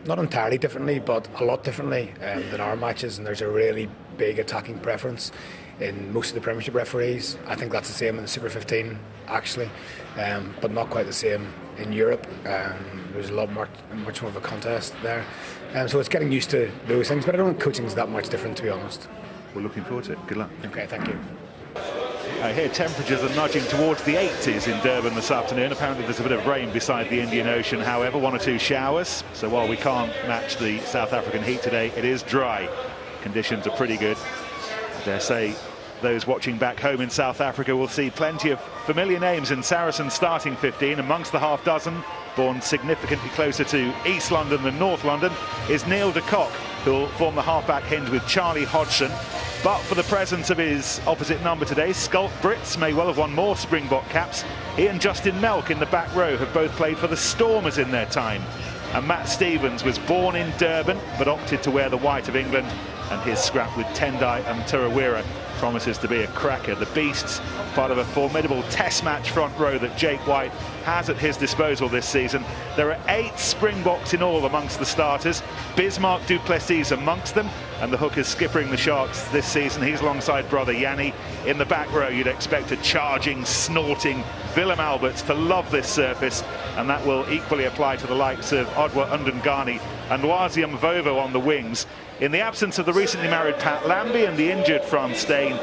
not entirely differently, but a lot differently than our matches, and there's a really big attacking preference in most of the Premiership referees. I think that's the same in the Super 15, actually, but not quite the same in Europe. There's a lot much more of a contest there. So it's getting used to those things, but I don't think coaching's that much different, to be honest. We're looking forward to it. Good luck. Okay, thank you. Here temperatures are nudging towards the 80s in Durban this afternoon. Apparently there's a bit of rain beside the Indian Ocean, however, 1 or 2 showers. So while we can't match the South African heat today, it is dry. Conditions are pretty good. I dare say those watching back home in South Africa will see plenty of familiar names in Saracens starting 15. Amongst the half dozen, born significantly closer to East London than North London, is Neil de Kock, who'll form the halfback hinge with Charlie Hodgson. But for the presence of his opposite number today, Skulk Brits may well have won more Springbok caps. He and Justin Melk in the back row have both played for the Stormers in their time. And Matt Stevens was born in Durban, but opted to wear the white of England, and his scrap with Tendai and Turawira promises to be a cracker. The Beasts, part of a formidable test match front row that Jake White has at his disposal this season. There are 8 Springboks in all amongst the starters. Bismarck du Plessis amongst them, and the hooker skippering the Sharks this season. He's alongside brother Yanni. In the back row, you'd expect a charging, snorting Willem Alberts to love this surface, and that will equally apply to the likes of Odwa Undungani and Waziam Vovo on the wings. In the absence of the recently married Pat Lambie and the injured Frans Steen,